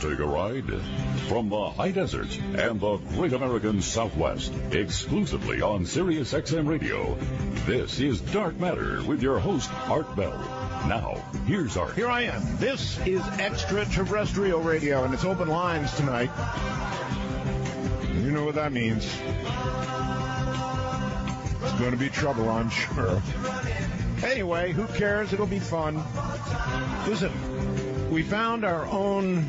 take a ride? From the high desert and the great American Southwest, exclusively on Sirius XM Radio, this is Dark Matter with your host, Art Bell. Now, here's Art. Here I am. This is extraterrestrial radio, and it's open lines tonight. You know what that means. It's going to be trouble, I'm sure. Anyway, who cares? It'll be fun. Listen, we found our own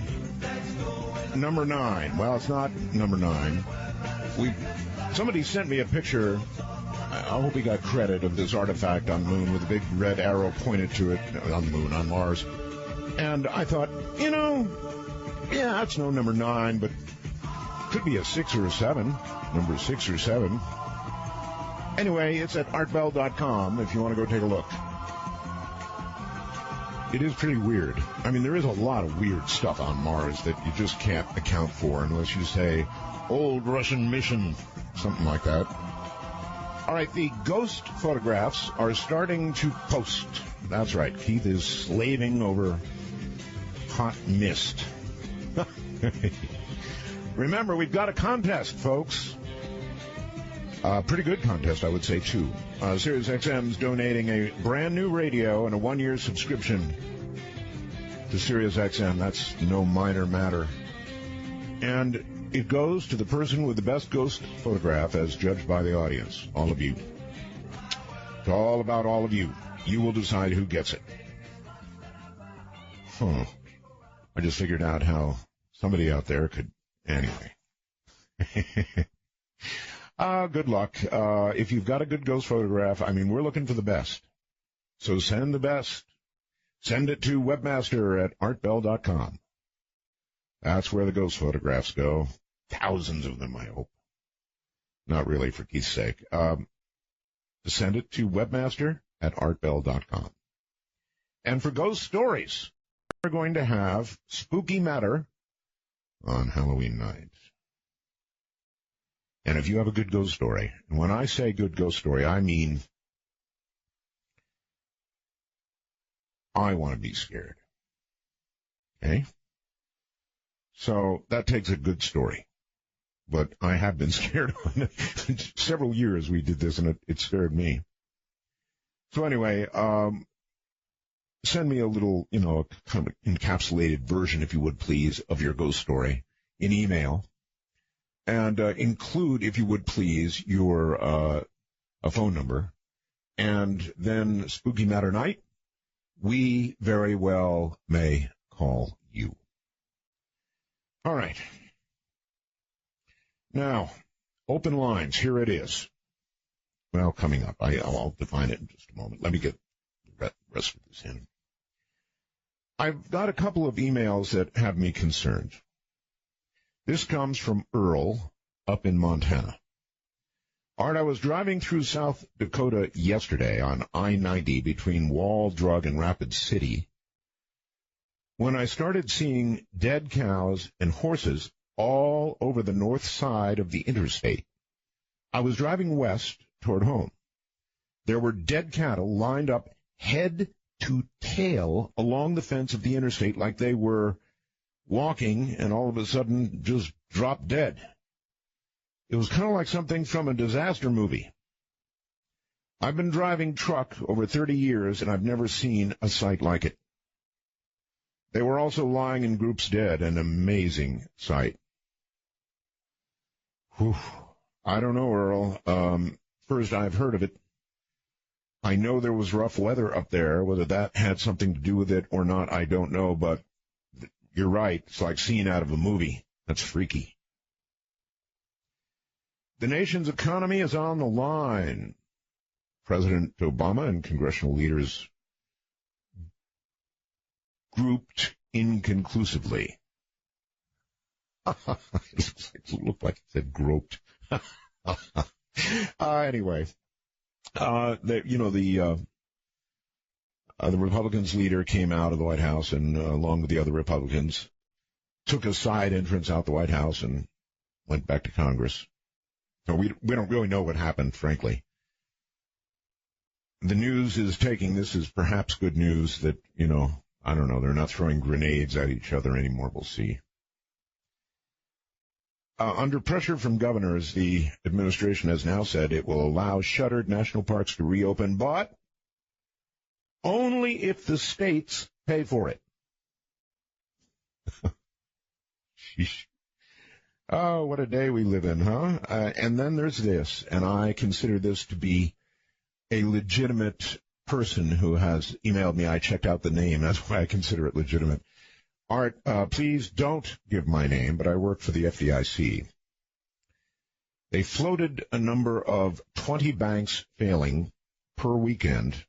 number 9. Well, it's not number 9. Somebody sent me a picture. I hope he got credit of this artifact on the moon with a big red arrow pointed to it. On the moon, on Mars. And I thought, yeah, that's no number 9, but could be a 6 or a 7. Number 6 or 7. Anyway, it's at artbell.com if you want to go take a look. It is pretty weird. I mean, there is a lot of weird stuff on Mars that you just can't account for unless you say, old Russian mission, something like that. All right, the ghost photographs are starting to post. That's right. Keith is slaving over hot mist. Remember, we've got a contest, folks. Pretty good contest, I would say, too. Sirius XM's donating a brand new radio and a 1-year subscription to Sirius XM. That's no minor matter. And it goes to the person with the best ghost photograph as judged by the audience, all of you. It's all about all of you. You will decide who gets it. I just figured out how somebody out there could... Anyway. Good luck. If you've got a good ghost photograph, I mean, we're looking for the best. So send the best. Send it to webmaster@artbell.com. That's where the ghost photographs go. Thousands of them, I hope. Not really, for Keith's sake. Send it to webmaster@artbell.com. And for ghost stories, we're going to have Spooky Matter on Halloween night. And if you have a good ghost story, and when I say good ghost story, I mean I want to be scared. Okay? So that takes a good story. But I have been scared. Several years we did this, and it scared me. So anyway, send me a little, kind of encapsulated version, if you would please, of your ghost story in email. And include, if you would please, your a phone number. And then Spooky Matter Night, we very well may call you. All right. Now, open lines, here it is. Well, coming up. I'll define it in just a moment. Let me get the rest of this in. I've got a couple of emails that have me concerned. This comes from Earl up in Montana. Art, I was driving through South Dakota yesterday on I-90 between Wall, Drug, and Rapid City when I started seeing dead cows and horses all over the north side of the interstate. I was driving west toward home. There were dead cattle lined up head to tail along the fence of the interstate like they were walking and all of a sudden just dropped dead. It was kind of like something from a disaster movie. I've been driving truck over 30 years, and I've never seen a sight like it. They were also lying in groups dead, an amazing sight. Whew. I don't know, Earl. First, I've heard of it. I know there was rough weather up there. Whether that had something to do with it or not, I don't know, but you're right. It's like scene out of a movie. That's freaky. The nation's economy is on the line. President Obama and congressional leaders grouped inconclusively. It looked like it said groped. Anyway, the Republicans' leader came out of the White House and, along with the other Republicans, took a side entrance out the White House and went back to Congress. So we don't really know what happened, frankly. The news is taking this as perhaps good news that, I don't know, they're not throwing grenades at each other anymore. We'll see. Under pressure from governors, the administration has now said it will allow shuttered national parks to reopen, but only if the states pay for it. Sheesh. Oh, what a day we live in, huh? And then there's this, and I consider this to be a legitimate person who has emailed me. I checked out the name. That's why I consider it legitimate. Art, please don't give my name, but I work for the FDIC. They floated a number of 20 banks failing per weekend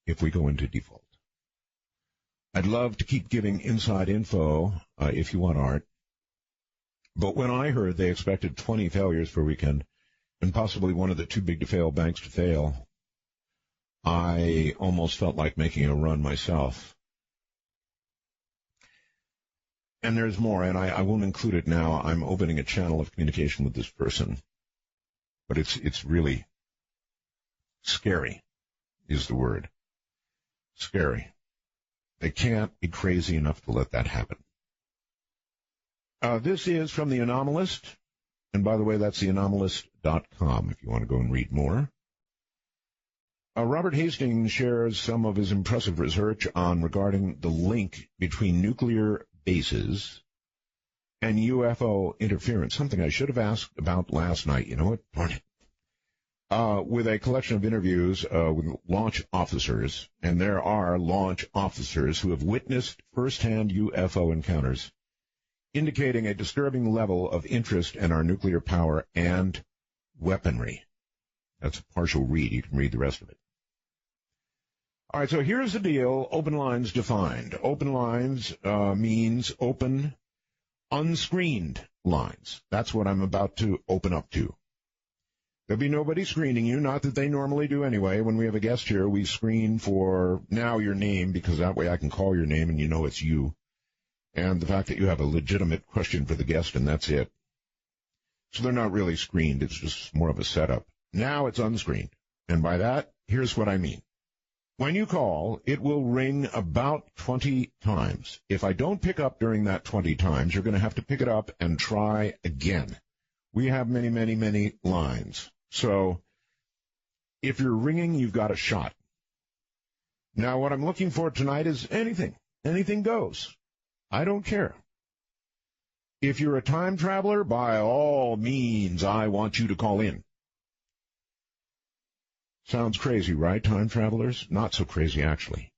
if we go into default. I'd love to keep giving inside info if you want, Art. But when I heard they expected 20 failures per weekend, and possibly one of the too big to fail banks to fail, I almost felt like making a run myself. And there's more, and I won't include it now. I'm opening a channel of communication with this person. But it's really scary, is the word. Scary. They can't be crazy enough to let that happen. This is from the Anomalist. And by the way, that's theanomalist.com if you want to go and read more. Robert Hastings shares some of his impressive research regarding the link between nuclear bases and UFO interference, something I should have asked about last night. You know what? Darn it. With a collection of interviews with launch officers, and there are launch officers who have witnessed firsthand UFO encounters, indicating a disturbing level of interest in our nuclear power and weaponry. That's a partial read. You can read the rest of it. All right, so here's the deal. Open lines defined. Open lines means open, unscreened lines. That's what I'm about to open up to. There'll be nobody screening you, not that they normally do anyway. When we have a guest here, we screen for now your name, because that way I can call your name and you know it's you. And the fact that you have a legitimate question for the guest, and that's it. So they're not really screened. It's just more of a setup. Now it's unscreened. And by that, here's what I mean. When you call, it will ring about 20 times. If I don't pick up during that 20 times, you're going to have to pick it up and try again. We have many, many, many lines. So if you're ringing, you've got a shot. Now, what I'm looking for tonight is anything. Anything goes. I don't care. If you're a time traveler, by all means, I want you to call in. Sounds crazy, right, time travelers? Not so crazy, actually.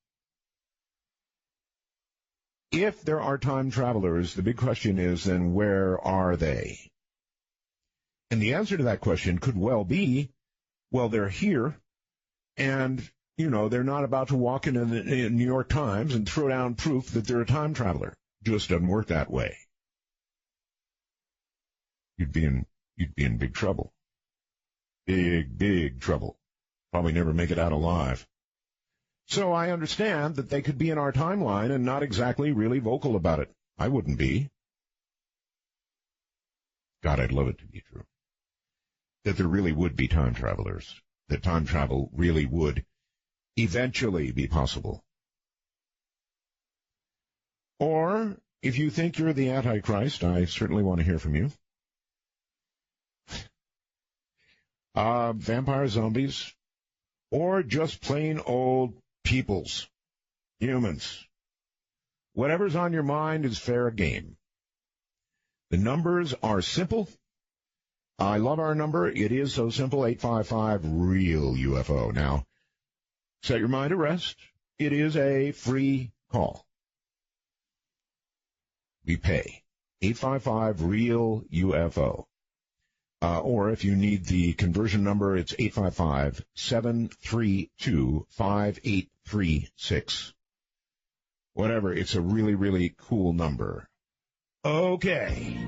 If there are time travelers, the big question is, then where are they? And the answer to that question could well be, well, they're here, and, you know, they're not about to walk into the New York Times and throw down proof that they're a time traveler. Just doesn't work that way. You'd be in big trouble. Big, big trouble. Probably never make it out alive. So I understand that they could be in our timeline and not exactly really vocal about it. I wouldn't be. God, I'd love it to be true. That there really would be time travelers. That time travel really would eventually be possible. Or, if you think you're the Antichrist, I certainly want to hear from you. Vampire zombies, or just plain old peoples, humans. Whatever's on your mind is fair game. The numbers are simple. I love our number. It is so simple, 855-REAL-UFO. Now, set your mind at rest. It is a free call. We pay. 855-REAL-UFO. Or if you need the conversion number, it's 855-732-5836. Whatever, it's a really, really cool number. Okay.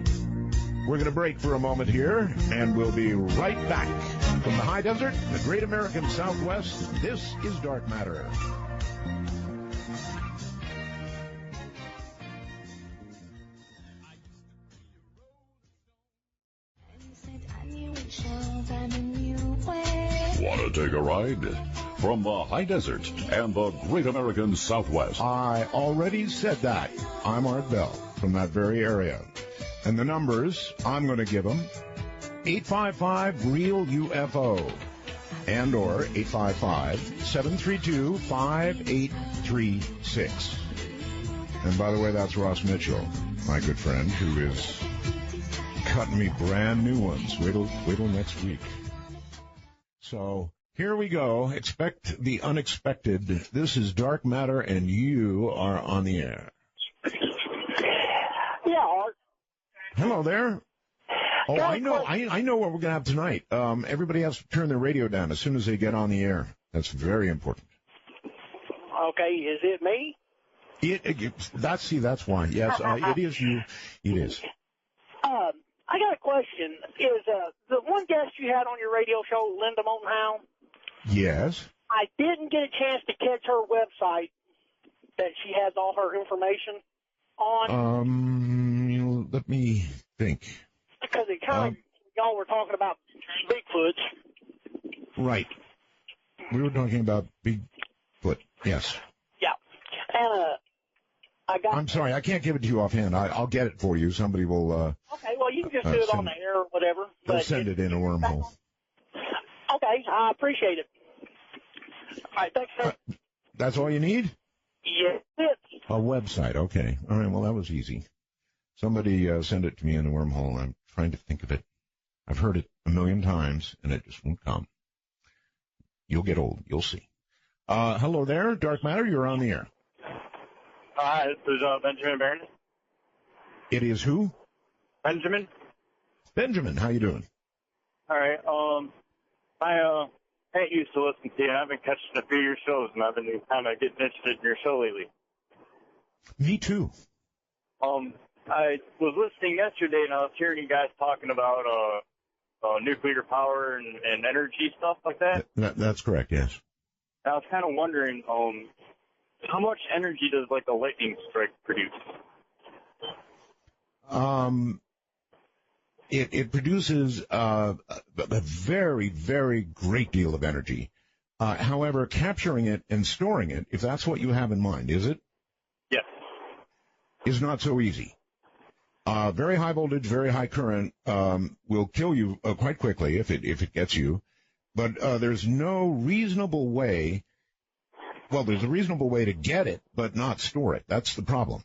We're going to break for a moment here, and we'll be right back. From the high desert, the great American Southwest, this is Dark Matter. Want to take a ride? From the high desert and the great American Southwest. I already said that. I'm Art Bell from that very area. And the numbers, I'm going to give them, 855-REAL-UFO and or 855-732-5836. And by the way, that's Ross Mitchell, my good friend, who is cutting me brand new ones. Wait till next week. So here we go. Expect the unexpected. This is Dark Matter, and you are on the air. Yeah, Art. Hello there. Oh, I know what we're going to have tonight. Everybody has to turn their radio down as soon as they get on the air. That's very important. Okay, is it me? That's why. Yes, it is you. It is. I got a question. Is the one guest you had on your radio show, Linda Motenhound? Yes. I didn't get a chance to catch her website that she has all her information on. Let me think. Because it kind of, y'all were talking about Bigfoots. Right. We were talking about Bigfoot, yes. Yeah. And I'm sorry, I can't give it to you offhand. I'll get it for you. Somebody will... okay, well, you can just do it on the air or whatever. They'll send it in a wormhole. Okay, I appreciate it. All right, thanks, sir. That's all you need? Yes. A website, okay. All right, well, that was easy. Somebody send it to me in a wormhole. I'm trying to think of it. I've heard it a million times, and it just won't come. You'll get old. You'll see. Hello there, Dark Matter. You're on the air. Hi, this is Benjamin Barron. It is who? Benjamin. Benjamin, how you doing? All right. My aunt used to listen to you. I've been catching a few of your shows, and I've been kind of getting interested in your show lately. Me too. I was listening yesterday, and I was hearing you guys talking about nuclear power and energy stuff like that. That's correct, yes. I was kind of wondering, how much energy does like a lightning strike produce? It produces a very, very great deal of energy. However, capturing it and storing it, if that's what you have in mind, is it? Yes. Is not so easy. Very high voltage, very high current will kill you quite quickly if it gets you. But there's no reasonable way. Well, there's a reasonable way to get it, but not store it. That's the problem.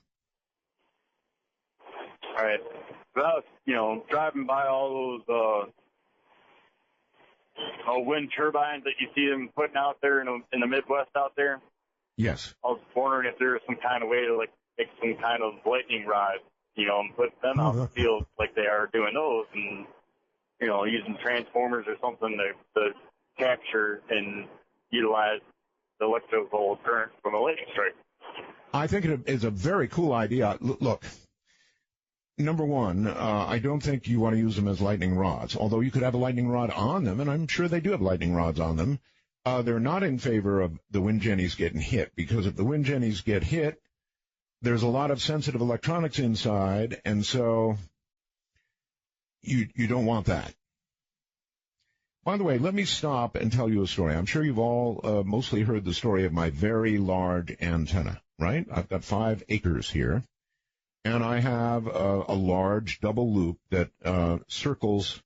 All right. Well, driving by all those wind turbines that you see them putting out there in the Midwest out there. Yes. I was wondering if there was some kind of way to make some kind of lightning rod, and put them out in the field like they are doing those, and using transformers or something to capture and utilize the electrical current from a lightning strike. I think it is a very cool idea. Look, number one, I don't think you want to use them as lightning rods, although you could have a lightning rod on them, and I'm sure they do have lightning rods on them. They're not in favor of the wind jennies getting hit, because if the wind jennies get hit, there's a lot of sensitive electronics inside, and so you don't want that. By the way, let me stop and tell you a story. I'm sure you've all mostly heard the story of my very large antenna, right? I've got 5 acres here, and I have a large double loop that circles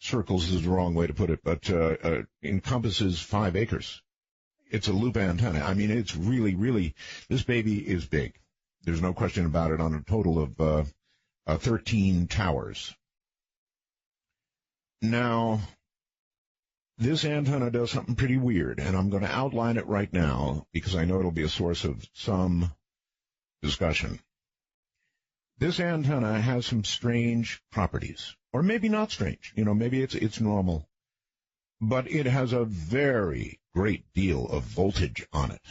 is the wrong way to put it, but encompasses 5 acres. It's a loop antenna. I mean, it's really, really, this baby is big. There's no question about it, on a total of 13 towers. Now, this antenna does something pretty weird, and I'm going to outline it right now because I know it'll be a source of some discussion. This antenna has some strange properties, or maybe not strange. Maybe it's normal, but it has a very great deal of voltage on it.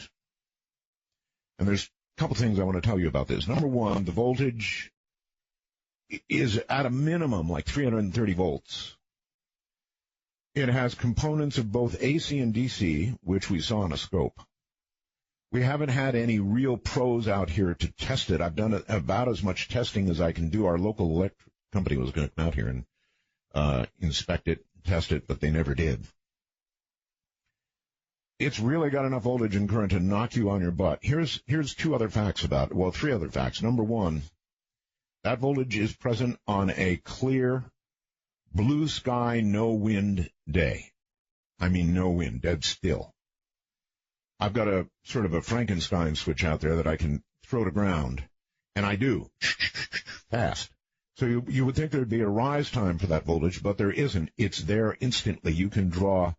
And there's a couple things I want to tell you about this. Number one, the voltage is at a minimum like 330 volts. It has components of both AC and DC, which we saw in a scope. We haven't had any real pros out here to test it. I've done about as much testing as I can do. Our local electric company was going to come out here and inspect it, test it, but they never did. It's really got enough voltage and current to knock you on your butt. Here's 2 other facts about it. Well, 3 other facts. Number one, That voltage is present on a clear, blue sky, no wind day. I mean no wind, dead still. I've got a sort of a Frankenstein switch out there that I can throw to ground, and I do, fast. So you would think there'd be a rise time for that voltage, but there isn't. It's there instantly. You can draw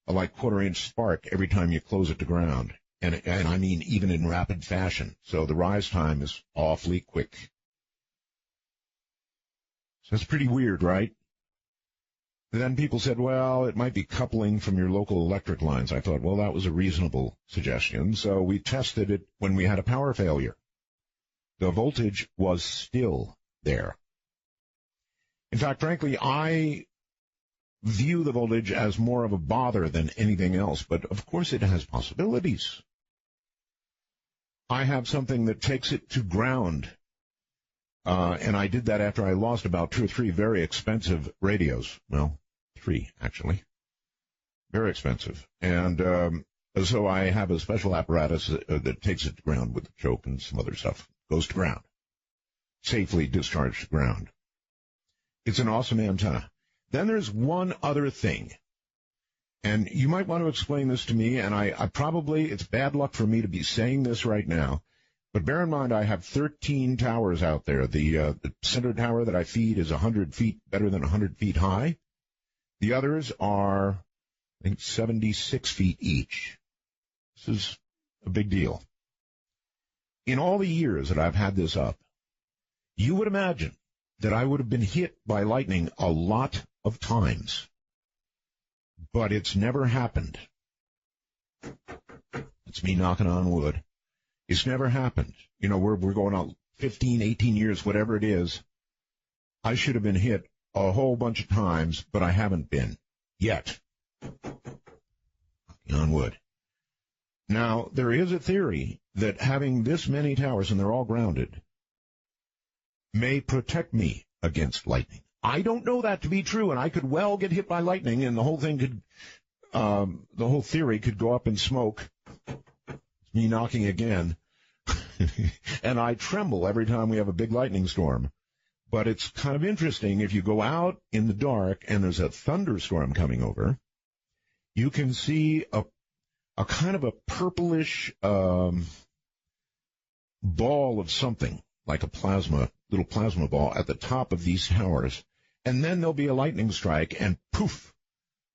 a like quarter-inch spark every time you close it to ground, and I mean even in rapid fashion. So the rise time is awfully quick. So that's pretty weird, right? Then people said, well, it might be coupling from your local electric lines. I thought, well, that was a reasonable suggestion. So we tested it when we had a power failure. The voltage was still there. In fact, frankly, I view the voltage as more of a bother than anything else, but of course it has possibilities. I have something that takes it to ground. And I did that after I lost about 2 or 3 very expensive radios. Well, 3, actually. Very expensive. And so I have a special apparatus that takes it to ground with a choke and some other stuff. Goes to ground. Safely discharged to ground. It's an awesome antenna. Then there's one other thing. And you might want to explain this to me, and I probably, it's bad luck for me to be saying this right now, but bear in mind, I have 13 towers out there. The center tower that I feed is 100 feet, better than 100 feet high. The others are, I think, 76 feet each. This is a big deal. In all the years that I've had this up, you would imagine that I would have been hit by lightning a lot of times. But it's never happened. It's me knocking on wood. It's never happened. You know, we're going on 15, 18 years, whatever it is. I should have been hit a whole bunch of times, but I haven't been yet. Knocking on wood. Now, there is a theory that having this many towers, and they're all grounded, may protect me against lightning. I don't know that to be true, and I could well get hit by lightning, and the whole thing could, the whole theory could go up in smoke. Me knocking again. And I tremble every time we have a big lightning storm. But it's kind of interesting. If you go out in the dark and there's a thunderstorm coming over, you can see a kind of a purplish ball of something, like a little plasma ball at the top of these towers. And then there'll be a lightning strike, and poof,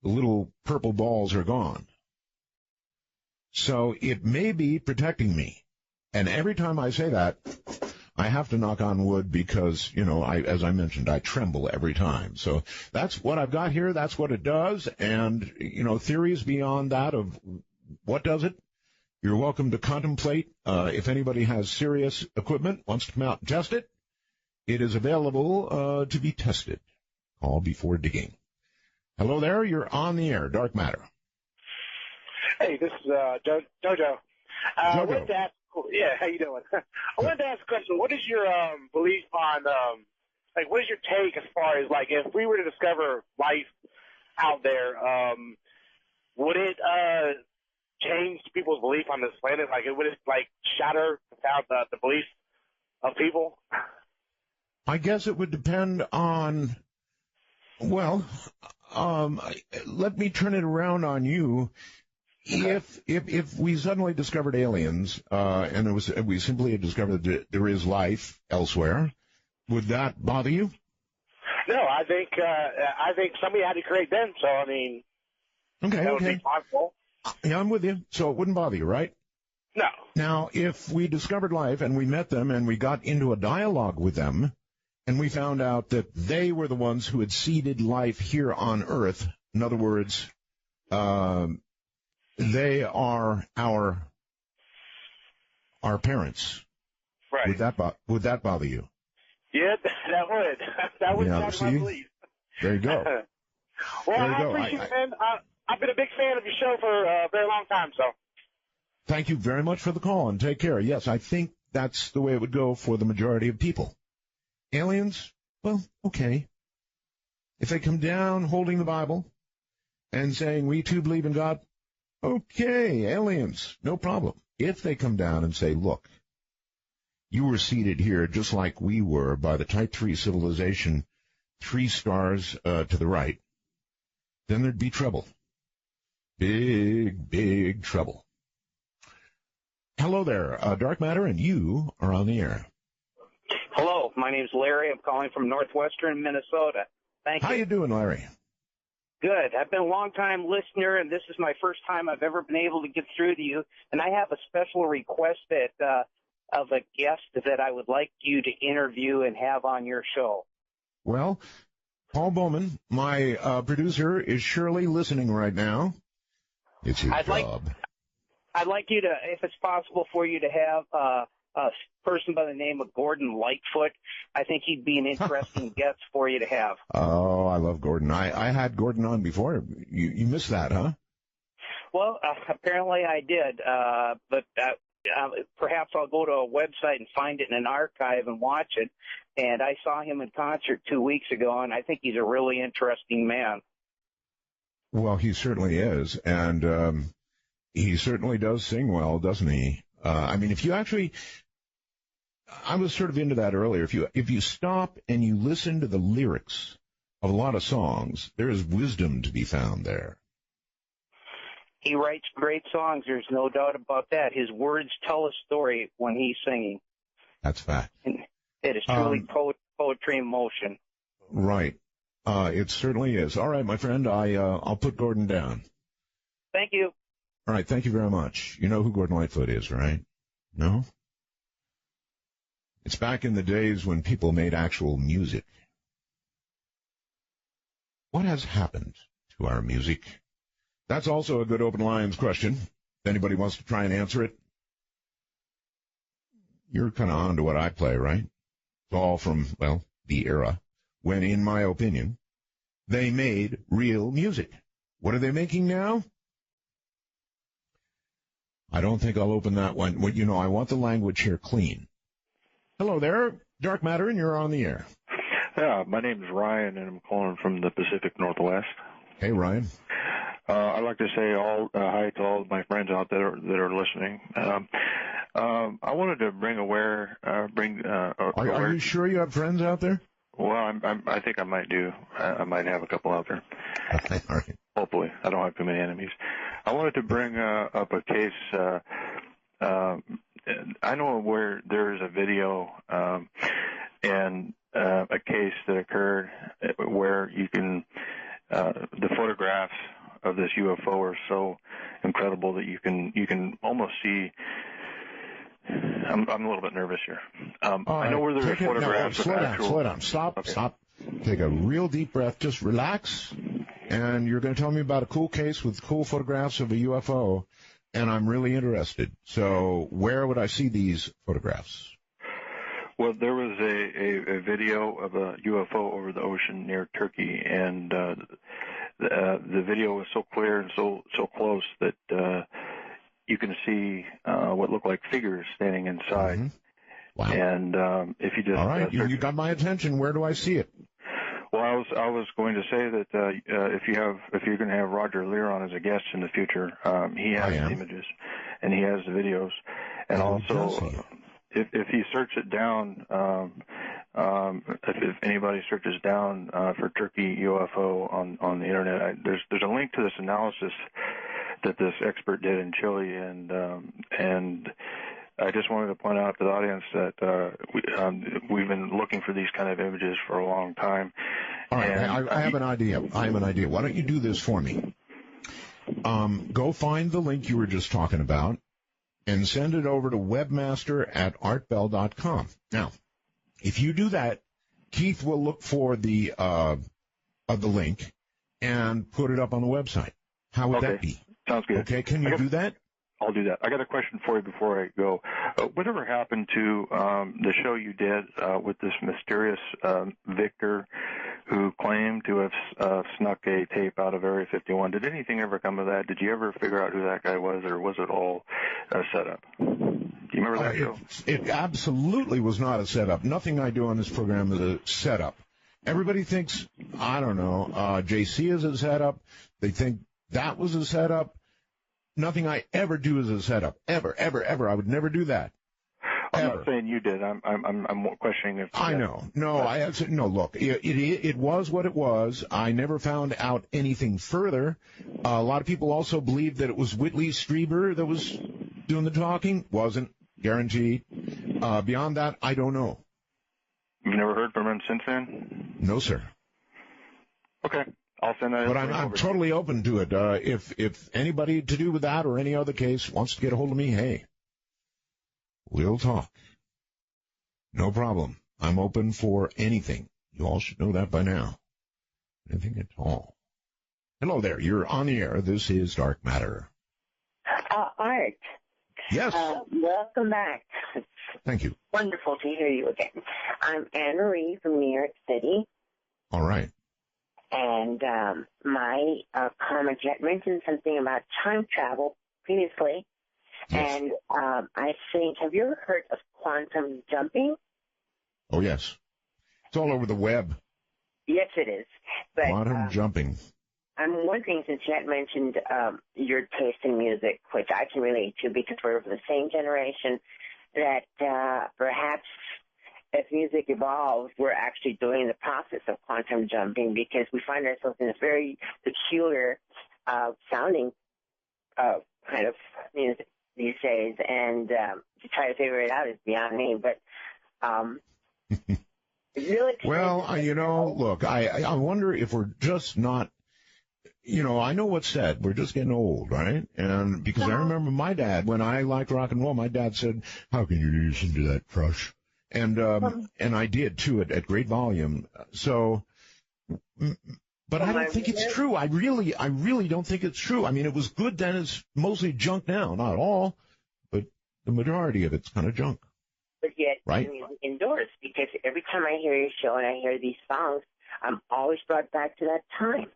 the little purple balls are gone. So it may be protecting me. And every time I say that, I have to knock on wood because, you know, as I mentioned, I tremble every time. So that's what I've got here. That's what it does. And, you know, theories beyond that of what does it, you're welcome to contemplate. If anybody has serious equipment, wants to come out and test it, it is available to be tested. Call before digging. Hello there. You're on the air. Dark Matter. Hey, this is Jojo. I wanted to ask, how you doing? I wanted to ask a question. What is your belief on, what is your take as far as, like, if we were to discover life out there, would it change people's belief on this planet? Like, would it, like, shatter the beliefs of people? I guess it would depend on, well, let me turn it around on you. If we suddenly discovered aliens, and we simply had discovered that there is life elsewhere, would that bother you? No, I think somebody had to create them. So I mean, that would be possible. Yeah, I'm with you. So it wouldn't bother you, right? No. Now, if we discovered life and we met them and we got into a dialogue with them, and we found out that they were the ones who had seeded life here on Earth, in other words, they are our parents. Right. Would that bother you? Yeah, that would. That would sound my belief. There you go. Well, I appreciate it, man. I've been a big fan of your show for a very long time, so. Thank you very much for the call, and take care. Yes, I think that's the way it would go for the majority of people. Aliens, well, okay. If they come down holding the Bible and saying, we too believe in God, okay, aliens, no problem. If they come down and say, look, you were seated here just like we were by the Type 3 civilization, 3 stars to the right, then there'd be trouble. Big, big trouble. Hello there, Dark Matter, and you are on the air. Hello, my name's Larry. I'm calling from northwestern Minnesota. Thank you. How you doing, Larry? Good. I've been a long-time listener, and this is my first time I've ever been able to get through to you. And I have a special request of a guest that I would like you to interview and have on your show. Well, Paul Bowman, my producer, is surely listening right now. It's his job. I'd like you to, if it's possible for you to have a person by the name of Gordon Lightfoot. I think he'd be an interesting guest for you to have. Oh, I love Gordon. I had Gordon on before. You missed that, huh? Well, apparently I did, but perhaps I'll go to a website and find it in an archive and watch it. And I saw him in concert 2 weeks ago, and I think he's a really interesting man. Well, he certainly is, and he certainly does sing well, doesn't he? I mean, if you actually, I was sort of into that earlier. If you stop and you listen to the lyrics of a lot of songs, there is wisdom to be found there. He writes great songs. There's no doubt about that. His words tell a story when he's singing. That's fact. And it is truly poetry in motion. Right. It certainly is. All right, my friend, I'll put Gordon down. Thank you. All right, thank you very much. You know who Gordon Lightfoot is, right? No? It's back in the days when people made actual music. What has happened to our music? That's also a good open lines question. If anybody wants to try and answer it. You're kind of on to what I play, right? It's all from, well, the era when, in my opinion, they made real music. What are they making now? I don't think I'll open that one. Well, you know, I want the language here clean. Hello there, Dark Matter, and you're on the air. Yeah, my name's Ryan, and I'm calling from the Pacific Northwest. Hey, Ryan. I'd like to say hi to all of my friends out there that are listening. I wanted to bring aware. Are you sure you have friends out there? Well, I think I might do. I might have a couple out there. Okay, all right. Hopefully, I don't have too many enemies. I wanted to bring up a case. I know where there is a video and a case that occurred where you can. The photographs of this UFO are so incredible that you can almost see. I'm a little bit nervous here. I know where there are photographs of actual. Slow down. Stop. Take a real deep breath. Just relax. And you're going to tell me about a cool case with cool photographs of a UFO, and I'm really interested. So where would I see these photographs? Well, there was a video of a UFO over the ocean near Turkey, and the video was so clear and so close that you can see what looked like figures standing inside. Mm-hmm. Wow. And if you just all right, you got my attention. Where do I see it? Well, I was going to say that if you're going to have Roger Lear on as a guest in the future, he has the images and he has the videos, and also if you search it down, if anybody searches down for Turkey UFO on the internet, there's a link to this analysis that this expert did in Chile, and I just wanted to point out to the audience that we've been looking for these kind of images for a long time. All right, I have an idea. Why don't you do this for me? Go find the link you were just talking about and send it over to webmaster@artbell.com. Now, if you do that, Keith will look for the link and put it up on the website. How would that be? Sounds good. Okay, can you do that? I'll do that. I got a question for you before I go. Whatever happened to the show you did with this mysterious Victor who claimed to have snuck a tape out of Area 51? Did anything ever come of that? Did you ever figure out who that guy was, or was it all a setup? Do you remember that show? It absolutely was not a setup. Nothing I do on this program is a setup. Everybody thinks, I don't know, JC is a setup. They think that was a setup. Nothing I ever do is a setup. Ever. I would never do that. I'm not saying you did. I'm questioning if. I know. No, I said no. Look, it was what it was. I never found out anything further. A lot of people also believe that it was Whitley Strieber that was doing the talking. Wasn't guaranteed. Beyond that, I don't know. You've never heard from him since then? No, sir. Okay. I'll send that. But I'm totally open to it. If anybody to do with that or any other case wants to get a hold of me, hey, we'll talk. No problem. I'm open for anything. You all should know that by now. Anything at all. Hello there. You're on the air. This is Dark Matter. Art. Yes. Welcome back. Thank you. Wonderful to hear you again. I'm Anne Marie from New York City. All right. And my comment had mentioned something about time travel previously. Yes. And I think, have you ever heard of quantum jumping? Oh, yes. It's all over the web. Yes, it is. But, quantum jumping. I'm wondering, since you had mentioned your taste in music, which I can relate to because we're of the same generation, that perhaps as music evolves, we're actually doing the process of quantum jumping because we find ourselves in a very peculiar sounding kind of music these days, and to try to figure it out is beyond me. But really, well, look, I wonder if we're just not. I know what's said. We're just getting old, right? And because I remember my dad, when I liked rock and roll, my dad said, "How can you listen to that trash?" And I did too at great volume. So, but I don't think it's true. I really don't think it's true. I mean, it was good then. It's mostly junk now. Not all, but the majority of it's kind of junk. But yet, right? Music indoors, because every time I hear your show and I hear these songs, I'm always brought back to that time.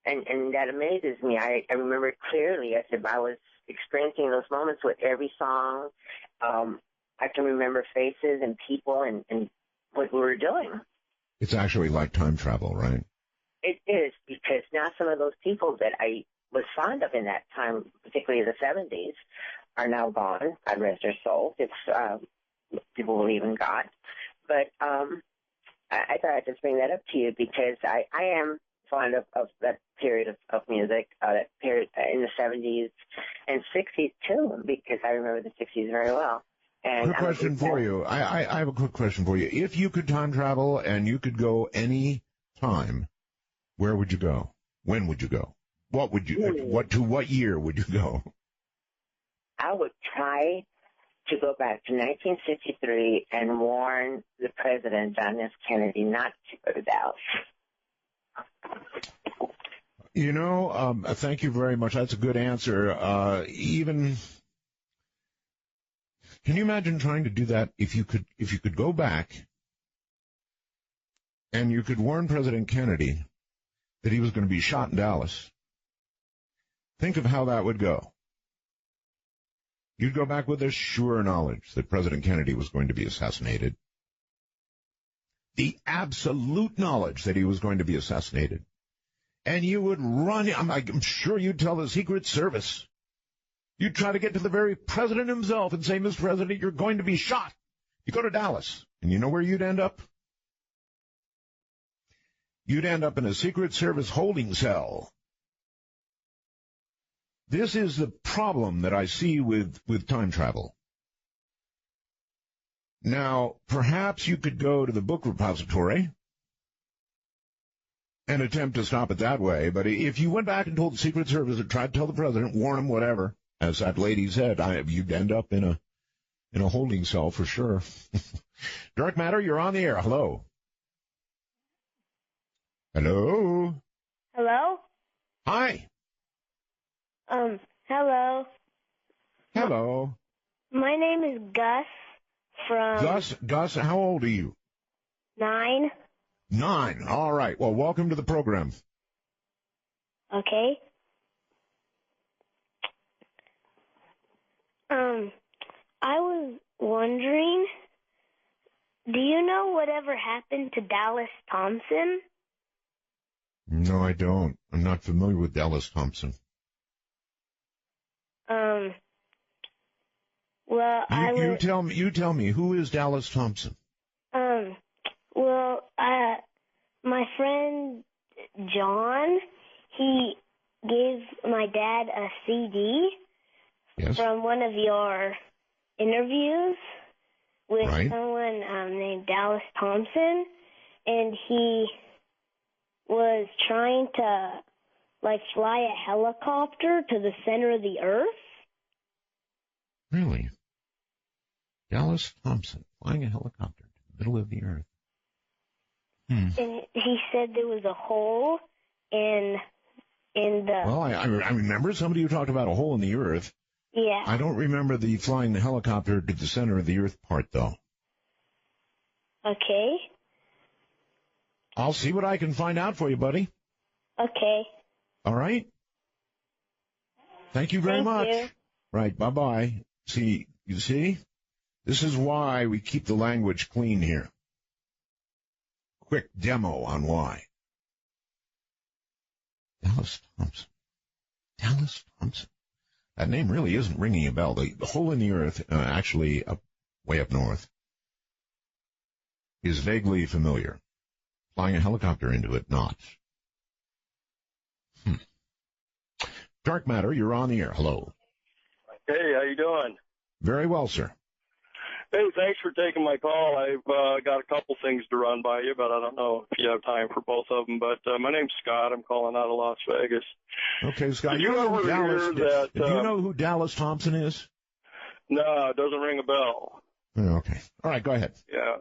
And that amazes me. I remember clearly. I said I was experiencing those moments with every song. I can remember faces and people and what we were doing. It's actually like time travel, right? It is, because now some of those people that I was fond of in that time, particularly the 70s, are now gone. God rest their souls. If people believe in God. But I thought I'd just bring that up to you because I am fond of that period of music, that period in the 70s and 60s too, because I remember the 60s very well. And quick question for you. I have a quick question for you. If you could time travel and you could go any time, where would you go? When would you go? What would you? To what year would you go? I would try to go back to 1963 and warn the president, John F. Kennedy, not to go to Dallas. Thank you very much. That's a good answer. Can you imagine trying to do that if you could go back and you could warn President Kennedy that he was going to be shot in Dallas? Think of how that would go. You'd go back with a sure knowledge that President Kennedy was going to be assassinated. The absolute knowledge that he was going to be assassinated. And you would run, I'm sure you'd tell the Secret Service. You'd try to get to the very president himself and say, Mr. President, you're going to be shot. You go to Dallas, and you know where you'd end up? You'd end up in a Secret Service holding cell. This is the problem that I see with time travel. Now, perhaps you could go to the book repository and attempt to stop it that way. But if you went back and told the Secret Service or tried to tell the president, warn him, whatever, as that lady said, you'd end up in a holding cell for sure. Dark Matter, you're on the air. Hello. Hello. Hello. Hi. Hello. Hello. My name is Gus from... Gus, how old are you? 9. 9. All right. Well, welcome to the program. Okay. I was wondering, do you know whatever happened to Dallas Thompson? No, I don't. I'm not familiar with Well, you tell me, who is Dallas Thompson? Well, my friend John, he gave my dad a CD from one of your interviews with someone named Dallas Thompson, and he was trying to, like, fly a helicopter to the center of the earth. Really? Dallas Thompson flying a helicopter to the middle of the earth. And he said there was a hole in the... Well, I remember somebody who talked about a hole in the earth. Yeah. I don't remember the flying the helicopter to the center of the earth part, though. Okay. I'll see what I can find out for you, buddy. Okay. All right? Thank you very much. You. Right, bye-bye. See, you see? This is why we keep the language clean here. Quick demo on why. Dallas Thompson. Dallas Thompson. That name really isn't ringing a bell. The hole in the earth, actually way up north, is vaguely familiar. Flying a helicopter into it, not. Dark Matter, you're on the air. Hello. Hey, how you doing? Very well, sir. Hey, thanks for taking my call. I've got a couple things to run by you, but I don't know if you have time for both of them. But my name's Scott. I'm calling out of Las Vegas. Okay, Scott. Did you ever hear that? Do you know who Dallas Thompson is? No, it doesn't ring a bell. Okay. All right, go ahead. Yeah.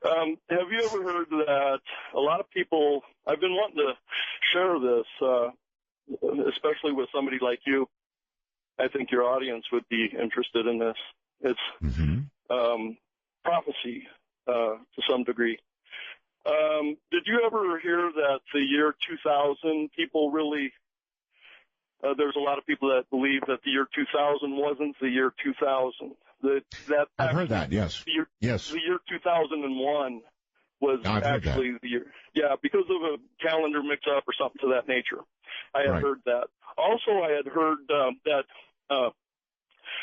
Have you ever heard that a lot of people, I've been wanting to share this, especially with somebody like you. I think your audience would be interested in this. It's prophecy to some degree. Did you ever hear that the year 2000 people really, there's a lot of people that believe that the year 2000 wasn't the year 2000. I've heard that, yes. Yes. The year 2001 was actually the year. Yeah, because of a calendar mix-up or something to that nature. I had heard that. Also, I had heard that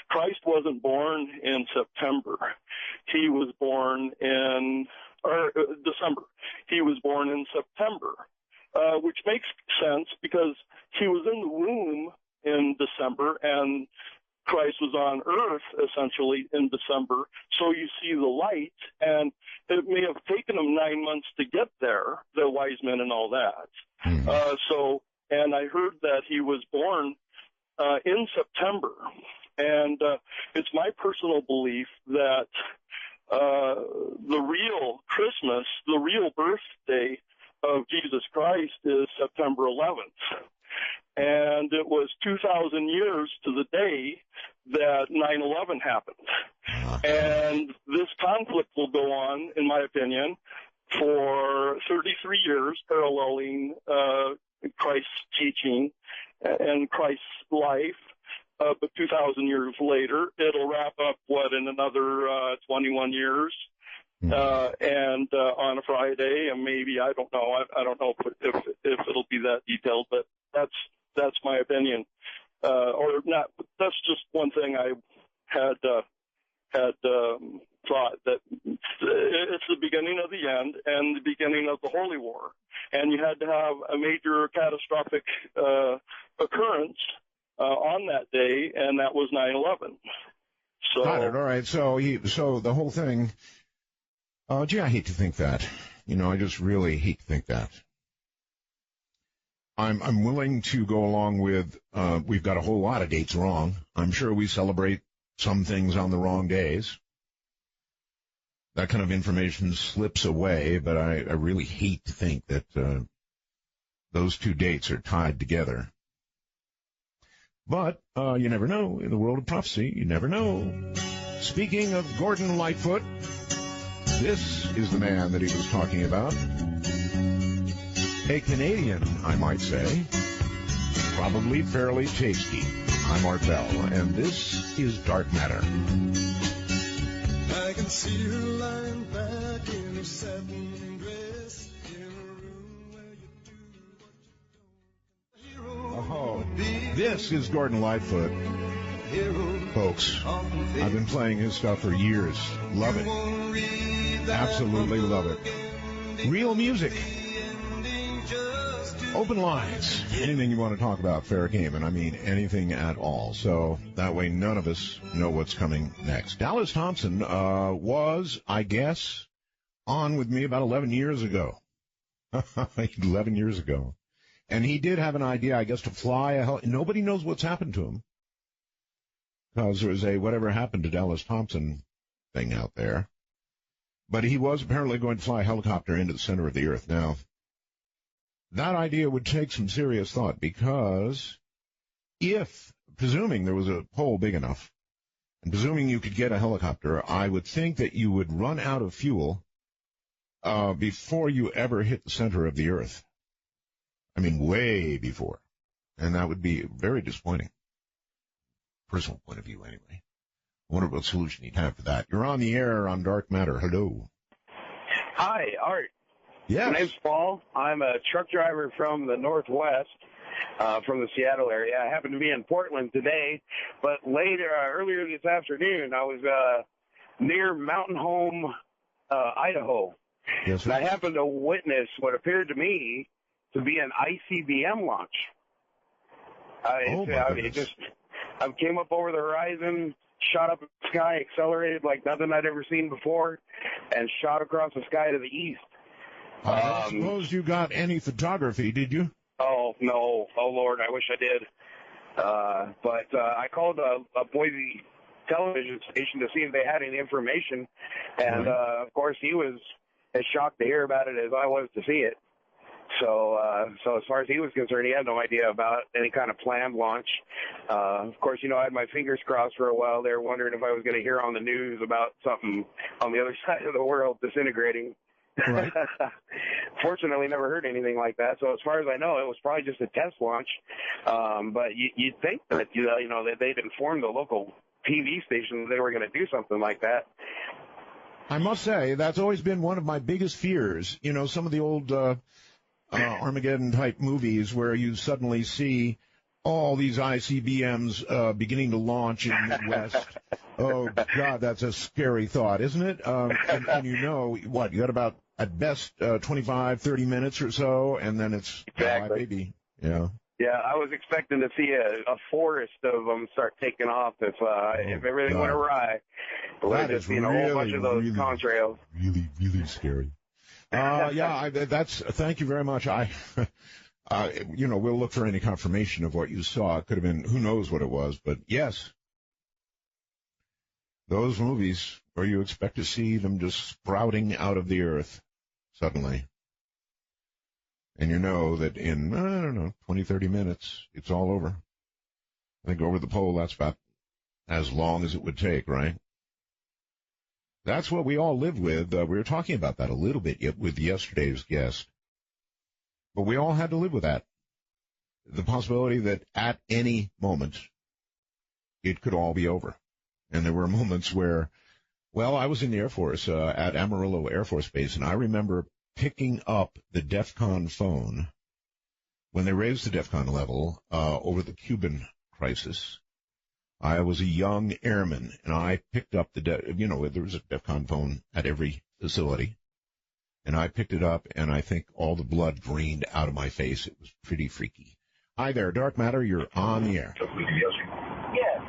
Christ wasn't born in September. He was born in December. He was born in September, which makes sense because he was in the womb in December and Christ was on earth essentially in December. So you see the light, and it may have taken him 9 months to get there, the wise men and all that. And I heard that he was born in September. And it's my personal belief that the real Christmas, the real birthday of Jesus Christ is September 11th. And it was 2,000 years to the day that 9/11 happened. And this conflict will go on, in my opinion, for 33 years, paralleling Christ's teaching and Christ's life. But 2,000 years later, it'll wrap up, in another 21 years, and on a Friday, and maybe, I don't know. I don't know if it'll be that detailed, but that's my opinion. Or not, that's just one thing I had thought, that it's the beginning of the end and the beginning of the Holy War. And you had to have a major catastrophic occurrence on that day, and that was 9/11. So, got it. All right. So the whole thing. Gee, I hate to think that. I just really hate to think that. I'm willing to go along with. We've got a whole lot of dates wrong. I'm sure we celebrate some things on the wrong days. That kind of information slips away, but I really hate to think that those two dates are tied together. But you never know. In the world of prophecy, you never know. Speaking of Gordon Lightfoot, this is the man that he was talking about. A Canadian, I might say. Probably fairly tasty. I'm Art Bell, and this is Dark Matter. I can see her lying back in her satin dress in a room where you do what you don't. Oh, this is Gordon Lightfoot. Folks, I've been playing his stuff for years. Love it. Absolutely love it. Real music. Open lines. Anything you want to talk about, fair game, and I mean anything at all. So that way none of us know what's coming next. Dallas Thompson was, I guess, on with me about 11 years ago. 11 years ago. And he did have an idea, I guess, to fly a nobody knows what's happened to him. Because there was a whatever happened to Dallas Thompson thing out there. But he was apparently going to fly a helicopter into the center of the earth. Now, that idea would take some serious thought, because if, presuming there was a hole big enough, and presuming you could get a helicopter, I would think that you would run out of fuel before you ever hit the center of the earth. I mean, way before. And that would be very disappointing. Personal point of view, anyway. I wonder what solution you'd have for that. You're on the air on Dark Matter. Hello. Hi, Art. Yes. My name's Paul. I'm a truck driver from the Northwest, from the Seattle area. I happen to be in Portland today, but earlier this afternoon, I was near Mountain Home, Idaho. Yes, sir. And I happened to witness what appeared to me to be an ICBM launch. I came up over the horizon, shot up in the sky, accelerated like nothing I'd ever seen before, and shot across the sky to the east. I don't suppose you got any photography, did you? Oh, no. Oh, Lord, I wish I did. But I called a Boise television station to see if they had any information, and, of course, he was as shocked to hear about it as I was to see it. So as far as he was concerned, he had no idea about any kind of planned launch. Of course, I had my fingers crossed for a while there, wondering if I was going to hear on the news about something on the other side of the world disintegrating. Right. Fortunately, never heard anything like that. So as far as I know, it was probably just a test launch. But you'd think that, that they'd informed the local TV station that they were going to do something like that. I must say, that's always been one of my biggest fears. Some of the old Armageddon-type movies where you suddenly see all these ICBMs beginning to launch in the Midwest. Oh, God, that's a scary thought, isn't it? And you got about, at best, 25, 30 minutes or so, and then it's exactly. Baby. Yeah. Yeah, I was expecting to see a forest of them start taking off if everything went awry. That is a whole bunch of those contrails. Really, really scary. Thank you very much. We'll look for any confirmation of what you saw. It could have been, who knows what it was, but yes. Those movies where you expect to see them just sprouting out of the earth suddenly. And you know that in, 20, 30 minutes, it's all over. I think over the pole, that's about as long as it would take, right? That's what we all live with. We were talking about that a little bit with yesterday's guest. But we all had to live with that. The possibility that at any moment, it could all be over. And there were moments where, I was in the Air Force at Amarillo Air Force Base, and I remember picking up the DEFCON phone when they raised the DEFCON level over the Cuban crisis. I was a young airman, and I picked up there was a DEFCON phone at every facility, and I picked it up, and I think all the blood drained out of my face. It was pretty freaky. Hi there, Dark Matter, you're on the air. Yes.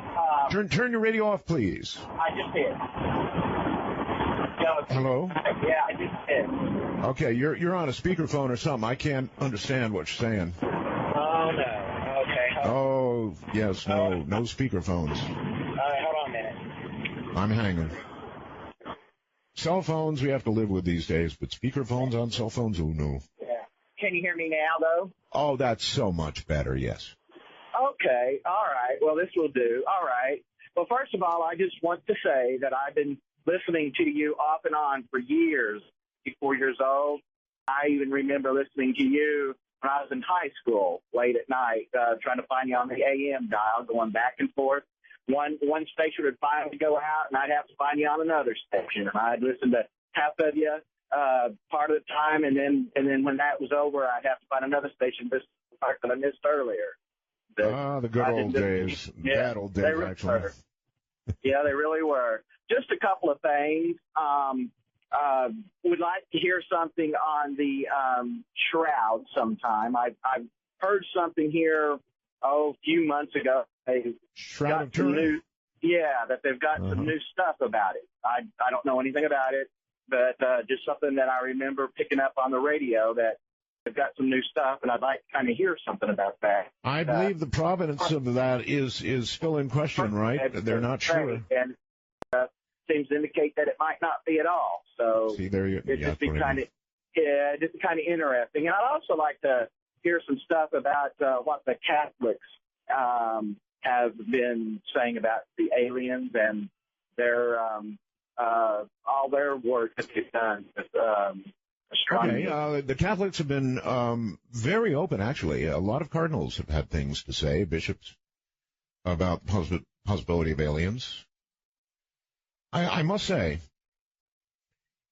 Turn your radio off, please. I just did. Hello? Yeah, I just did. Okay, you're on a speakerphone or something. I can't understand what you're saying. Oh, no. Okay. Oh, yes, no speakerphones. All right, hold on a minute. I'm hanging. Cell phones we have to live with these days, but speakerphones on cell phones, oh, no. Yeah. Can you hear me now, though? Oh, that's so much better, yes. Okay, all right. Well, this will do. All right. Well, first of all, I just want to say that I've been listening to you off and on for years. 4 years old. I even remember listening to you when I was in high school, late at night, trying to find you on the AM dial, going back and forth. One station would finally go out, and I'd have to find you on another station. And I'd listen to half of you part of the time, and then when that was over, I'd have to find another station, this part that I missed earlier. The good old days. Bad old days, actually. Yeah, they really were. Just a couple of things. Would like to hear something on the shroud sometime. I've heard something here, a few months ago. Shroud of Turin? That they've got some new stuff about it. I don't know anything about it, but just something that I remember picking up on the radio that they've got some new stuff, and I'd like to kind of hear something about that. I believe the provenance of that is still in question, right? They're not sure. And seems to indicate that it might not be at all. So see, there you, it'd just be kind of interesting. And I'd also like to hear some stuff about what the Catholics have been saying about the aliens and their all their work that they've done with astronomy. Okay, the Catholics have been very open, actually. A lot of cardinals have had things to say, bishops, about the possibility of aliens. I must say,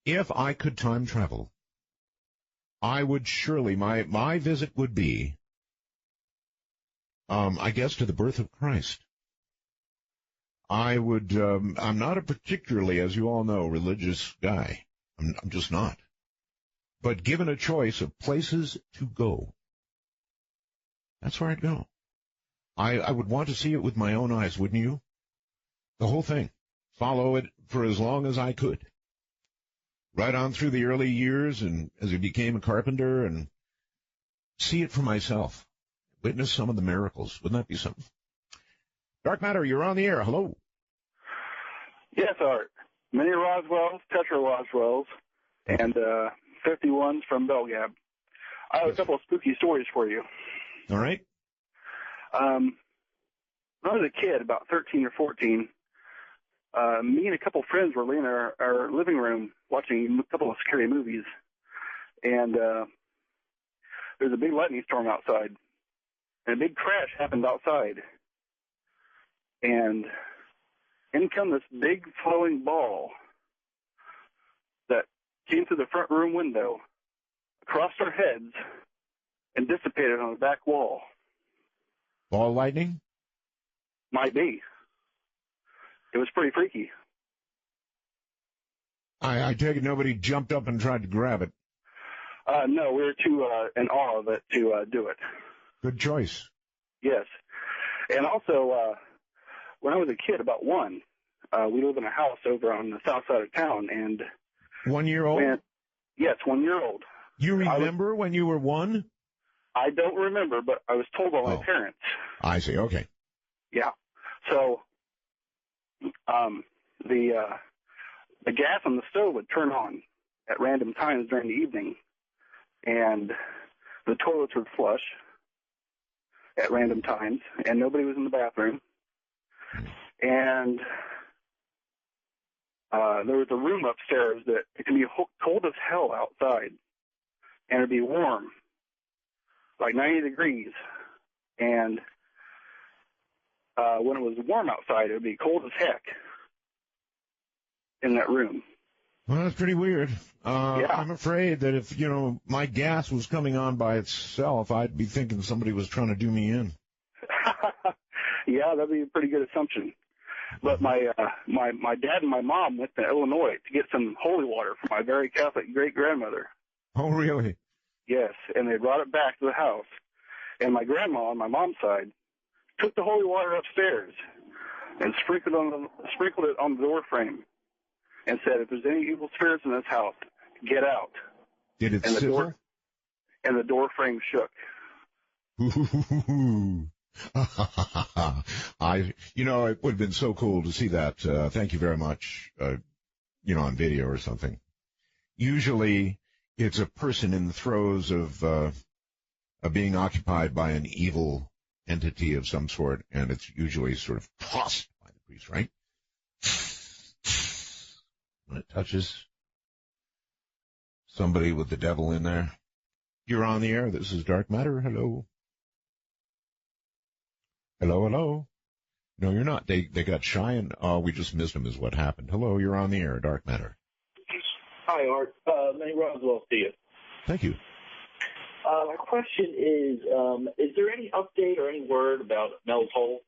if I could time travel, I would surely, my visit would be, I guess, to the birth of Christ. I would, I'm not a particularly, as you all know, religious guy. I'm just not. But given a choice of places to go, that's where I'd go. I would want to see it with my own eyes, wouldn't you? The whole thing. Follow it for as long as I could. Right on through the early years and as I became a carpenter and see it for myself. Witness some of the miracles. Wouldn't that be something? Dark Matter, you're on the air. Hello. Yes, Art. Mini Roswells, Tetra Roswells, and 51s from Belgab. I have a couple of spooky stories for you. All right. When I was a kid, about 13 or 14, me and a couple friends were in our living room watching a couple of scary movies, and there's a big lightning storm outside, and a big crash happened outside, and in come this big flowing ball that came through the front room window, across our heads, and dissipated on the back wall. Ball lightning? Might be. It was pretty freaky. I take it nobody jumped up and tried to grab it. No, we were too in awe of it to do it. Good choice. Yes. And also, when I was a kid, about one, we lived in a house over on the south side of town. And 1 year old? Yes, 1 year old. You remember when you were one? I don't remember, but I was told by my parents. I see. Okay. Yeah. So the gas on the stove would turn on at random times during the evening, and the toilets would flush at random times, and nobody was in the bathroom. And there was a room upstairs that it can be cold as hell outside, and it'd be warm, like 90 degrees. And when it was warm outside, it would be cold as heck in that room. Well, that's pretty weird. Yeah. I'm afraid that if, my gas was coming on by itself, I'd be thinking somebody was trying to do me in. Yeah, that'd be a pretty good assumption. But my dad and my mom went to Illinois to get some holy water for my very Catholic great-grandmother. Oh, really? Yes, and they brought it back to the house. And my grandma on my mom's side took the holy water upstairs and sprinkled it on the door frame and said, if there's any evil spirits in this house, get out. Did it sizzle? And the door frame shook. It would have been so cool to see that. Thank you very much, on video or something. Usually it's a person in the throes of being occupied by an evil entity of some sort, and it's usually sort of tossed by the priest, right? When it touches somebody with the devil in there. You're on the air. This is Dark Matter. Hello. Hello. No, you're not. They got shy and we just missed them is what happened. Hello, you're on the air. Dark Matter. Hi, Art. Many Roswells to you. Thank you. My question is there any update or any word about Mel's Hole?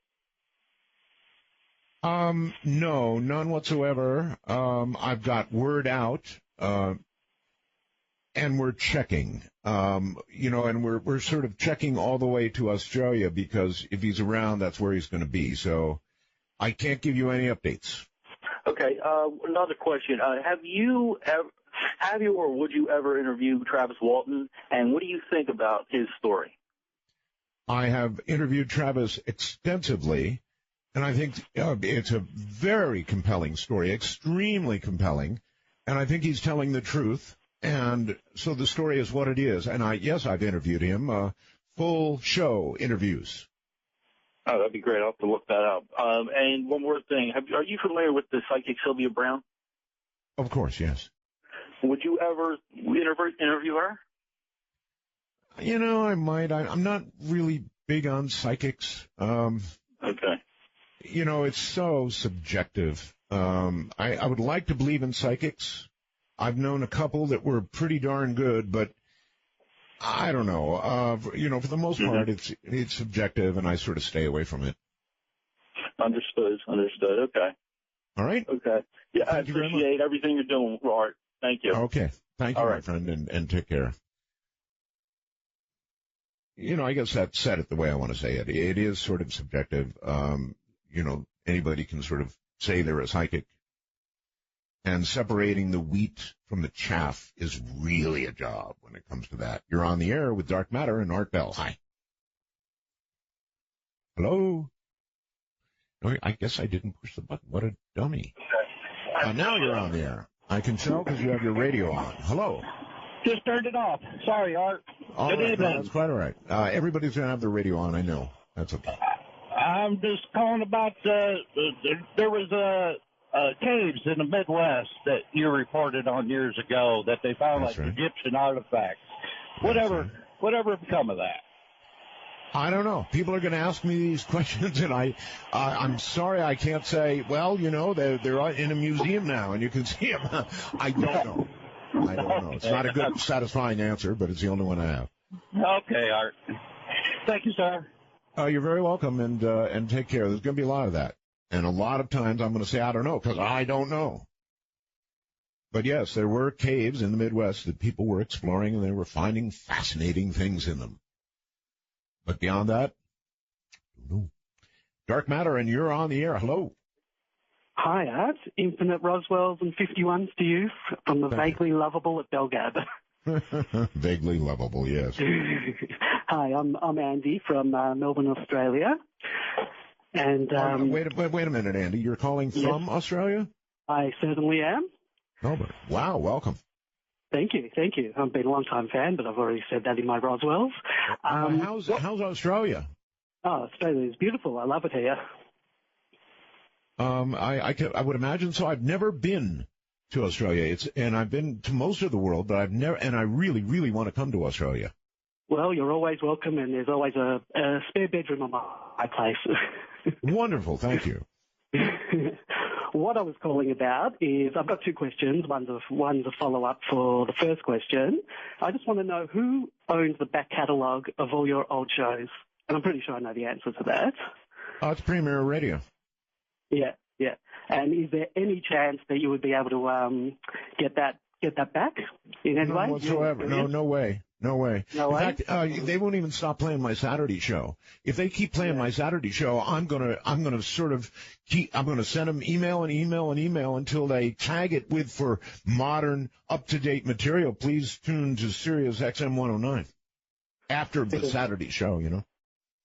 No, none whatsoever. I've got word out, and we're checking, and we're sort of checking all the way to Australia, because if he's around, that's where he's going to be. So I can't give you any updates. Okay. Another question. Have you or would you ever interview Travis Walton? And what do you think about his story? I have interviewed Travis extensively, and I think it's a very compelling story, extremely compelling, and I think he's telling the truth. And so the story is what it is. And I've interviewed him, full show interviews. Oh, that'd be great. I'll have to look that up. And one more thing. Are you familiar with the psychic Sylvia Brown? Of course, yes. Would you ever interview her? I might. I'm not really big on psychics. Okay. It's so subjective. I would like to believe in psychics. I've known a couple that were pretty darn good, but I don't know. For the most part, it's subjective, and I sort of stay away from it. Understood. Okay. All right. Okay. Yeah, I appreciate everything you're doing, Art. Thank you. Okay. Thank you, my friend, and take care. I guess that said it the way I want to say it. It is sort of subjective. Anybody can sort of say they're a psychic. And separating the wheat from the chaff is really a job when it comes to that. You're on the air with Dark Matter and Art Bell. Hi. Hello? I guess I didn't push the button. What a dummy. Now you're on the air. I can tell because you have your radio on. Hello. Just turned it off. Sorry, Art. Good evening. That's quite all right. Everybody's going to have their radio on, I know. That's okay. I'm just calling about there was caves in the Midwest that you reported on years ago that they found Egyptian artifacts. Whatever become of that? I don't know. People are going to ask me these questions, and I'm sorry I can't say, well, they're in a museum now, and you can see them. I don't know. It's not a good, satisfying answer, but it's the only one I have. Okay, Art. Thank you, sir. You're very welcome, and take care. There's going to be a lot of that. And a lot of times I'm going to say, I don't know, because I don't know. But yes, there were caves in the Midwest that people were exploring, and they were finding fascinating things in them. But beyond that, no. Dark Matter, and you're on the air. Hello. Hi, Art. Infinite Roswells and 51s to you from the Vaguely Lovable at Belgab. Vaguely Lovable, yes. Hi, I'm Andy from Melbourne, Australia. And wait a minute, Andy. You're calling from Australia? I certainly am. Melbourne. Wow, welcome. Thank you. I've been a long-time fan, but I've already said that in my Roswells. How's Australia? Oh, Australia is beautiful. I love it here. I would imagine so. I've never been to Australia. And I've been to most of the world, but I've never. And I really, really want to come to Australia. Well, you're always welcome, and there's always a spare bedroom on my place. Wonderful, thank you. What I was calling about is I've got two questions. One's a follow-up for the first question. I just want to know who owns the back catalogue of all your old shows, and I'm pretty sure I know the answer to that. It's Premier Radio. Yeah. And is there any chance that you would be able to get that back in any way? Whatsoever. No way. In fact, they won't even stop playing my Saturday show. If they keep playing my Saturday show, I'm gonna send them email until they tag it with, for modern, up-to-date material, please tune to Sirius XM 109 after the Saturday show,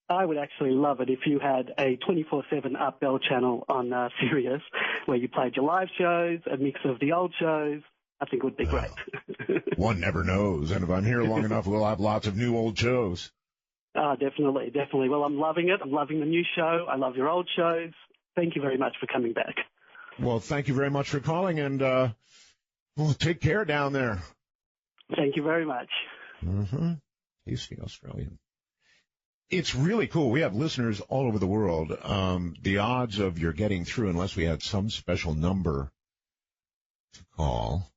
I would actually love it if you had a 24/7 Art Bell channel on Sirius where you played your live shows, a mix of the old shows. I think it would be great. One never knows, and if I'm here long enough, we'll have lots of new old shows. Definitely. Well, I'm loving it. I'm loving the new show. I love your old shows. Thank you very much for coming back. Well, thank you very much for calling, and take care down there. Thank you very much. Tasty Australian. It's really cool. We have listeners all over the world. The odds of your getting through, unless we had some special number to call,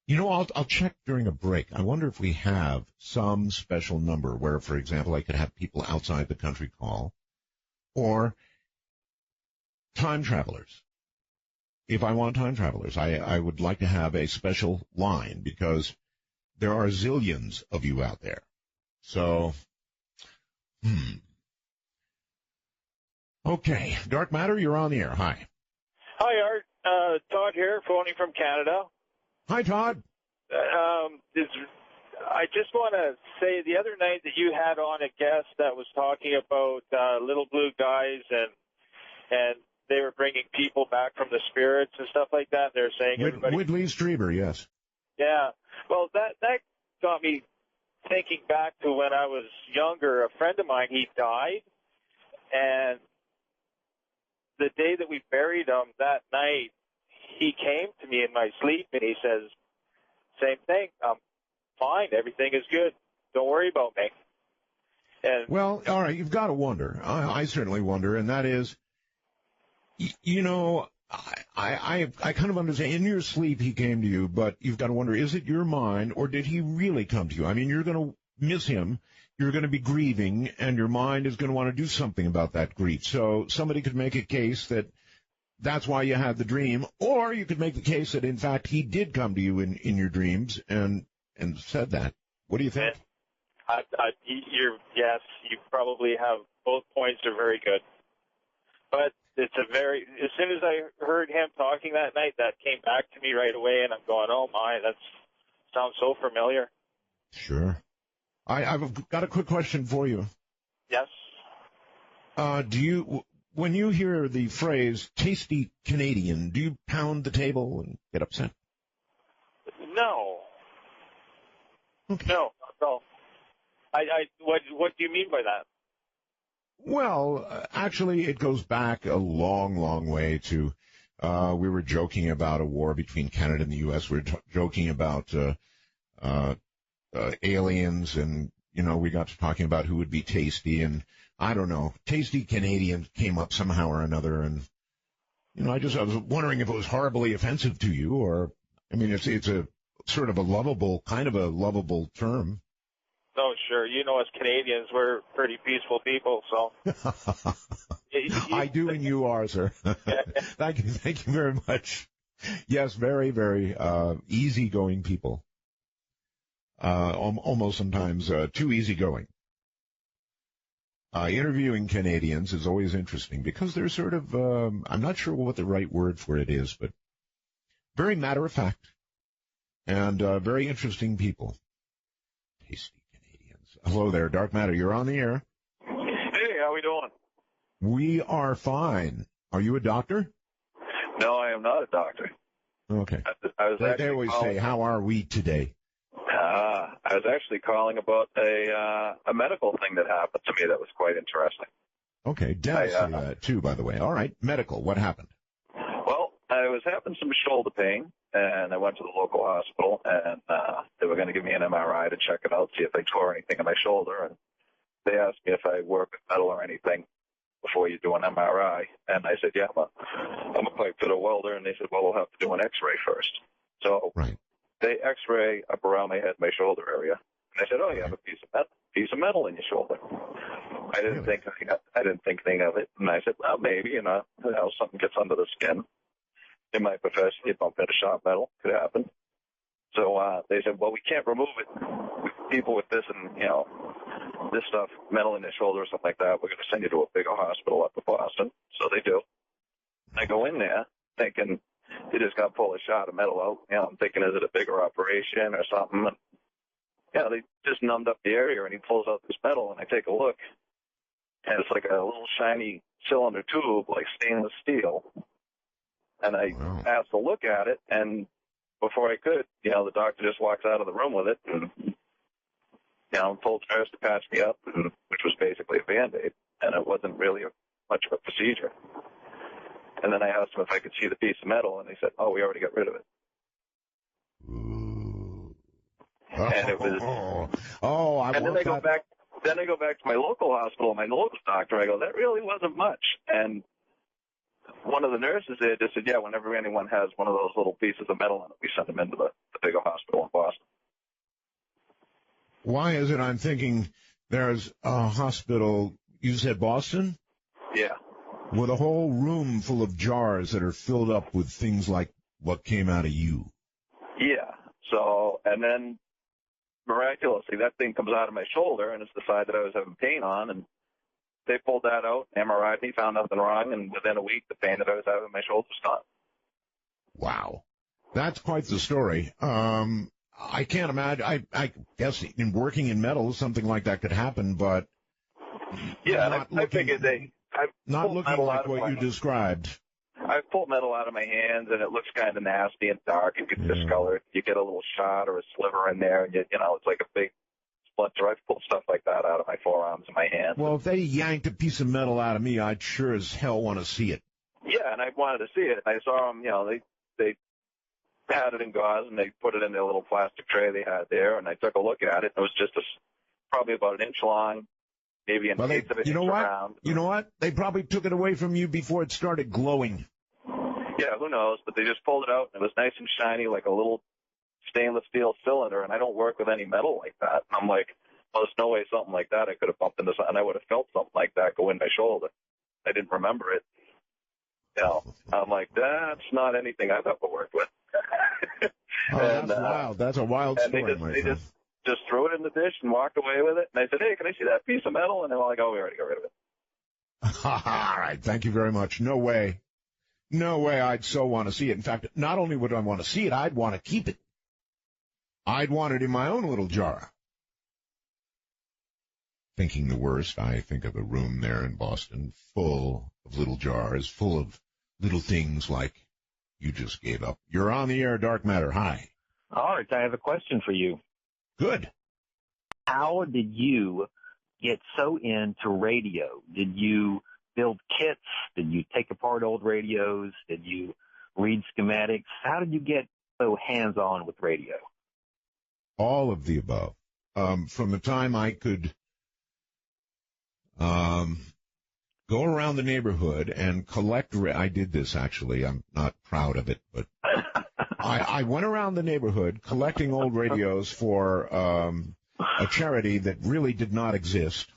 You know, I'll check during a break. I wonder if we have some special number where, for example, I could have people outside the country call, or time travelers. If I want time travelers, I would like to have a special line because there are zillions of you out there. So, Okay. Dark Matter, you're on the air. Hi. Hi, Art. Todd here, phoning from Canada. Hi, Todd. I just want to say the other night that you had on a guest that was talking about little blue guys and they were bringing people back from the spirits and stuff like that. They're saying everybody. Whitley Strieber, yes. Yeah. Well, that got me thinking back to when I was younger. A friend of mine, he died, and the day that we buried him, that night, he came to me in my sleep and he says, same thing, I'm fine, everything is good, don't worry about me. And, well, all right, you've got to wonder. I certainly wonder, and that is, you know, I kind of understand. In your sleep he came to you, but you've got to wonder, is it your mind, or did he really come to you? I mean, you're going to miss him, you're going to be grieving, and your mind is going to want to do something about that grief. So somebody could make a case that that's why you had the dream, or you could make the case that, in fact, he did come to you in your dreams and said that. What do you think? Yes, you probably have, both points are very good. But as soon as I heard him talking that night, that came back to me right away, and I'm going, oh my, that sounds so familiar. Sure. I've got a quick question for you. Yes. When you hear the phrase tasty Canadian, do you pound the table and get upset? No. Okay. No. What do you mean by that? Well, actually, it goes back a long, long way to, we were joking about a war between Canada and the U.S. We were joking about aliens, and, you know, we got to talking about who would be tasty, and I don't know, tasty Canadian came up somehow or another, and, you know, I was wondering if it was horribly offensive to you, or, I mean, it's a sort of a lovable term. No, sure. You know, as Canadians, we're pretty peaceful people, so. I do, and you are, sir. Thank you very much. Yes, very, very easygoing people. Almost sometimes too easygoing. Interviewing Canadians is always interesting because they're sort of, I'm not sure what the right word for it is, but very matter of fact and very interesting people. Tasty. Hello there, Dark Matter. You're on the air. Hey, how we doing? We are fine. Are you a doctor? No, I am not a doctor. Okay. They always say, how are we today? I was actually calling about a medical thing that happened to me that was quite interesting. Okay, Dennis say that too, by the way. All right, medical, what happened? Well, I was having some shoulder pain, and I went to the local hospital, and they were going to give me an MRI to check it out, see if they tore anything in my shoulder, and they asked me if I work with metal or anything before you do an MRI, and I said, yeah, I'm a pipe fitter welder, and they said, well, we'll have to do an X-ray first. So they X-ray up around my head, my shoulder area, and I said, oh, you have a piece of metal in your shoulder. I didn't think anything of it, and I said, well, maybe, you know, something gets under the skin. In my profession, you bump into sharp metal, could happen. So they said, well, we can't remove it. People with this and, you know, this stuff, metal in their shoulder or something like that, we're going to send you to a bigger hospital up in Boston. So they do. I go in there thinking they just got to pull a shot of metal out. You know, I'm thinking, is it a bigger operation or something? And, yeah, they just numbed up the area, and he pulls out this metal, and I take a look, and it's like a little shiny cylinder tube, like stainless steel. And I asked to look at it, and before I could, you know, the doctor just walks out of the room with it, and, you know, told the nurse to patch me up, which was basically a Band-Aid, and it wasn't really much of a procedure. And then I asked him if I could see the piece of metal, and they said, oh, we already got rid of it. And it was. Then I go back to my local hospital, my local doctor. I go, that really wasn't much. And one of the nurses there just said, yeah, whenever anyone has one of those little pieces of metal in it, we send them into the bigger hospital in Boston. Why is it I'm thinking there's a hospital, you said Boston? Yeah. With a whole room full of jars that are filled up with things like what came out of you. Yeah. So, and then miraculously, that thing comes out of my shoulder, and it's the side that I was having pain on, and they pulled that out, MRI'd me, found nothing wrong, and within a week, the pain that I was having in my shoulder was gone. Wow. That's quite the story. I can't imagine. I guess in working in metal, something like that could happen, but yeah, I figured not looking like what you described. I've pulled metal out of my hands, and it looks kind of nasty and dark. It gets discolored. You get a little shot or a sliver in there, and you know, it's like a big splinter. I've pulled stuff like that out of my forearms and my hands. Well, if they yanked a piece of metal out of me, I'd sure as hell want to see it. Yeah, and I wanted to see it. I saw them, you know, they had it in gauze, and they put it in their little plastic tray they had there, and I took a look at it. It was just probably about an inch long, maybe an eighth of an inch around. You know what? They probably took it away from you before it started glowing. Yeah, who knows? But they just pulled it out, and it was nice and shiny, like a little stainless steel cylinder, and I don't work with any metal like that. And I'm like, well, there's no way something like that I could have bumped into something, and I would have felt something like that go in my shoulder. I didn't remember it. You know, I'm like, that's not anything I've ever worked with. That's wild. That's a wild story, they just threw it in the dish and walked away with it. And I said, hey, can I see that piece of metal? And they were like, oh, we already got rid of it. All right. Thank you very much. No way. No way I'd so want to see it. In fact, not only would I want to see it, I'd want to keep it. I'd want it in my own little jar. Thinking the worst, I think of a room there in Boston full of little jars, full of little things like you just gave up. You're on the air, Dark Matter. Hi. All right, I have a question for you. Good. How did you get so into radio? Did you build kits? Did you take apart old radios? Did you read schematics? How did you get so hands-on with radio? All of the above. From the time I could go around the neighborhood and collect. I did this, actually. I'm not proud of it, but I went around the neighborhood collecting old radios for a charity that really did not exist.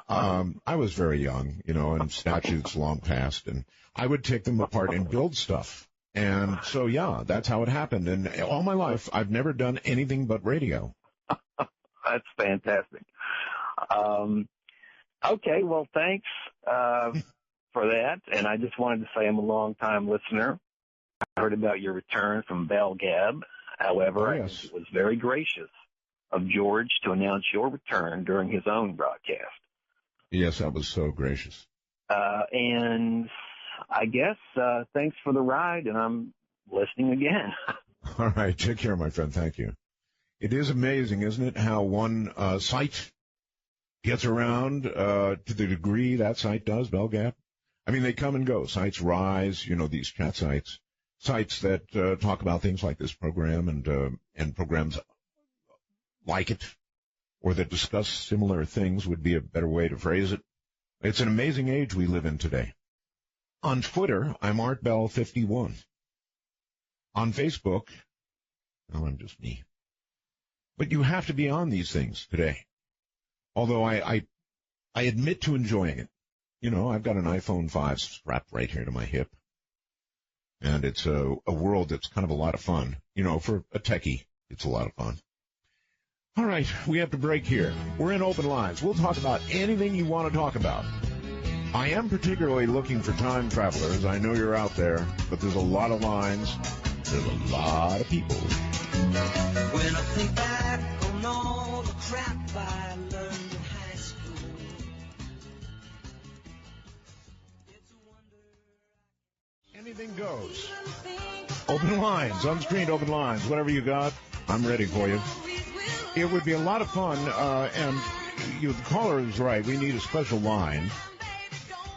I was very young, you know, and statutes long past, and I would take them apart and build stuff. And so, yeah, that's how it happened. And all my life, I've never done anything but radio. That's fantastic. Okay, well, thanks for that. And I just wanted to say I'm a long-time listener. I heard about your return from Bell Gab. However, I think it was very gracious of George to announce your return during his own broadcast. Yes, that was so gracious. And I guess thanks for the ride, and I'm listening again. All right, take care, my friend. Thank you. It is amazing, isn't it, how one site gets around to the degree that site does, Bell Gap. I mean, they come and go. Sites rise, you know, these chat sites, sites that talk about things like this program and programs like it, or that discuss similar things would be a better way to phrase it. It's an amazing age we live in today. On Twitter, I'm ArtBell51. On Facebook, well, I'm just me. But you have to be on these things today. Although I admit to enjoying it. You know, I've got an iPhone 5 strapped right here to my hip. And it's a world that's kind of a lot of fun. You know, for a techie, it's a lot of fun. All right, we have to break here. We're in open lines. We'll talk about anything you want to talk about. I am particularly looking for time travelers. I know you're out there, but there's a lot of lines. There's a lot of people. When I think back on all the crap I learned in high school, anything goes. Open lines, unscreened open lines, whatever you got, I'm ready for you. It would be a lot of fun, and the caller is right. We need a special line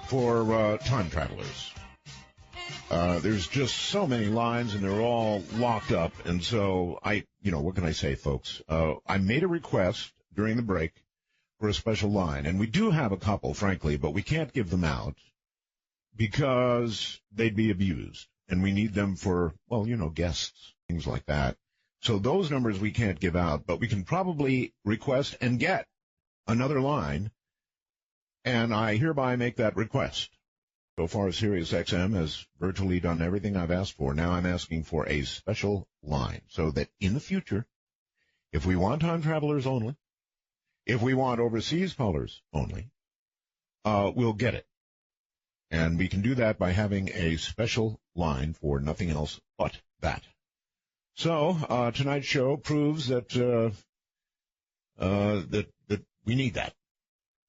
for time travelers. There's just so many lines, and they're all locked up. And so what can I say, folks? I made a request during the break for a special line, and we do have a couple, frankly, but we can't give them out because they'd be abused, and we need them for, well, guests, things like that. So those numbers we can't give out, but we can probably request and get another line, and I hereby make that request. So far, SiriusXM has virtually done everything I've asked for. Now I'm asking for a special line so that in the future, if we want time travelers only, if we want overseas callers only, we'll get it. And we can do that by having a special line for nothing else but that. So tonight's show proves that that we need that,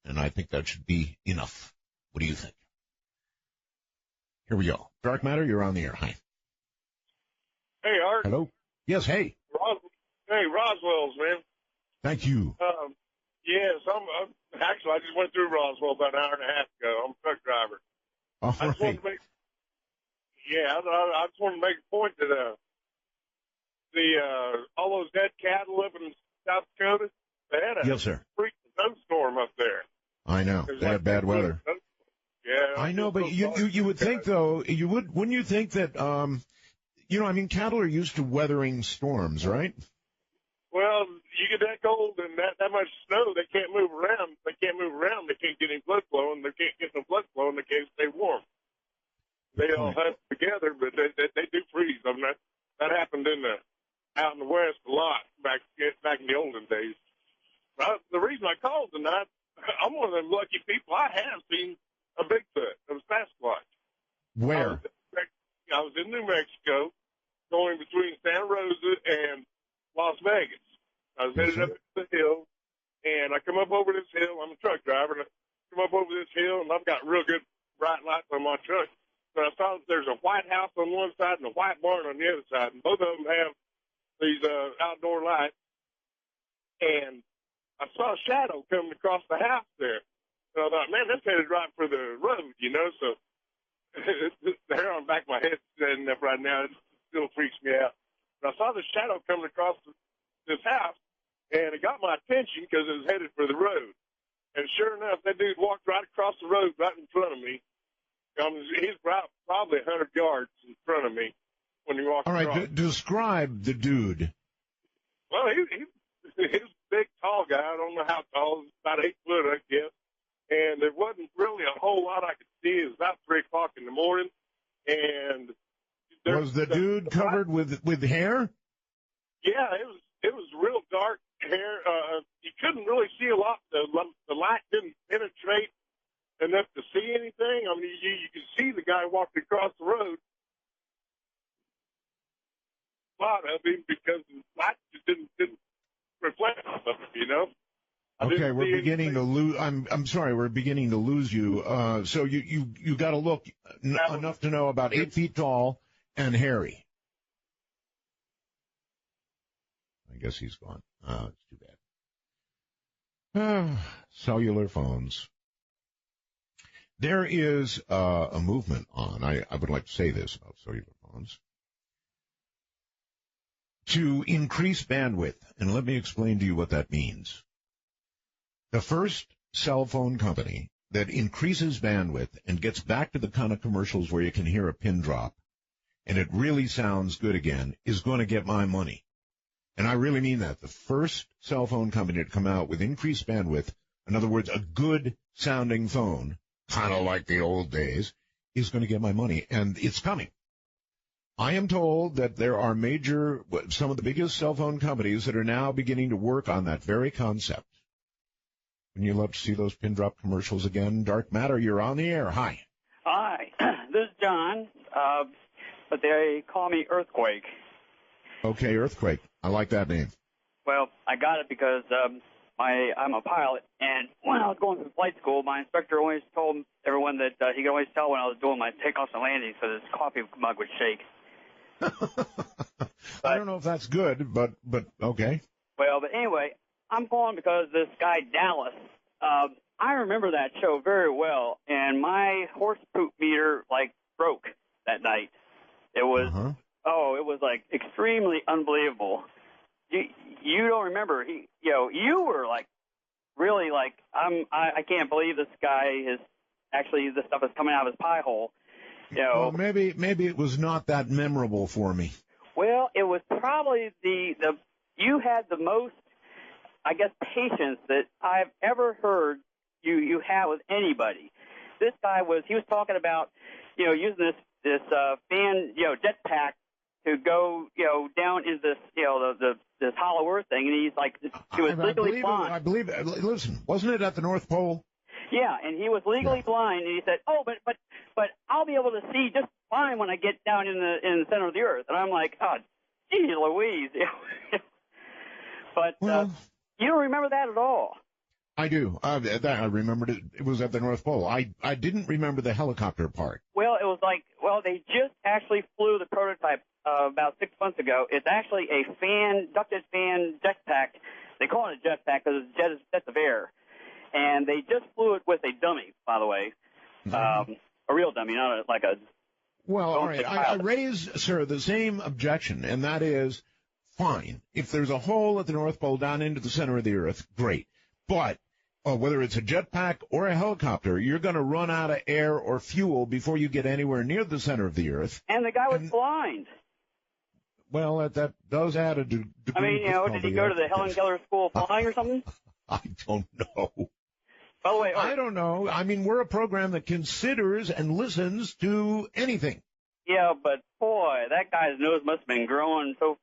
and I think that should be enough. What do you think? Here we go. Dark Matter, you're on the air. Hi. Hey, Art. Hello. Yes. Hey. Hey, Roswell's, man. Thank you. Yes, actually, I just went through Roswell about an hour and a half ago. I'm a truck driver. All I just right. want to I just want to make a point that all those dead cattle up in South Dakota, they had a Yes, sir. freaking snowstorm up there. I know. They had bad weather. Yeah. I know, but you would think, though, wouldn't you think that, cattle are used to weathering storms, right? Well, you get that cold and that much snow, they can't move around. They can't move around. They can't get any blood flow, and they can't get no blood flow, and they can't stay warm. They all hunt together, but they do freeze. I mean, that happened out in the West a lot back in the olden days. The reason I called tonight, I'm one of them lucky people. I have seen a Bigfoot, a Sasquatch. Where? I was in New Mexico, going between Santa Rosa and Las Vegas. I was headed up the hill, and I come up over this hill. I'm a truck driver, and I come up over this hill, and I've got real good bright lights on my truck. But I saw that there's a white house on one side and a white barn on the other side, and both of them have these outdoor lights. And I saw a shadow coming across the house there. So I thought, man, that's headed right for the road, So the hair on the back of my head standing up right now, it still freaks me out. But I saw the shadow coming across this house, and it got my attention because it was headed for the road. And sure enough, that dude walked right across the road right in front of me. He's probably 100 yards in front of me when he walked across. All right, describe the dude. Well, he was a big, tall guy. I don't know how tall. About 8 foot, I guess. And there wasn't really a whole lot I could see. It was about 3 o'clock in the morning. And was the dude covered with hair? Yeah, it was real dark hair. You couldn't really see a lot. The light didn't penetrate enough to see anything. I mean, you could see the guy walking across the road. A lot of him because the light just didn't reflect off of him, Okay, we're beginning to lose. I'm sorry, we're beginning to lose you. So you got to look enough to know about 8 feet tall and hairy. I guess he's gone. It's too bad. Cellular phones. There is a movement on. I would like to say this about cellular phones. To increase bandwidth, and let me explain to you what that means. The first cell phone company that increases bandwidth and gets back to the kind of commercials where you can hear a pin drop and it really sounds good again is going to get my money. And I really mean that. The first cell phone company to come out with increased bandwidth, in other words, a good sounding phone, kind of like the old days, is going to get my money. And it's coming. I am told that there are some of the biggest cell phone companies that are now beginning to work on that very concept. Wouldn't you love to see those pin drop commercials again? Dark Matter, you're on the air. Hi. Hi. This is John, but they call me Earthquake. Okay, Earthquake. I like that name. Well, I got it because I'm a pilot, and when I was going through flight school, my instructor always told everyone that he could always tell when I was doing my takeoffs and landings because his coffee mug would shake. I don't know if that's good, but okay. Well, but anyway, I'm calling because this guy Dallas, I remember that show very well, and my horse poop meter broke that night. It was it was extremely unbelievable. You don't remember? You were really I can't believe this guy is actually the stuff is coming out of his pie hole. You know. Well, maybe it was not that memorable for me. Well, it was probably you had the most, I guess, patience that I've ever heard you have with anybody. This guy was talking about, you know, using this fan, you know, jetpack to go, you know, down into this, you know, this hollow earth thing, and he's like, he was legally blind. I believe. Listen, wasn't it at the North Pole? Yeah, and he was legally blind, and he said, "Oh, but I'll be able to see just fine when I get down in the center of the earth." And I'm like, "Oh, gee Louise!" But you don't remember that at all. I do. I remembered it. It was at the North Pole. I didn't remember the helicopter part. Well, it was like, they just actually flew the prototype about 6 months ago. It's actually a ducted fan jetpack. They call it a jetpack because it's jets of air. And they just flew it with a dummy, by the way. A real dummy, not like a... Well, all right. I raise, sir, the same objection, and that is, fine. If there's a hole at the North Pole down into the center of the Earth, great. But whether it's a jetpack or a helicopter, you're going to run out of air or fuel before you get anywhere near the center of the Earth. And the guy was blind. Well, that does add a degree. I mean, you know, did he go to the Helen Keller School of Flying or something? I don't know. By the way, I don't know. I mean, we're a program that considers and listens to anything. Yeah, but boy, that guy's nose must have been growing. So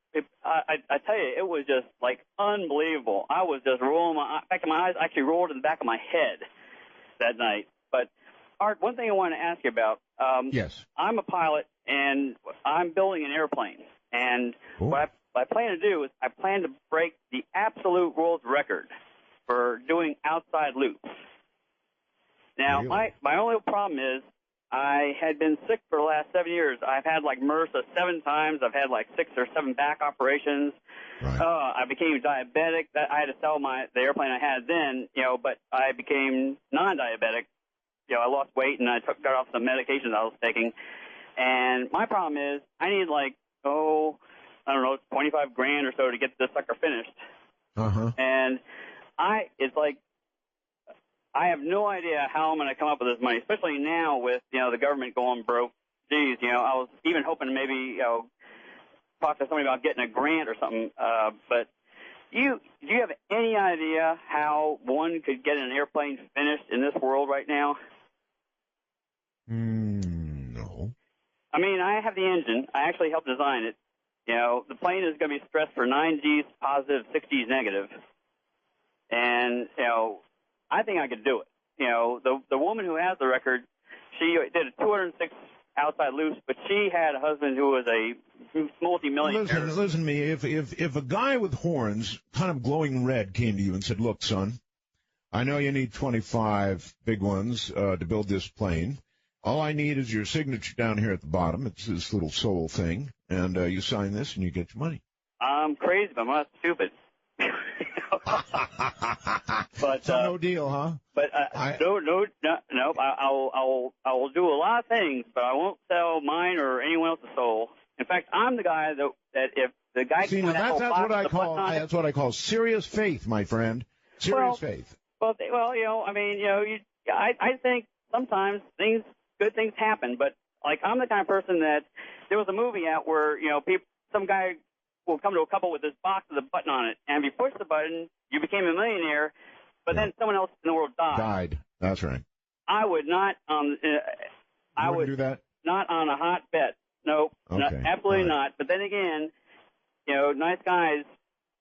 I tell you, it was just like unbelievable. I was just rolling back of my eyes. Actually, rolled in the back of my head that night. But Art, one thing I want to ask you about. Yes. I'm a pilot, and I'm building an airplane. And what I plan to do is I plan to break the absolute world record for doing outside loops. Now, really? my only problem is I had been sick for the last 7 years. I've had like MRSA 7 times. I've had like 6 or 7 back operations. Right. I became diabetic. I had to sell the airplane I had then, you know, but I became non-diabetic. You know, I lost weight and I got off some medications I was taking. And my problem is I need like, I don't know, $25 grand or so to get this sucker finished. Uh-huh. And it's like, I have no idea how I'm going to come up with this money, especially now with, you know, the government going broke. Geez, you know, I was even hoping to maybe, you know, talk to somebody about getting a grant or something. But do you have any idea how one could get an airplane finished in this world right now? No. I mean, I have the engine. I actually helped design it. You know, the plane is going to be stressed for 9 Gs positive, 6 Gs negative. And, you know, I think I could do it. You know, the woman who has the record, she did a 206 outside loops, but she had a husband who was a multi-millionaire. Listen to me. If a guy with horns, kind of glowing red, came to you and said, "Look, son, I know you need 25 big ones to build this plane. All I need is your signature down here at the bottom. It's this little soul thing, and you sign this and you get your money." I'm crazy, but I'm not stupid. But so no deal, huh? But no. I will do a lot of things, but I won't sell mine or anyone else's soul. In fact, I'm the guy that if the guy that's what I call serious faith, my friend. Serious faith. Well, you know, I mean, you know, I think sometimes good things happen, but like I'm the kind of person that there was a movie out where, you know, some guy will come to a couple with this box with a button on it, and if you push the button, you became a millionaire, but then someone else in the world died. That's right. I would not. I would do that. Not on a hot bet. Nope. Okay. Absolutely not. But then again, you know, nice guys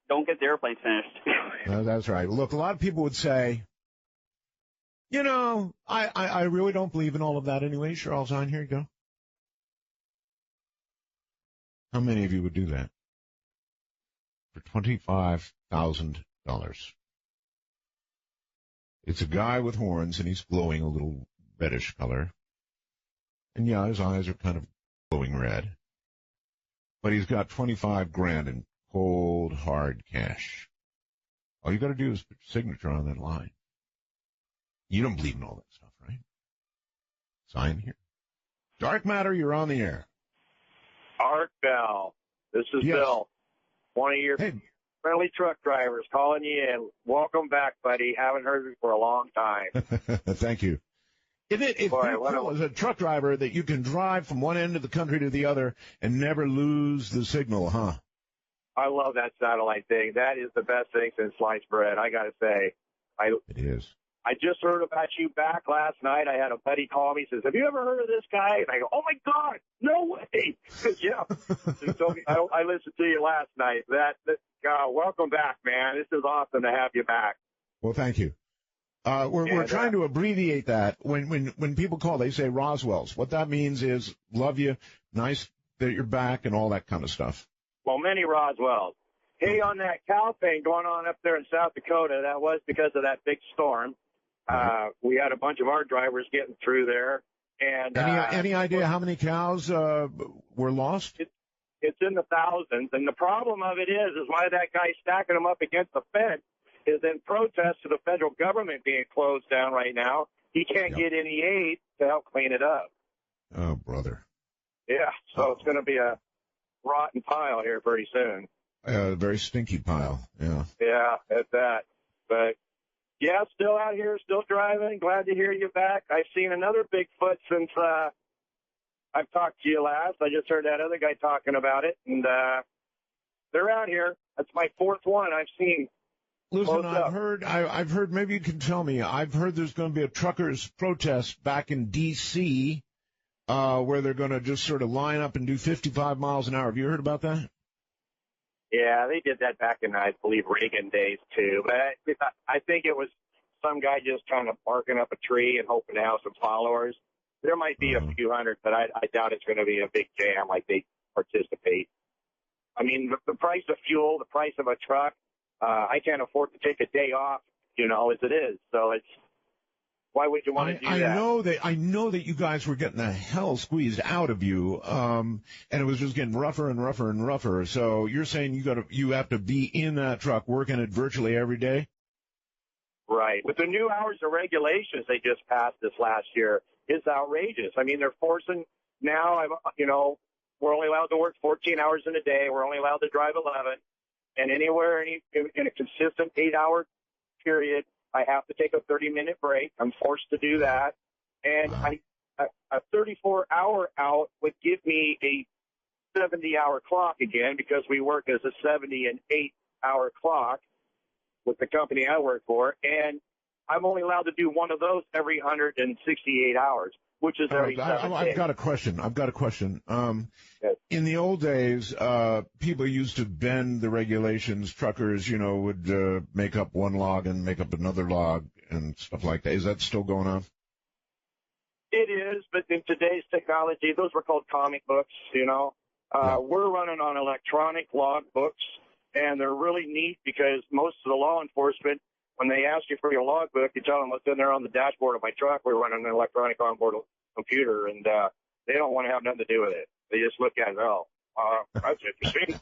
don't get the airplanes finished. That's right. Look, a lot of people would say, you know, I really don't believe in all of that anyway. Charles, on here you go. How many of you would do that? For $25,000. It's a guy with horns, and he's glowing a little reddish color. And yeah, his eyes are kind of glowing red. But he's got 25 grand in cold, hard cash. All you got to do is put your signature on that line. You don't believe in all that stuff, right? Sign here. Dark Matter, you're on the air. Art Bell. This is Bill. One of your friendly truck drivers calling you in. Welcome back, buddy. Haven't heard you for a long time. Thank you. If you're cool as a truck driver that you can drive from one end of the country to the other and never lose the signal, huh? I love that satellite thing. That is the best thing since sliced bread, I got to say. It is. I just heard about you back last night. I had a buddy call me, says, have you ever heard of this guy? And I go, oh, my God, no way. Yeah. So I listened to you last night. Welcome back, man. This is awesome to have you back. Well, thank you. We're trying to abbreviate that. When people call, they say Roswell's. What that means is love you, nice that you're back, and all that kind of stuff. Well, many Roswells. Hey, on that cow thing going on up there in South Dakota, that was because of that big storm. We had a bunch of our drivers getting through there. And any idea how many cows were lost? It's in the thousands. And the problem of it is why that guy's stacking them up against the fence is in protest to the federal government being closed down right now. He can't get any aid to help clean it up. Oh, brother. Yeah, so it's going to be a rotten pile here pretty soon. A very stinky pile, yeah. Yeah, at that. But, yeah, still out here, still driving. Glad to hear you back. I've seen another Bigfoot since I've talked to you last. I just heard that other guy talking about it, and they're out here. That's my fourth one I've seen. Listen, I've heard, maybe you can tell me, I've heard there's going to be a truckers' protest back in D.C., where they're going to just sort of line up and do 55 miles an hour. Have you heard about that? Yeah, they did that back in, I believe, Reagan days, too. But I think it was some guy just kind of barking up a tree and hoping to have some followers. There might be a few hundred, but I doubt it's going to be a big jam like they participate. I mean, the price of fuel, the price of a truck, I can't afford to take a day off, as it is. So why would you want to do that? I know that you guys were getting the hell squeezed out of you, and it was just getting rougher and rougher and rougher. So you're saying you have to be in that truck working it virtually every day? Right. With the new hours of regulations they just passed this last year, it's outrageous. I mean, they're forcing now, we're only allowed to work 14 hours in a day. We're only allowed to drive 11. And anywhere in a consistent 8-hour period, I have to take a 30-minute break. I'm forced to do that. And a 34-hour out would give me a 70-hour clock again because we work as a 70 and 8-hour clock with the company I work for. And I'm only allowed to do one of those every 168 hours, which is every 7 days. I've got a question. In the old days, people used to bend the regulations. Truckers, would make up one log and make up another log and stuff like that. Is that still going on? It is, but in today's technology, those were called comic books, We're running on electronic log books, and they're really neat because most of the law enforcement, when they ask you for your logbook, you tell them what's in there on the dashboard of my truck. We're running an electronic onboard computer, and they don't want to have nothing to do with it. They just look at it, that's interesting.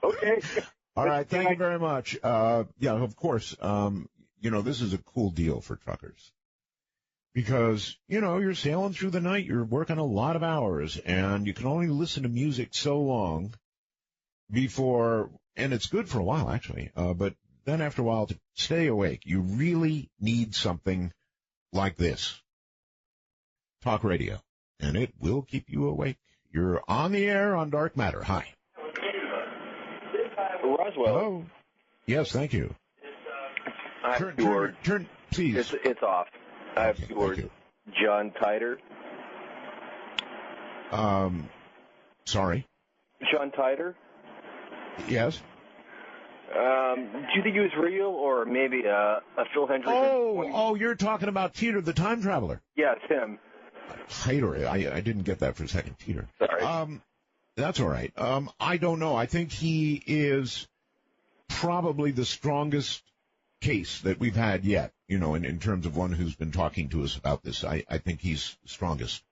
Okay. All right, thank you very much. Yeah, of course, this is a cool deal for truckers because, you're sailing through the night, you're working a lot of hours, and you can only listen to music so long before, and it's good for a while, actually, but then after a while, to stay awake, you really need something like this. Talk radio, and it will keep you awake. You're on the air on Dark Matter. Hi. Roswell. Hello. Yes, thank you. I have two words. Turn, please. It's off. I have two words. John Titor. Sorry. John Titor. Yes. Do you think he was real or maybe a Phil Hendricks? Oh, you're talking about Teeter, the time traveler. Yeah, it's him. Titor. I didn't get that for a second. Teeter. Sorry. That's all right. I don't know. I think he is probably the strongest case that we've had yet, in terms of one who's been talking to us about this. I think he's strongest.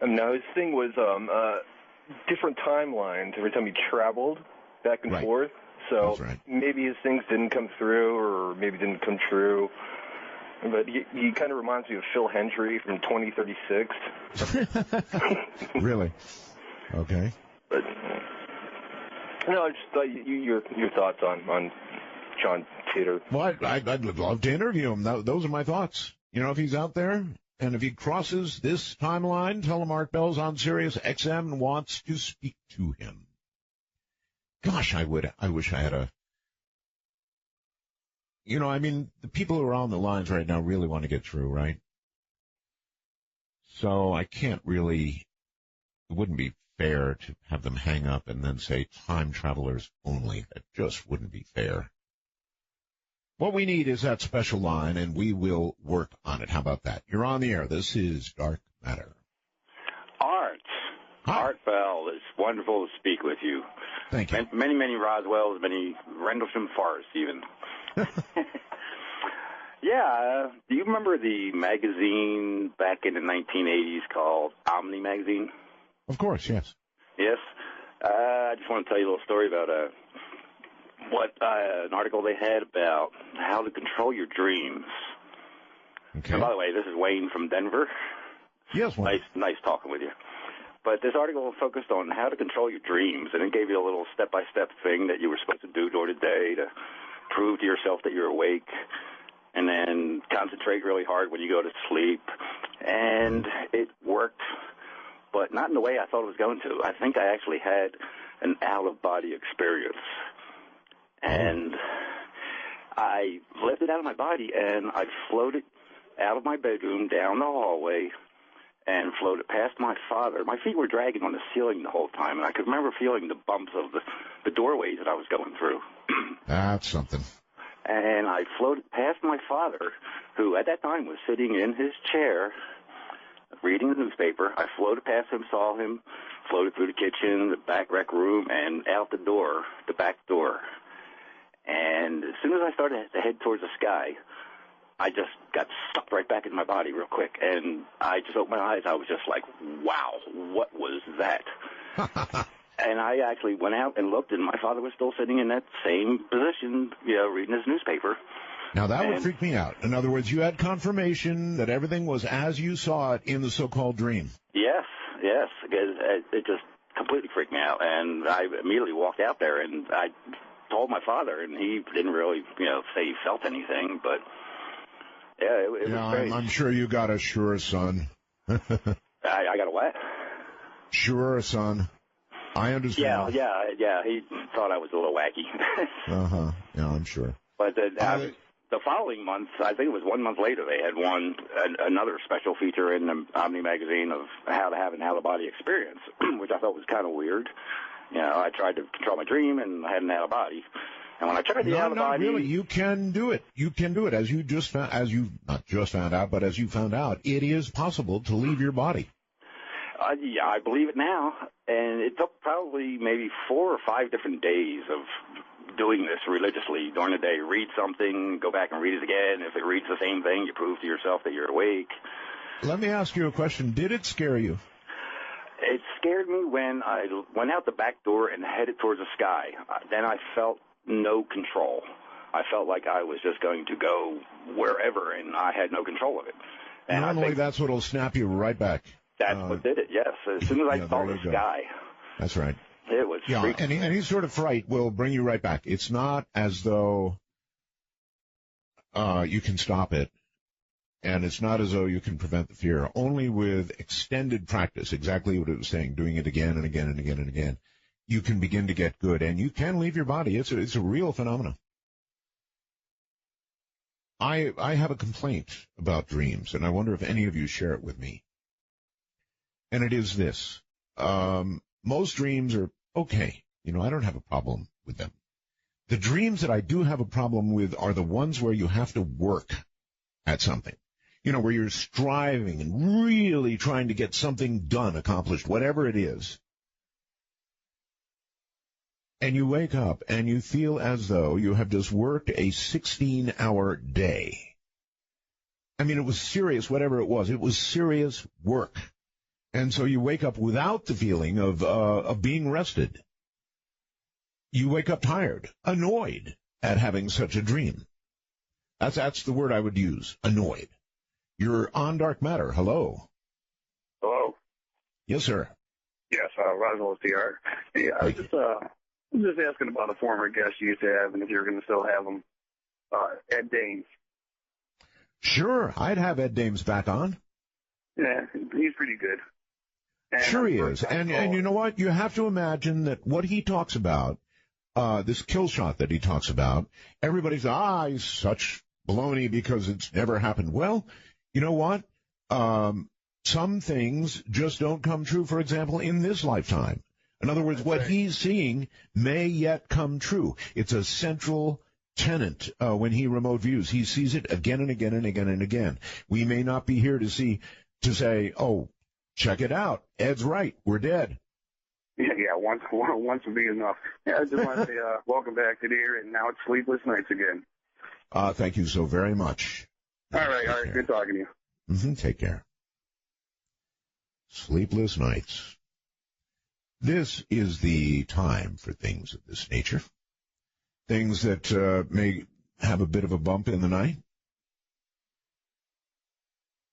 Now, his thing was different timelines every time he traveled back and forth. So maybe his things didn't come through or maybe didn't come true. But he kind of reminds me of Phil Hendry from 2036. Really? Okay. But, I just thought your thoughts on John to. Well, I'd love to interview him. Those are my thoughts. You know, if he's out there, and if he crosses this timeline, tell him Art Bell's on Sirius XM and wants to speak to him. Gosh, I wish I had a... You know, I mean, the people who are on the lines right now really want to get through, right? So I can't really... It wouldn't be fair to have them hang up and then say time travelers only. That just wouldn't be fair. What we need is that special line, and we will work on it. How about that? You're on the air. This is Dark Matter. Art. Hi. Art Bell, it's wonderful to speak with you. Thank you. Many, many Roswells, many Rendlesham Forests, even. Yeah, do you remember the magazine back in the 1980s called Omni Magazine? Of course, yes. Yes. I just want to tell you a little story about an article they had about how to control your dreams. Okay. And by the way, this is Wayne from Denver. Yes, Wayne. Nice talking with you. But this article focused on how to control your dreams, and it gave you a little step-by-step thing that you were supposed to do during the day to prove to yourself that you're awake, and then concentrate really hard when you go to sleep. And it worked, but not in the way I thought it was going to. I think I actually had an out-of-body experience. And I lifted out of my body, and I floated out of my bedroom down the hallway and floated past my father. My feet were dragging on the ceiling the whole time, and I could remember feeling the bumps of the doorways that I was going through. That's something. And I floated past my father, who at that time was sitting in his chair reading the newspaper. I floated past him, saw him, floated through the kitchen, the back rec room, and out the door, the back door. And as soon as I started to head towards the sky, I just got sucked right back in my body real quick. And I just opened my eyes. I was just like, wow, what was that? And I actually went out and looked, and my father was still sitting in that same position, reading his newspaper. Now, that would freak me out. In other words, you had confirmation that everything was as you saw it in the so-called dream. Yes. It just completely freaked me out. And I immediately walked out there, and I told my father, and he didn't really, say he felt anything, but yeah, it was great. I'm sure you got a sure, son. I got a what? Sure, son. I understand. Yeah. He thought I was a little wacky. Yeah, I'm sure. But the following month, I think it was 1 month later, they had another special feature in the Omni magazine of how to have an out-of-body experience, which I thought was kind of weird. I tried to control my dream, and I had an out-of-body. And when I tried the out-of-body... No, really, you can do it. You can do it, as you not just found out, but as you found out, it is possible to leave your body. Yeah, I believe it now. And it took probably maybe 4 or 5 different days of doing this religiously during the day. Read something, go back and read it again. If it reads the same thing, you prove to yourself that you're awake. Let me ask you a question. Did it scare you? It scared me when I went out the back door and headed towards the sky. Then I felt no control. I felt like I was just going to go wherever, and I had no control of it. And normally that's what will snap you right back. That's what did it, yes. As soon as I saw the sky. That's right. It was freaky. Any sort of fright will bring you right back. It's not as though you can stop it, and it's not as though you can prevent the fear. Only with extended practice, exactly what it was saying, doing it again and again and again and again, you can begin to get good, and you can leave your body. It's a real phenomenon. I have a complaint about dreams, and I wonder if any of you share it with me. And it is this. Most dreams are okay. I don't have a problem with them. The dreams that I do have a problem with are the ones where you have to work at something. Where you're striving and really trying to get something done, accomplished, whatever it is. And you wake up and you feel as though you have just worked a 16-hour day. I mean, it was serious, whatever it was. It was serious work. And so you wake up without the feeling of being rested. You wake up tired, annoyed at having such a dream. That's the word I would use, annoyed. You're on Dark Matter. Hello. Hello. Yes, sir. Yes, Roswell CR. Yeah, I was just asking about a former guest you used to have, and if you're going to still have them. Ed Dames. Sure, I'd have Ed Dames back on. Yeah, he's pretty good. And sure he is. And you know what? You have to imagine that what he talks about, this kill shot that he talks about, everybody's, he's such baloney because it's never happened. Well, you know what? Some things just don't come true, for example, in this lifetime. In other words, what he's seeing may yet come true. It's a central tenet when he remote views. He sees it again and again and again and again. We may not be here to say, oh, check it out. Ed's right. We're dead. Yeah, once would be enough. Yeah, I just want to say welcome back to the air, and now it's Sleepless Nights again. Thank you so very much. All right. Good talking to you. Mm-hmm. Take care. Sleepless Nights. This is the time for things of this nature. Things that may have a bit of a bump in the night.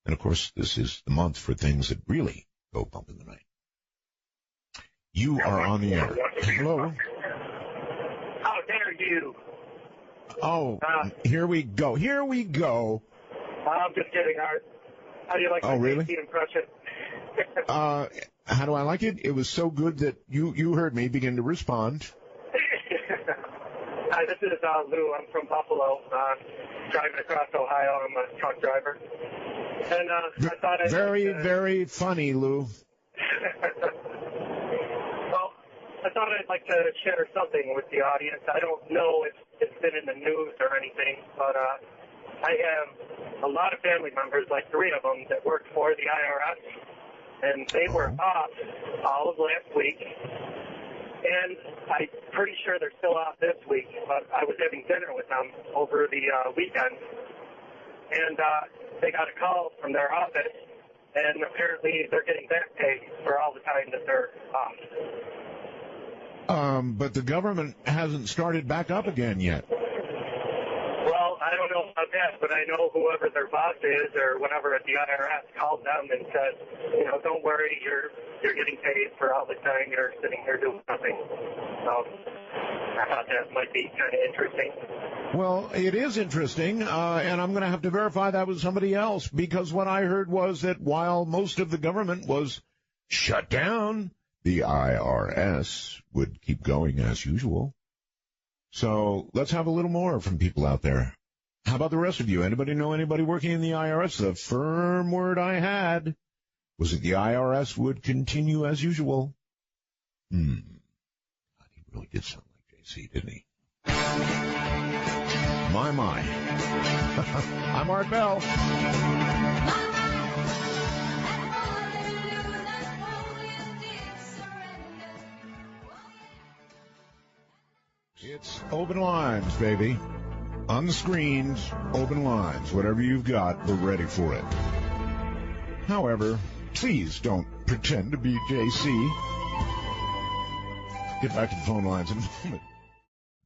And, of course, this is the month for things that really go bump in the night. You are on the air. Hello? How dare you? Oh, here we go. Here we go. I'm just kidding, Art. How do you like my really? JC impression? How do I like it? It was so good that you heard me begin to respond. Hi, this is Lou. I'm from Buffalo, driving across Ohio. I'm a truck driver. And I thought very funny, Lou. Well, I thought I'd like to share something with the audience. I don't know if it's been in the news or anything, but I have a lot of family members, like 3 of them, that work for the IRS, and they were off all of last week. And I'm pretty sure they're still off this week, but I was having dinner with them over the weekend, and they got a call from their office, and apparently they're getting back pay for all the time that they're off. But the government hasn't started back up again yet. Well, I don't know about that, but I know whoever their boss is or whatever at the IRS called them and said, don't worry, you're getting paid for all the time you're sitting here doing nothing. So I thought that might be kind of interesting. Well, it is interesting, and I'm going to have to verify that with somebody else, because what I heard was that while most of the government was shut down, the IRS would keep going as usual. So let's have a little more from people out there. How about the rest of you? Anybody know anybody working in the IRS? The firm word I had was that the IRS would continue as usual. God, he really did sound like JC, didn't he? My. I'm Art Bell. It's open lines, baby. On the screens, open lines. Whatever you've got, we're ready for it. However, please don't pretend to be JC. Get back to the phone lines in a moment.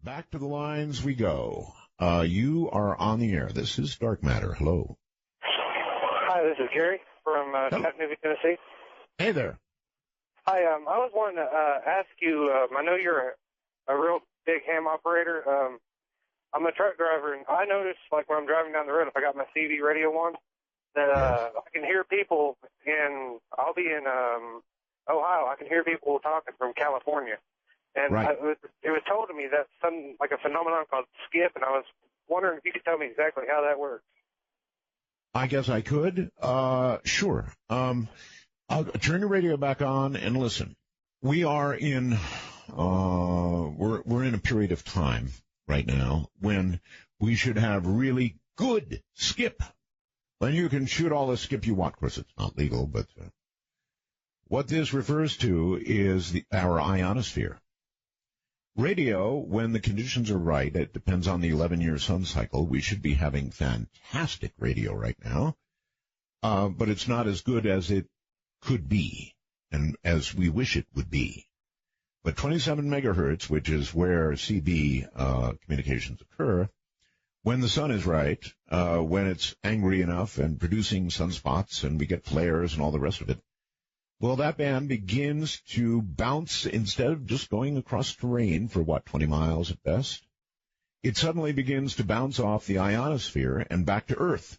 Back to the lines we go. You are on the air. This is Dark Matter. Hello. Hi, this is Gary from Chattanooga, Tennessee. Hey there. Hi, I was wanting to ask you, I know you're a real big ham operator. I'm a truck driver, and I notice, like, when I'm driving down the road, if I got my CB radio on, that I can hear people I'll be in Ohio, I can hear people talking from California. And it was told to me that's like a phenomenon called skip, and I was wondering if you could tell me exactly how that works. I guess I could. Sure. I'll turn your radio back on and listen. We are in we're in a period of time right now when we should have really good skip. Then you can shoot all the skip you want. Of course, it's not legal, but what this refers to is our ionosphere. Radio, when the conditions are right, it depends on the 11-year sun cycle. We should be having fantastic radio right now, but it's not as good as it could be and as we wish it would be. But 27 megahertz, which is where CB communications occur, when the sun is right, when it's angry enough and producing sunspots and we get flares and all the rest of it, well, that band begins to bounce instead of just going across terrain for, 20 miles at best? it suddenly begins to bounce off the ionosphere and back to Earth.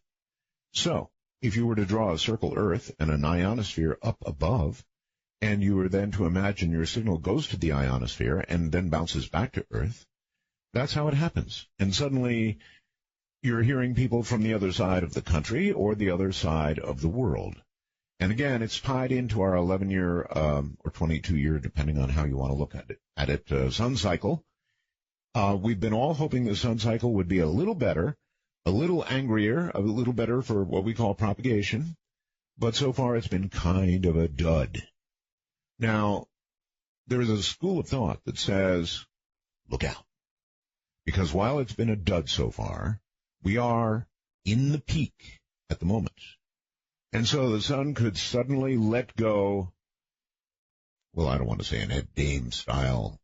So, if you were to draw a circle Earth and an ionosphere up above, and you were then to imagine your signal goes to the ionosphere and then bounces back to Earth, that's how it happens. And suddenly you're hearing people from the other side of the country or the other side of the world. And again, it's tied into our 11-year or 22-year, depending on how you want to look at it, sun cycle. We've been all hoping the sun cycle would be a little better, a little angrier, a little better for what we call propagation. But so far it's been kind of a dud. Now, there's a school of thought that says, look out. Because while it's been a dud so far, we are in the peak at the moment. And so the sun could suddenly let go, well, I don't want to say an Ed Dame style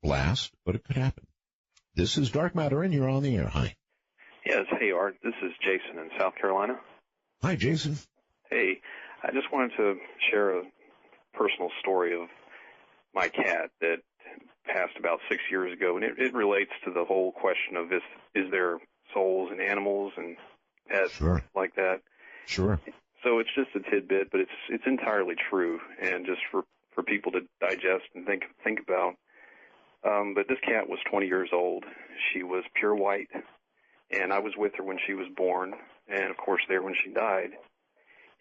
blast, but it could happen. This is Dark Matter, and you're on the air. Hi. Yes, hey, Art. This is Jason in South Carolina. Hi, Jason. Hey, I just wanted to share a personal story of my cat that passed about 6 years ago, and it relates to the whole question of is there souls in animals and pets like that. Sure. So it's just a tidbit, but it's entirely true, and just for people to digest and think about. But this cat was 20 years old. She was pure white, and I was with her when she was born, and of course there when she died.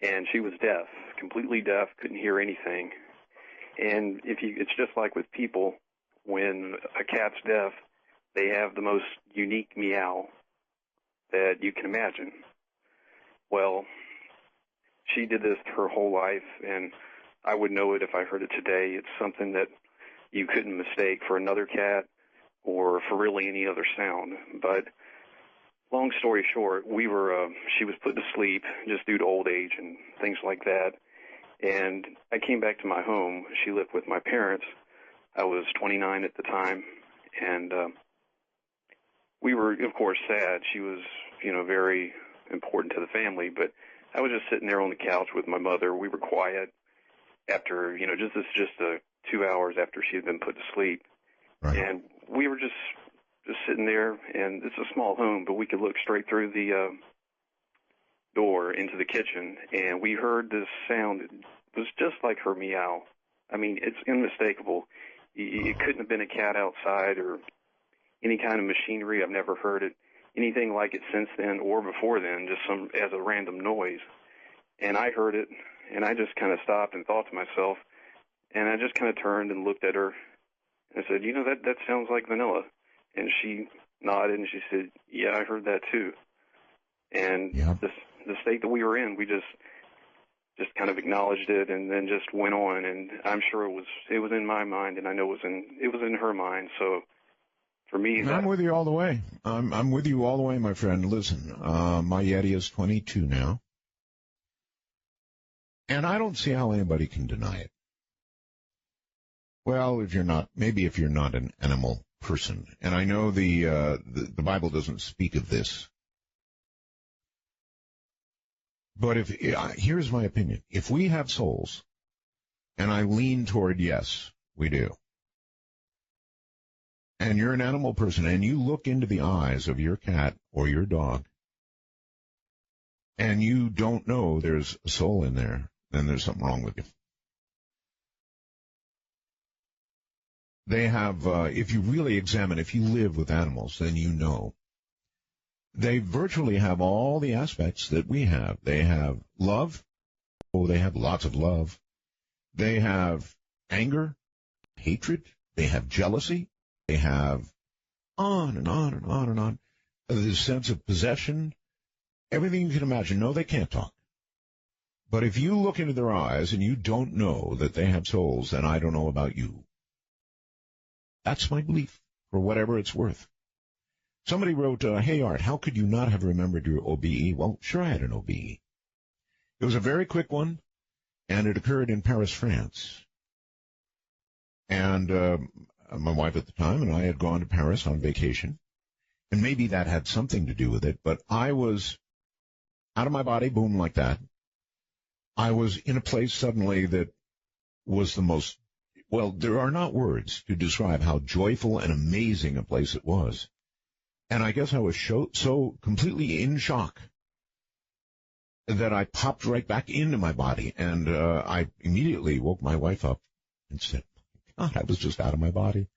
And she was deaf, completely deaf, couldn't hear anything. And it's just like with people, when a cat's deaf, they have the most unique meow that you can imagine. Well, she did this her whole life, and I would know it if I heard it today. It's something that you couldn't mistake for another cat or for really any other sound. But long story short, she was put to sleep just due to old age and things like that. And I came back to my home. She lived with my parents. I was 29 at the time, and we were, of course, sad. She was, very important to the family, but I was just sitting there on the couch with my mother. We were quiet after, just 2 hours after she had been put to sleep. Right. And we were just sitting there, and it's a small home, but we could look straight through the door into the kitchen, and we heard this sound. It was just like her meow. I mean, it's unmistakable. It couldn't have been a cat outside or any kind of machinery. I've never heard anything like it since then or before then, just as a random noise. And I heard it, and I just kind of stopped and thought to myself, and I just kind of turned and looked at her and I said, that sounds like Vanilla. And she nodded and she said, yeah, I heard that too. And the state that we were in, we just kind of acknowledged it and then just went on. And I'm sure it was in my mind, and I know it was in her mind. So for me, I'm with you all the way. I'm with you all the way, my friend. Listen, my Yeti is 22 now, and I don't see how anybody can deny it. Well, if you're not an animal person, and I know the Bible doesn't speak of this, but here's my opinion: if we have souls, and I lean toward yes, we do. And you're an animal person, and you look into the eyes of your cat or your dog, and you don't know there's a soul in there, then there's something wrong with you. They have, if you really examine, if you live with animals, then you know. They virtually have all the aspects that we have. They have love. Oh, they have lots of love. They have anger, hatred. They have jealousy. They have on and on and on and on. This sense of possession, everything you can imagine. No, they can't talk. But if you look into their eyes and you don't know that they have souls, then I don't know about you. That's my belief, for whatever it's worth. Somebody wrote, hey, Art, how could you not have remembered your OBE? Well, sure, I had an OBE. It was a very quick one, and it occurred in Paris, France. And my wife at the time and I had gone to Paris on vacation, and maybe that had something to do with it, but I was out of my body, boom, like that. I was in a place suddenly that was the most, well, there are not words to describe how joyful and amazing a place it was. And I guess I was so completely in shock that I popped right back into my body. And I immediately woke my wife up and said, God, I was just out of my body.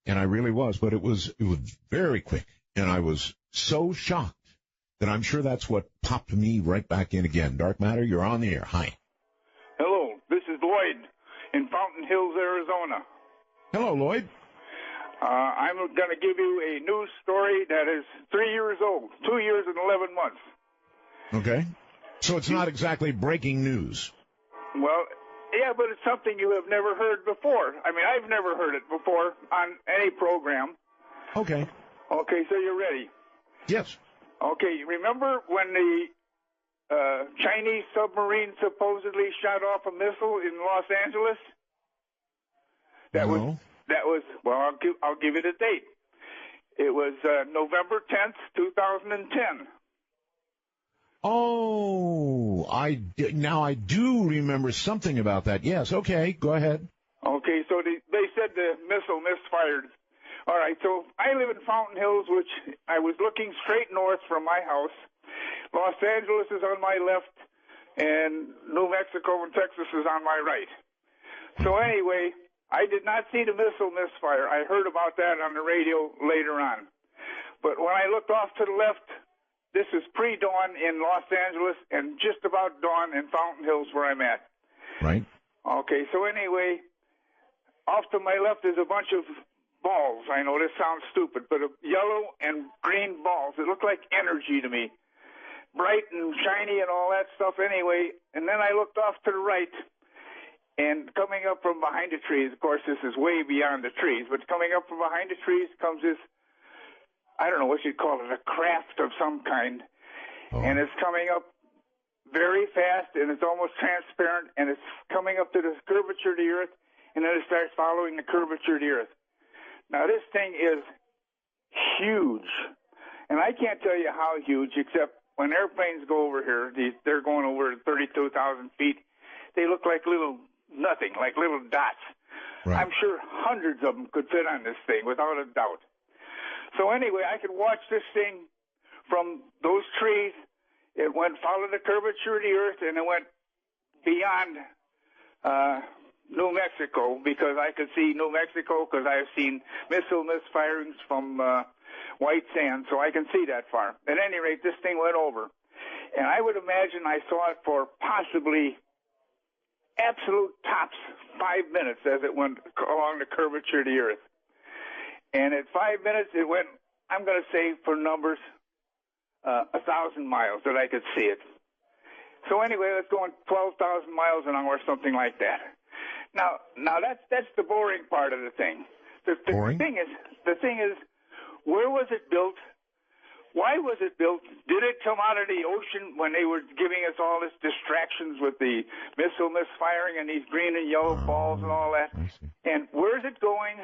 And I really was, but it was very quick. And I was so shocked that I'm sure that's what popped me right back in again. Dark Matter, you're on the air. Hi. Hello, this is Lloyd in Fountain Hills, Arizona. Hello, Lloyd. I'm going to give you a news story that is 3 years old, 2 years and 11 months. Okay. So it's not exactly breaking news. Well, yeah, but it's something you have never heard before. I mean, I've never heard it before on any program. Okay. Okay, so you're ready? Yes. Okay, remember when the Chinese submarine supposedly shot off a missile in Los Angeles? That was, well, I'll give you the date. It was November 10th, 2010. Oh, now I do remember something about that. Yes, okay, go ahead. Okay, so they said the missile misfired. All right, so I live in Fountain Hills, which I was looking straight north from my house. Los Angeles is on my left, and New Mexico and Texas is on my right. So anyway, I did not see the missile misfire. I heard about that on the radio later on. But when I looked off to the left, this is pre-dawn in Los Angeles and just about dawn in Fountain Hills where I'm at. Right. Okay, so anyway, off to my left is a bunch of balls. I know this sounds stupid, but yellow and green balls. It looked like energy to me. Bright and shiny and all that stuff anyway. And then I looked off to the right, and coming up from behind the trees, of course this is way beyond the trees, but coming up from behind the trees comes this, I don't know what you'd call it, a craft of some kind. And it's coming up very fast, and it's almost transparent, and it's coming up to the curvature of the earth, and then it starts following the curvature of the earth. Now, this thing is huge, and I can't tell you how huge, except when airplanes go over here, they're going over 32,000 feet, they look like little nothing, like little dots. Right. I'm sure hundreds of them could fit on this thing, without a doubt. So anyway, I could watch this thing from those trees. It went, followed the curvature of the earth, and it went beyond New Mexico, because I could see New Mexico, because I've seen missile misfirings from White Sands, so I can see that far. At any rate, this thing went over. And I would imagine I saw it for possibly absolute tops 5 minutes as it went along the curvature of the earth. And at 5 minutes, it went, I'm going to say for numbers, 1,000 miles that I could see it. So anyway, let's go on 12,000 miles an hour or something like that. Now that's the boring part of the thing. The thing is, where was it built? Why was it built? Did it come out of the ocean when they were giving us all this distractions with the missile misfiring and these green and yellow balls and all that? And where's it going?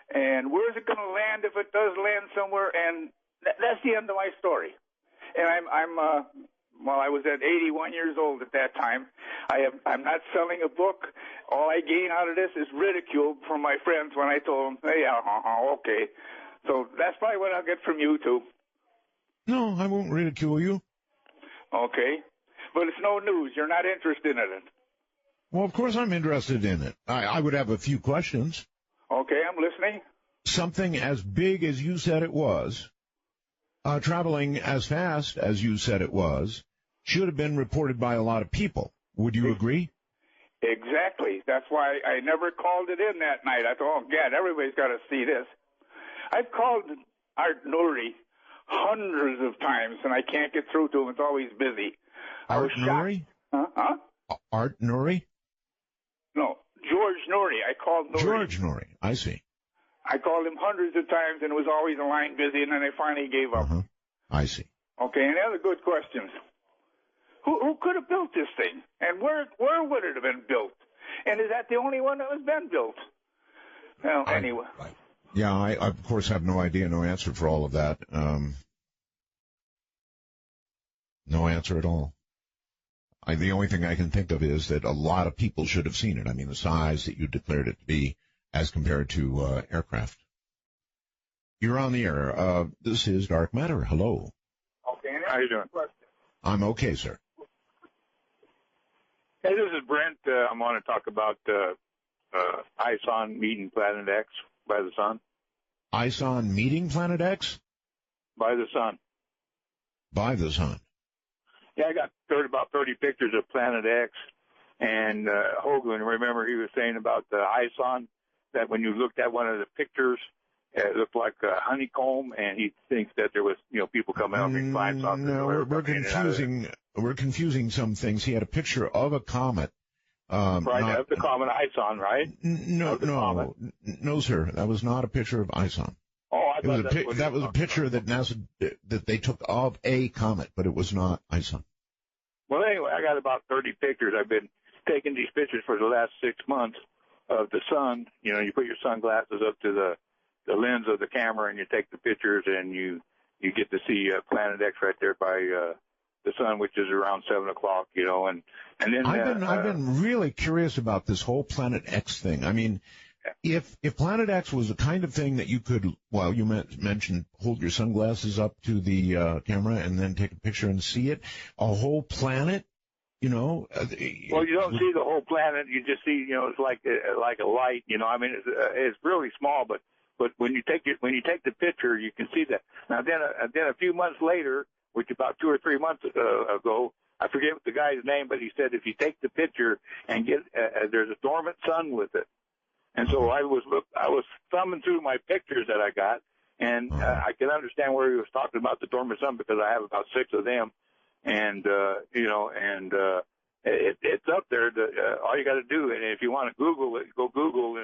And where's it going to land if it does land somewhere? And that's the end of my story. And I was at 81 years old at that time. I'm not selling a book. All I gain out of this is ridicule from my friends when I told them, hey, okay. So that's probably what I'll get from you, too. No, I won't ridicule you. Okay. But it's no news. You're not interested in it. Well, of course I'm interested in it. I would have a few questions. Okay, I'm listening. Something as big as you said it was, traveling as fast as you said it was, should have been reported by a lot of people. Would you agree? Exactly. That's why I never called it in that night. I thought, oh, God, everybody's got to see this. I've called Art Nuri hundreds of times, and I can't get through to him. It's always busy. Art Nuri? Huh? Art Nuri? No, George Nuri. I called Nuri. George Nuri. I see. I called him hundreds of times, and it was always a line busy, and then I finally gave up. I see. Okay, and other good questions. Who could have built this thing? And where would it have been built? And is that the only one that has been built? Well, anyway. Yeah, I of course have no idea, no answer for all of that. No answer at all. The only thing I can think of is that a lot of people should have seen it. I mean, the size that you declared it to be as compared to aircraft. You're on the air. This is Dark Matter. Hello. Okay. How you doing? I'm okay, sir. Hey, this is Brent. I want to talk about ISON meeting Planet X by the sun. ISON meeting Planet X? By the sun. By the sun. Yeah, I got about 30 pictures of Planet X. And Hoagland, remember he was saying about the ISON, that when you looked at one of the pictures, it looked like a honeycomb, and he thinks that there was, people coming up and find something. No, we're confusing some things. He had a picture of a comet. Right, of the comet ISON, right? No, sir. That was not a picture of ISON. Oh, I thought that was a picture that NASA that they took of a comet, but it was not ISON. Well, anyway, I got about 30 pictures. I've been taking these pictures for the last 6 months of the sun. You put your sunglasses up to the lens of the camera and you take the pictures, and you get to see Planet X right there by the sun, which is around 7 o'clock, and then I've been really curious about this whole Planet X thing. I mean, if Planet X was the kind of thing that you could, you mentioned hold your sunglasses up to the camera and then take a picture and see it, a whole planet, Well, you don't see the whole planet. You just see, it's like a light. I mean, it's really small, but when you take the picture, you can see that. Now then a few months later, which about 2 or 3 months ago, I forget the guy's name, but he said if you take the picture and get there's a dormant sun with it. And so I was thumbing through my pictures that I got, and I can understand where he was talking about the dormant sun, because I have about 6 of them, and it's up there. All you got to do, and if you want to Google it, go Google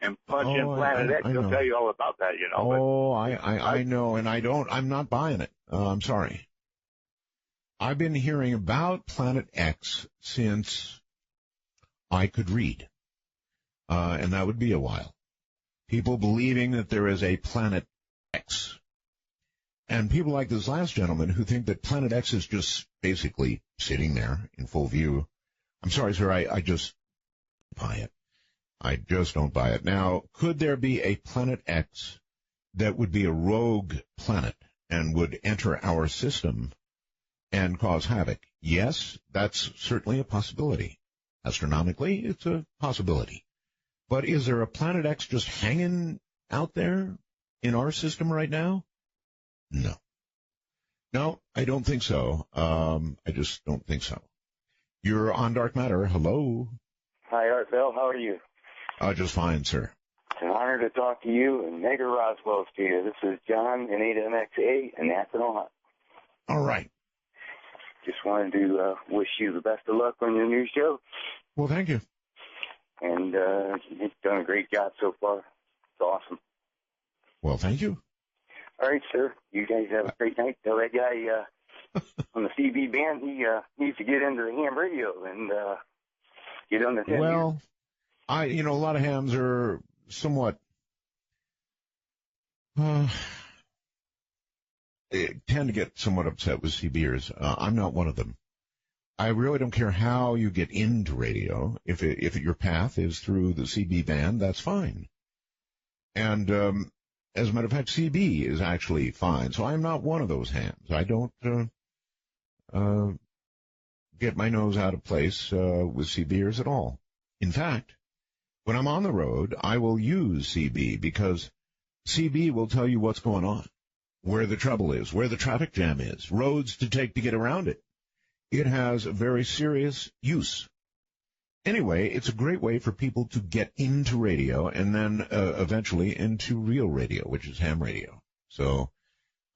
and punch in Planet X. They'll tell you all about that. I know, and I'm not buying it. I'm sorry. I've been hearing about Planet X since I could read. And that would be a while. People believing that there is a Planet X. And people like this last gentleman who think that Planet X is just basically sitting there in full view. I'm sorry, sir, I just don't buy it. I just don't buy it. Now, could there be a Planet X that would be a rogue planet and would enter our system and cause havoc? Yes, that's certainly a possibility. Astronomically, it's a possibility. But is there a Planet X just hanging out there in our system right now? No. No, I don't think so. I just don't think so. You're on Dark Matter. Hello. Hi, Art Bell. How are you? Just fine, sir. It's an honor to talk to you and Megger Roswell to you. This is John in 8MXA in Athens. All right. Just wanted to wish you the best of luck on your new show. Well, thank you. And you've done a great job so far. It's awesome. Well, thank you. All right, sir. You guys have a great night. Tell that guy on the CB band he needs to get into the ham radio and get on the 10 Well, a lot of hams are somewhat tend to get somewhat upset with CBers. I'm not one of them. I really don't care how you get into radio. If your path is through the CB band, that's fine. And as a matter of fact, CB is actually fine. So I'm not one of those hams. I don't get my nose out of place with CBers at all. In fact, when I'm on the road, I will use CB because CB will tell you what's going on, where the trouble is, where the traffic jam is, roads to take to get around it. It has a very serious use. Anyway, it's a great way for people to get into radio and then eventually into real radio, which is ham radio. So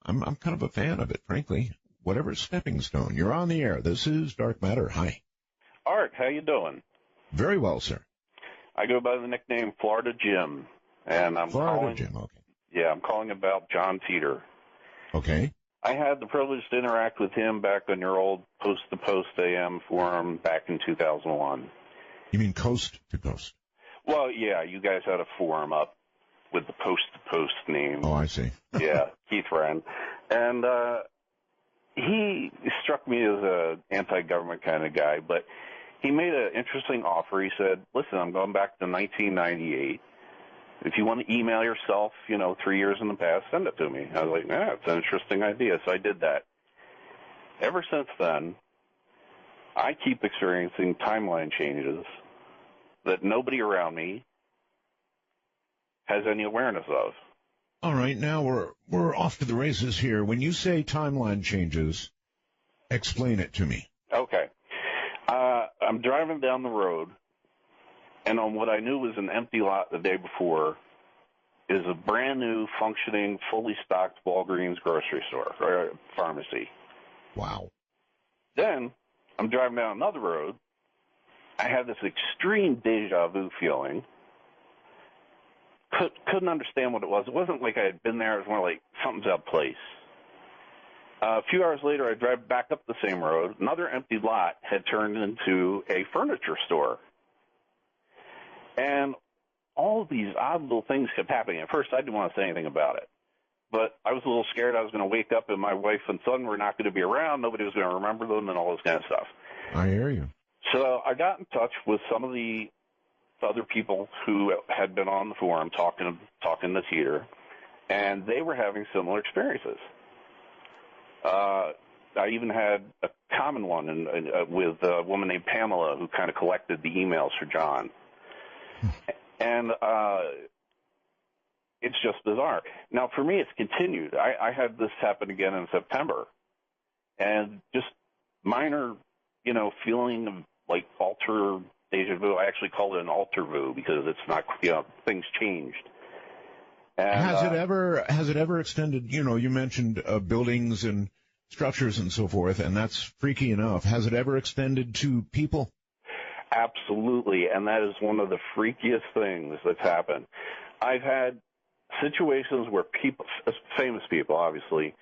I'm kind of a fan of it, frankly. Whatever stepping stone. You're on the air. This is Dark Matter. Hi. Art, how you doing? Very well, sir. I go by the nickname Florida Jim, and I'm Florida Jim, okay. Yeah, I'm calling about John Teeter. Okay. I had the privilege to interact with him back on your old Post to Post AM forum back in 2001. You mean Coast to Coast? Well, yeah, you guys had a forum up with the Post to Post name. Oh, I see. Yeah, Keith Rand. And he struck me as an anti-government kind of guy, but he made an interesting offer. He said, listen, I'm going back to 1998, If you want to email yourself, 3 years in the past, send it to me. I was like, it's an interesting idea. So I did that. Ever since then, I keep experiencing timeline changes that nobody around me has any awareness of. All right, now we're off to the races here. When you say timeline changes, explain it to me. Okay. I'm driving down the road, and on what I knew was an empty lot the day before is a brand new, functioning, fully stocked Walgreens grocery store or pharmacy. Wow. Then I'm driving down another road. I had this extreme deja vu feeling. Couldn't understand what it was. It wasn't like I had been there. It was more like something's out of place. A few hours later, I drive back up the same road. Another empty lot had turned into a furniture store. And all of these odd little things kept happening. At first, I didn't want to say anything about it. But I was a little scared I was going to wake up and my wife and son were not going to be around. Nobody was going to remember them and all this kind of stuff. I hear you. So I got in touch with some of the other people who had been on the forum talking to Teeter, and they were having similar experiences. I even had a common one with a woman named Pamela who kind of collected the emails for John. And it's just bizarre. Now, for me, it's continued. I had this happen again in September, and just minor, feeling of like alter deja vu. I actually called it an alter vu because it's not, things changed. And, has it ever extended? You mentioned buildings and structures and so forth, and that's freaky enough. Has it ever extended to people? Absolutely, and that is one of the freakiest things that's happened. I've had situations where people, famous people, obviously,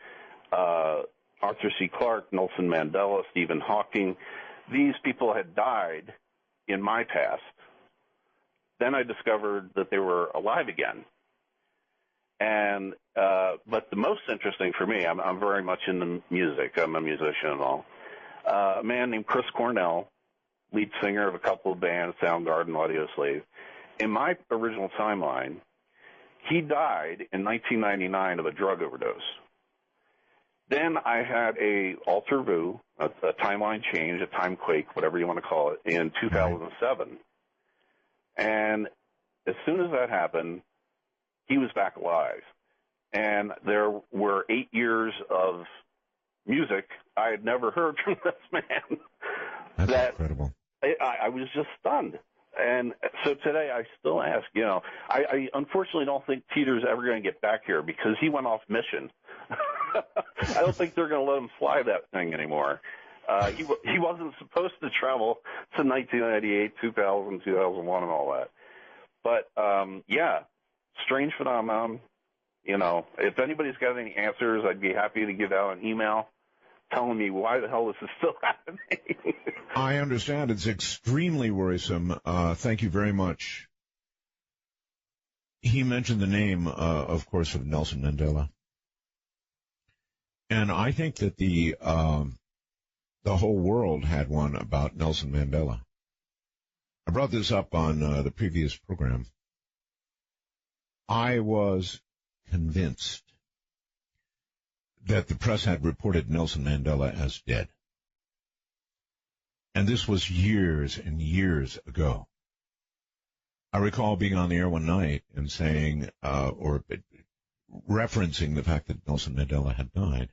Arthur C. Clarke, Nelson Mandela, Stephen Hawking, these people had died in my past. Then I discovered that they were alive again. And but the most interesting for me, I'm very much into music. I'm a musician and all. A man named Chris Cornell, lead singer of a couple of bands, Soundgarden, Audioslave. In my original timeline, he died in 1999 of a drug overdose. Then I had a alter vu, a timeline change, a time quake, whatever you want to call it, in 2007. And as soon as that happened, he was back alive. And there were 8 years of music I had never heard from this man. That's incredible. I was just stunned. And so today I still ask, I unfortunately don't think Peter's ever going to get back here because he went off mission. I don't think they're going to let him fly that thing anymore. He wasn't supposed to travel to 1998, 2000, 2001 and all that. But, strange phenomenon. If anybody's got any answers, I'd be happy to give out an email telling me why the hell this is still happening. I understand. It's extremely worrisome. Thank you very much. He mentioned the name, of course, of Nelson Mandela. And I think that the whole world had one about Nelson Mandela. I brought this up on the previous program. I was convinced that the press had reported Nelson Mandela as dead. And this was years and years ago. I recall being on the air one night and saying, or referencing the fact that Nelson Mandela had died.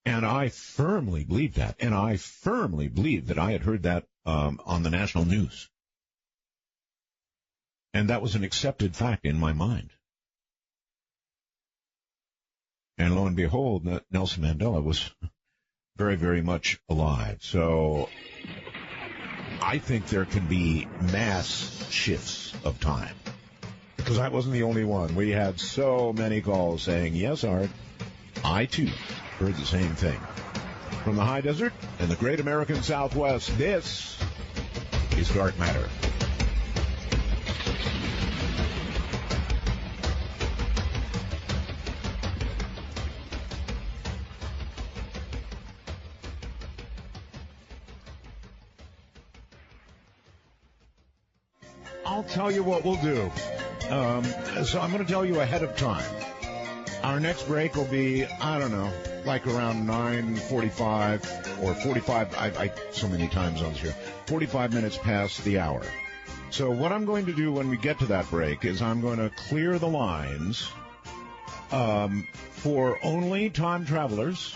And I firmly believed that. And I firmly believed that I had heard that on the national news. And that was an accepted fact in my mind. And lo and behold, Nelson Mandela was very, very much alive. So I think there can be mass shifts of time. Because I wasn't the only one. We had so many calls saying, yes, Art, I too heard the same thing. From the high desert and the great American Southwest, this is Dark Matter. I'll tell you what we'll do. So I'm going to tell you ahead of time. Our next break will be, I don't know, like around 9:45 or 45. I so many time zones here. 45 minutes past the hour. So what I'm going to do when we get to that break is I'm going to clear the lines for only time travelers.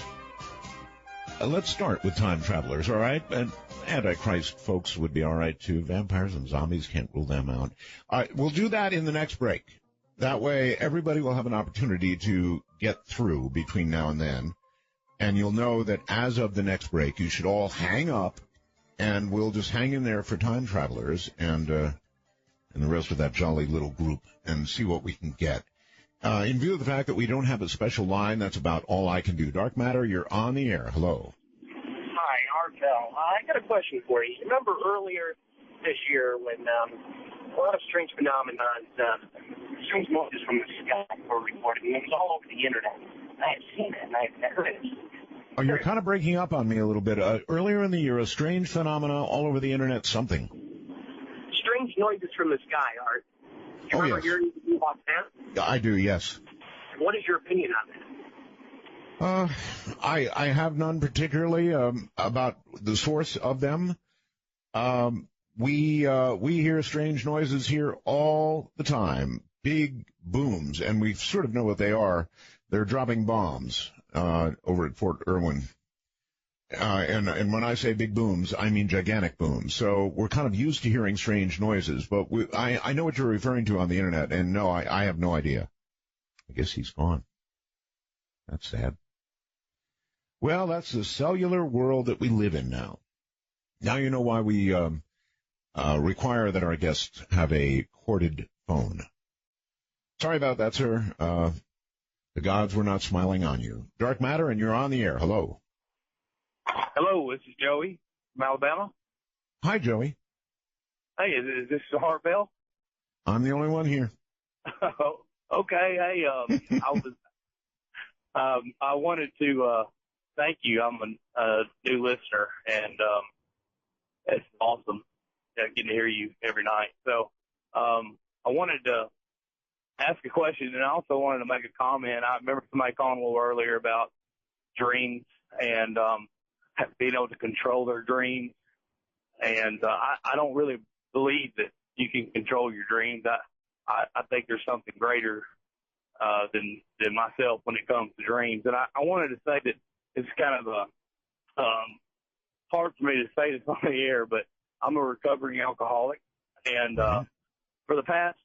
Let's start with time travelers, all right? And Antichrist folks would be all right, too. Vampires and zombies, can't rule them out. All right, we'll do that in the next break. That way, everybody will have an opportunity to get through between now and then. And you'll know that as of the next break, you should all hang up, and we'll just hang in there for time travelers and the rest of that jolly little group and see what we can get. In view of the fact that we don't have a special line, that's about all I can do. Dark Matter, you're on the air. Hello. Hi, Artel. I got a question for you. Remember earlier this year when a lot of strange phenomena, strange noises from the sky were reported, and it was all over the internet. I had seen it, and I had heard it. Oh, you're kind of breaking up on me a little bit. Earlier in the year, a strange phenomena all over the internet, something. Strange noises from the sky, Art. Do you remember hearing about that? I do, yes. What is your opinion on that? I have none particularly about the source of them. We hear strange noises here all the time, big booms, and we sort of know what they are. They're dropping bombs over at Fort Irwin. And when I say big booms, I mean gigantic booms. So we're kind of used to hearing strange noises, but I know what you're referring to on the internet, and no, I have no idea. I guess he's gone. That's sad. Well, that's the cellular world that we live in now. Now you know why we require that our guests have a corded phone. Sorry about that, sir. The gods were not smiling on you. Dark Matter, and you're on the air. Hello. Hello, this is Joey from Alabama. Hi, Joey. Hey, is this Hart Bell? I'm the only one here. Okay. Hey, I wanted to thank you. I'm a new listener, and it's awesome getting to hear you every night. So I wanted to ask a question, and I also wanted to make a comment. I remember somebody calling a little earlier about dreams and being able to control their dreams. And I don't really believe that you can control your dreams. I think there's something greater than myself when it comes to dreams. And I wanted to say that it's kind of hard for me to say this on the air, but I'm a recovering alcoholic. And for the past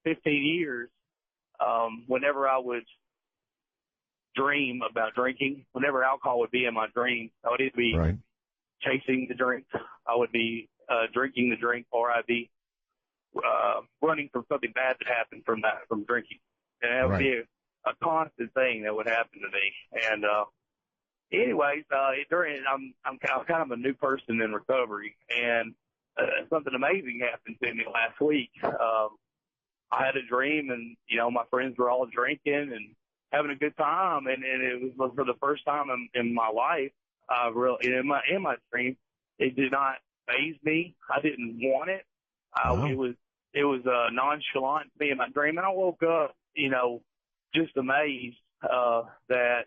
15 years, whenever I would dream about drinking, whenever alcohol would be in my dreams, I would either be chasing the drink, I would be drinking the drink, or I'd be running from something bad that happened from drinking. And that would be a constant thing that would happen to me. And anyways, I'm kind of a new person in recovery, and something amazing happened to me last week. I had a dream, and my friends were all drinking and having a good time, and it was for the first time in my life. In my dream, it did not faze me. I didn't want it. It was nonchalant to me in my dream, and I woke up, just amazed that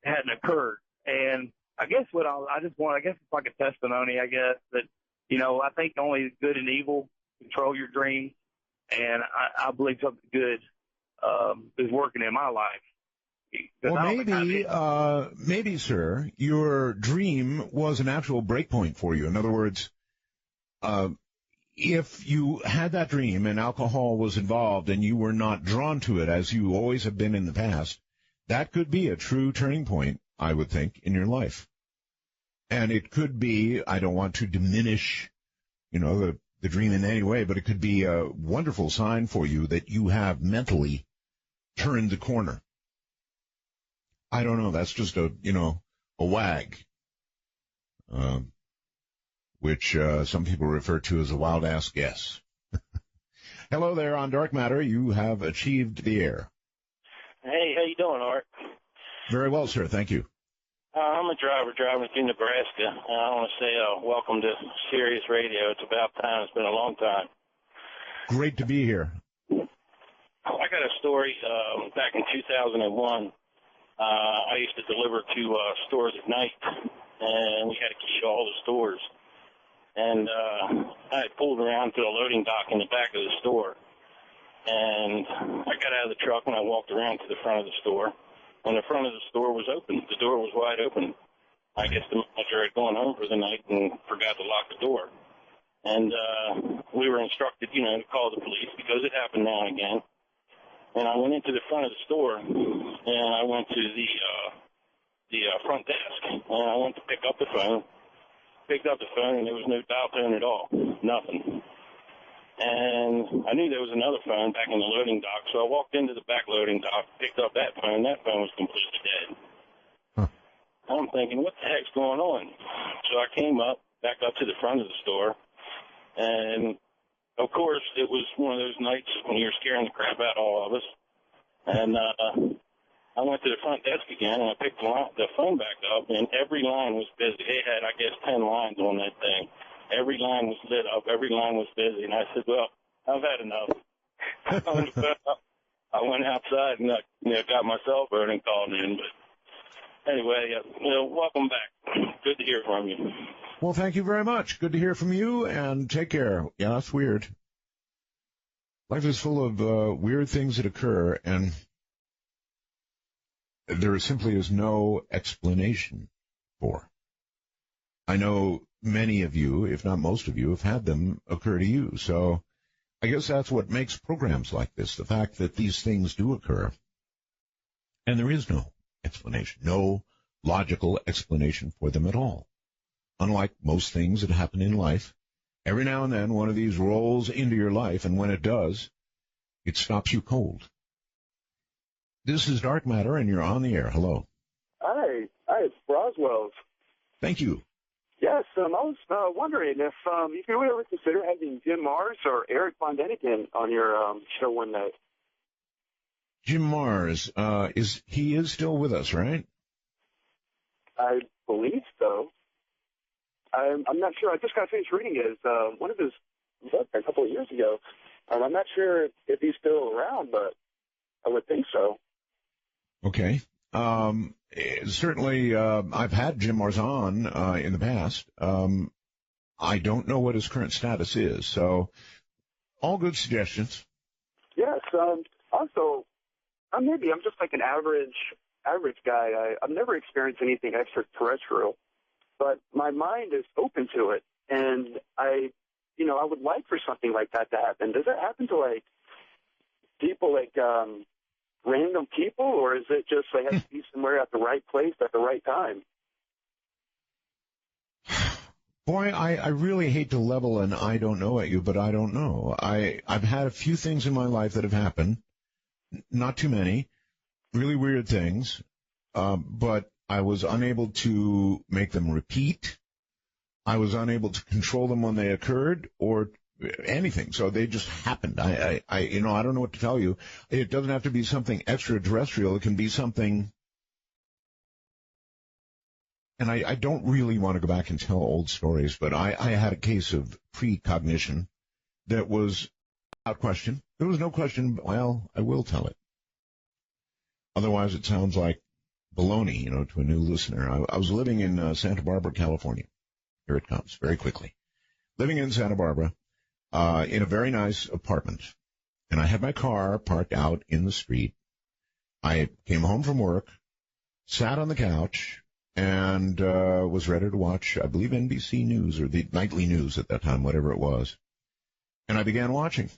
hadn't occurred. And I guess I guess it's like a testimony. I guess that I think only good and evil control your dreams, and I believe something good is working in my life. Well, maybe, sir, your dream was an actual breakpoint for you. In other words, if you had that dream and alcohol was involved and you were not drawn to it as you always have been in the past, that could be a true turning point, I would think, in your life. And it could be, I don't want to diminish, the dream in any way, but it could be a wonderful sign for you that you have mentally turned the corner. I don't know. That's just a wag, which some people refer to as a wild-ass guess. Hello there on Dark Matter. You have achieved the air. Hey, how you doing, Art? Very well, sir. Thank you. I'm a driver driving through Nebraska. I want to say welcome to Sirius Radio. It's about time. It's been a long time. Great to be here. I got a story back in 2001. I used to deliver to stores at night, and we had a key to all the stores. And I had pulled around to a loading dock in the back of the store. And I got out of the truck and I walked around to the front of the store. And the front of the store was open. The door was wide open. I guess the manager had gone home for the night and forgot to lock the door. And we were instructed, to call the police because it happened now and again. And I went into the front of the store, and I went to the front desk, and I went to pick up the phone. Picked up the phone, and there was no dial tone at all, nothing. And I knew there was another phone back in the loading dock, so I walked into the back loading dock, picked up that phone. That phone was completely dead. Huh. I'm thinking, what the heck's going on? So I came back up to the front of the store, and of course, it was one of those nights when you're scaring the crap out of all of us. And I went to the front desk again, and I picked the phone back up, and every line was busy. They had, I guess, 10 lines on that thing. Every line was lit up. Every line was busy. And I said, well, I've had enough. I went outside and got my cell phone and called in. But anyway, welcome back. Good to hear from you. Well, thank you very much. Good to hear from you, and take care. Yeah, that's weird. Life is full of weird things that occur, and there simply is no explanation for. I know many of you, if not most of you, have had them occur to you. So I guess that's what makes programs like this, the fact that these things do occur. And there is no explanation, no logical explanation for them at all. Unlike most things that happen in life, every now and then one of these rolls into your life, and when it does, it stops you cold. This is Dark Matter, and you're on the air. Hello. Hi, it's Roswell's. Thank you. Yes, I was wondering if you would ever consider having Jim Mars or Eric Von Däniken on your show one night. Jim Mars, he is still with us, right? I believe so. I'm not sure. I just got finished reading one of his books a couple of years ago. I'm not sure if he's still around, but I would think so. Okay. Certainly, I've had Jim Mars on in the past. I don't know what his current status is, so all good suggestions. Yes. Also, maybe I'm just like an average guy. I've never experienced anything extraterrestrial, but my mind is open to it, and I would like for something like that to happen. Does that happen to like people like random people, or is it just they have to be somewhere at the right place at the right time? Boy, I really hate to level an I don't know at you, but I don't know. I've had a few things in my life that have happened, not too many, really weird things, but I was unable to make them repeat. I was unable to control them when they occurred or anything. So they just happened. I don't know what to tell you. It doesn't have to be something extraterrestrial. It can be something. And I don't really want to go back and tell old stories, but I had a case of precognition that was without question. There was no question. Well, I will tell it. Otherwise, it sounds like baloney, to a new listener. I was living in Santa Barbara, California. Here it comes, very quickly. Living in Santa Barbara, in a very nice apartment. And I had my car parked out in the street. I came home from work, sat on the couch, and was ready to watch, I believe, NBC News, or the nightly news at that time, whatever it was. And I began watching.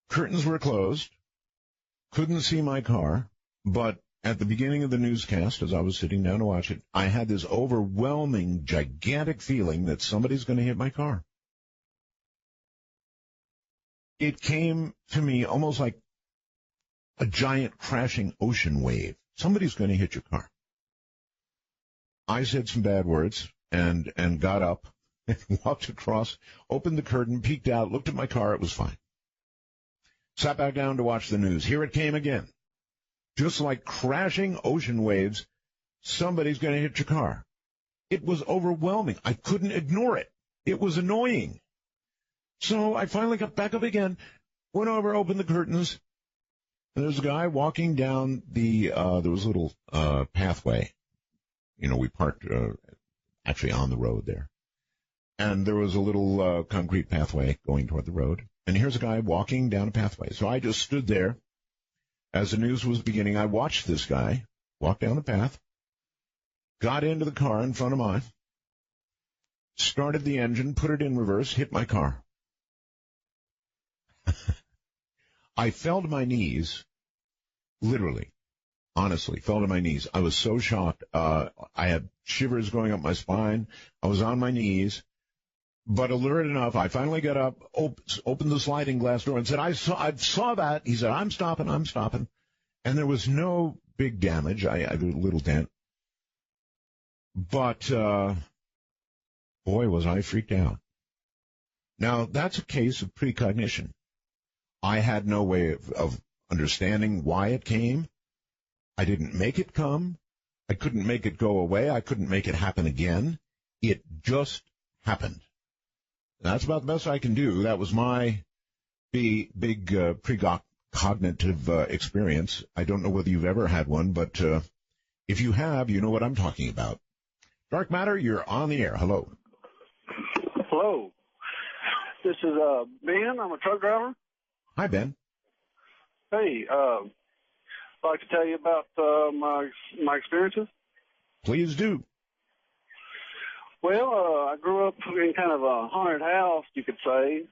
Curtains were closed. Couldn't see my car, but at the beginning of the newscast, as I was sitting down to watch it, I had this overwhelming, gigantic feeling that somebody's going to hit my car. It came to me almost like a giant crashing ocean wave. Somebody's going to hit your car. I said some bad words and got up and walked across, opened the curtain, peeked out, looked at my car. It was fine. Sat back down to watch the news. Here it came again. Just like crashing ocean waves, somebody's going to hit your car. It was overwhelming. I couldn't ignore it. It was annoying. So I finally got back up again, went over, opened the curtains, and there's a guy walking down there was a little pathway. You know, we parked actually on the road there. And there was a little concrete pathway going toward the road. And here's a guy walking down a pathway. So I just stood there. As the news was beginning, I watched this guy walk down the path, got into the car in front of mine, started the engine, put it in reverse, hit my car. I fell to my knees, literally, honestly, fell to my knees. I was so shocked. I had shivers going up my spine. I was on my knees. But alert enough, I finally got up, opened the sliding glass door and said, I saw that. He said, I'm stopping. And there was no big damage. I did a little dent. But, boy, was I freaked out. Now, that's a case of precognition. I had no way of understanding why it came. I didn't make it come. I couldn't make it go away. I couldn't make it happen again. It just happened. That's about the best I can do. That was my big precognitive experience. I don't know whether you've ever had one, but if you have, you know what I'm talking about. Dark Matter, you're on the air. Hello. Hello. This is Ben. I'm a truck driver. Hi, Ben. Hey, I'd like to tell you about my experiences. Please do. Well, I grew up in kind of a haunted house, you could say.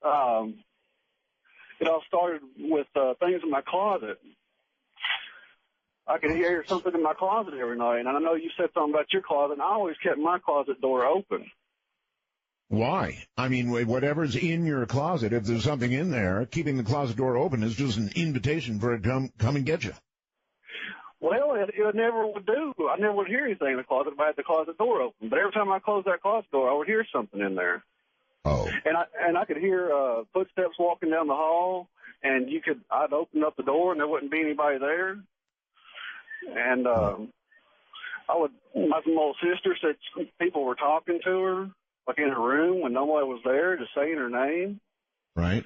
It all started with things in my closet. I could hear something in my closet every night, and I know you said something about your closet, and I always kept my closet door open. Why? I mean, whatever's in your closet, if there's something in there, keeping the closet door open is just an invitation for it to come and get you. Well, it never would do. I never would hear anything in the closet if I had the closet door open. But every time I closed that closet door, I would hear something in there. Oh. And I could hear footsteps walking down the hall, and I'd open up the door and there wouldn't be anybody there. And my little sister said people were talking to her, like in her room when nobody was there, just saying her name. Right.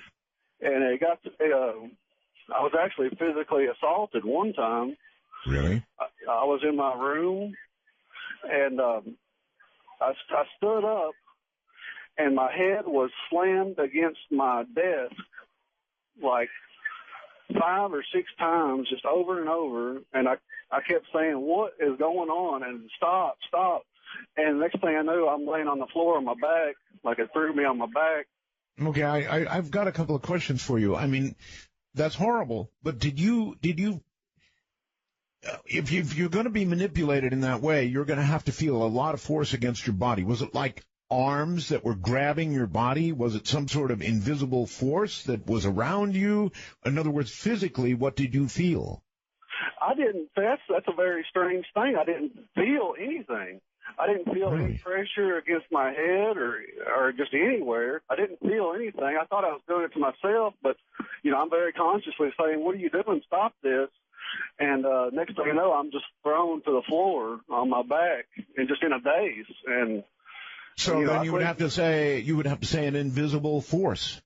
And it got I was actually physically assaulted one time. Really? I was in my room, and I stood up, and my head was slammed against my desk like 5 or 6 times, just over and over, and I kept saying, what is going on, and stop. And next thing I knew, I'm laying on the floor on my back, like it threw me on my back. Okay, I've got a couple of questions for you. I mean, that's horrible, but did you if you're going to be manipulated in that way, you're going to have to feel a lot of force against your body. Was it like arms that were grabbing your body? Was it some sort of invisible force that was around you? In other words, physically, what did you feel? I didn't. That's a very strange thing. I didn't feel anything. I didn't feel any pressure against my head or just anywhere. I didn't feel anything. I thought I was doing it to myself, but, I'm very consciously saying, what are you doing? Stop this. And next thing you know, I'm just thrown to the floor on my back and just in a daze. And so then you would have to say an invisible force.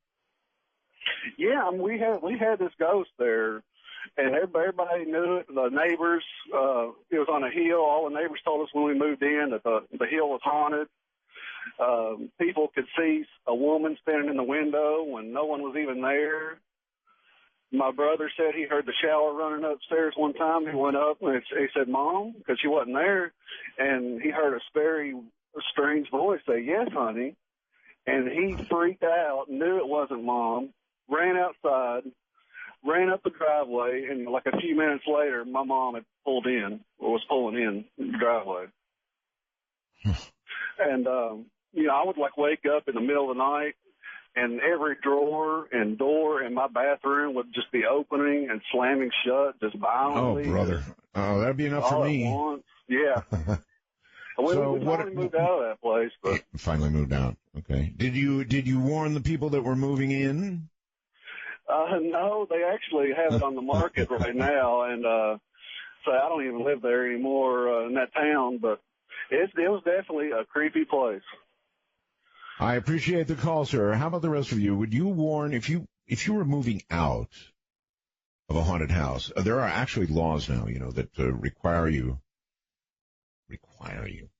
Yeah, we had this ghost there, and everybody knew it. The neighbors, it was on a hill. All the neighbors told us when we moved in that the hill was haunted. People could see a woman standing in the window when no one was even there. My brother said he heard the shower running upstairs one time. He went up and he said, Mom, because she wasn't there. And he heard a very strange voice say, yes, honey. And he freaked out, knew it wasn't Mom, ran outside, ran up the driveway, and like a few minutes later, my mom had was pulling in the driveway. And, I would wake up in the middle of the night, and every drawer and door in my bathroom would just be opening and slamming shut just violently. Oh, brother. Oh, that'd be enough for me. At once. Yeah. We finally moved out of that place. But finally moved out. Okay. Did you warn the people that were moving in? No, they actually have it on the market right now, and say I don't even live there anymore in that town, but it was definitely a creepy place. I appreciate the call, sir. How about the rest of you? Would you warn if you were moving out of a haunted house? There are actually laws now, that require you.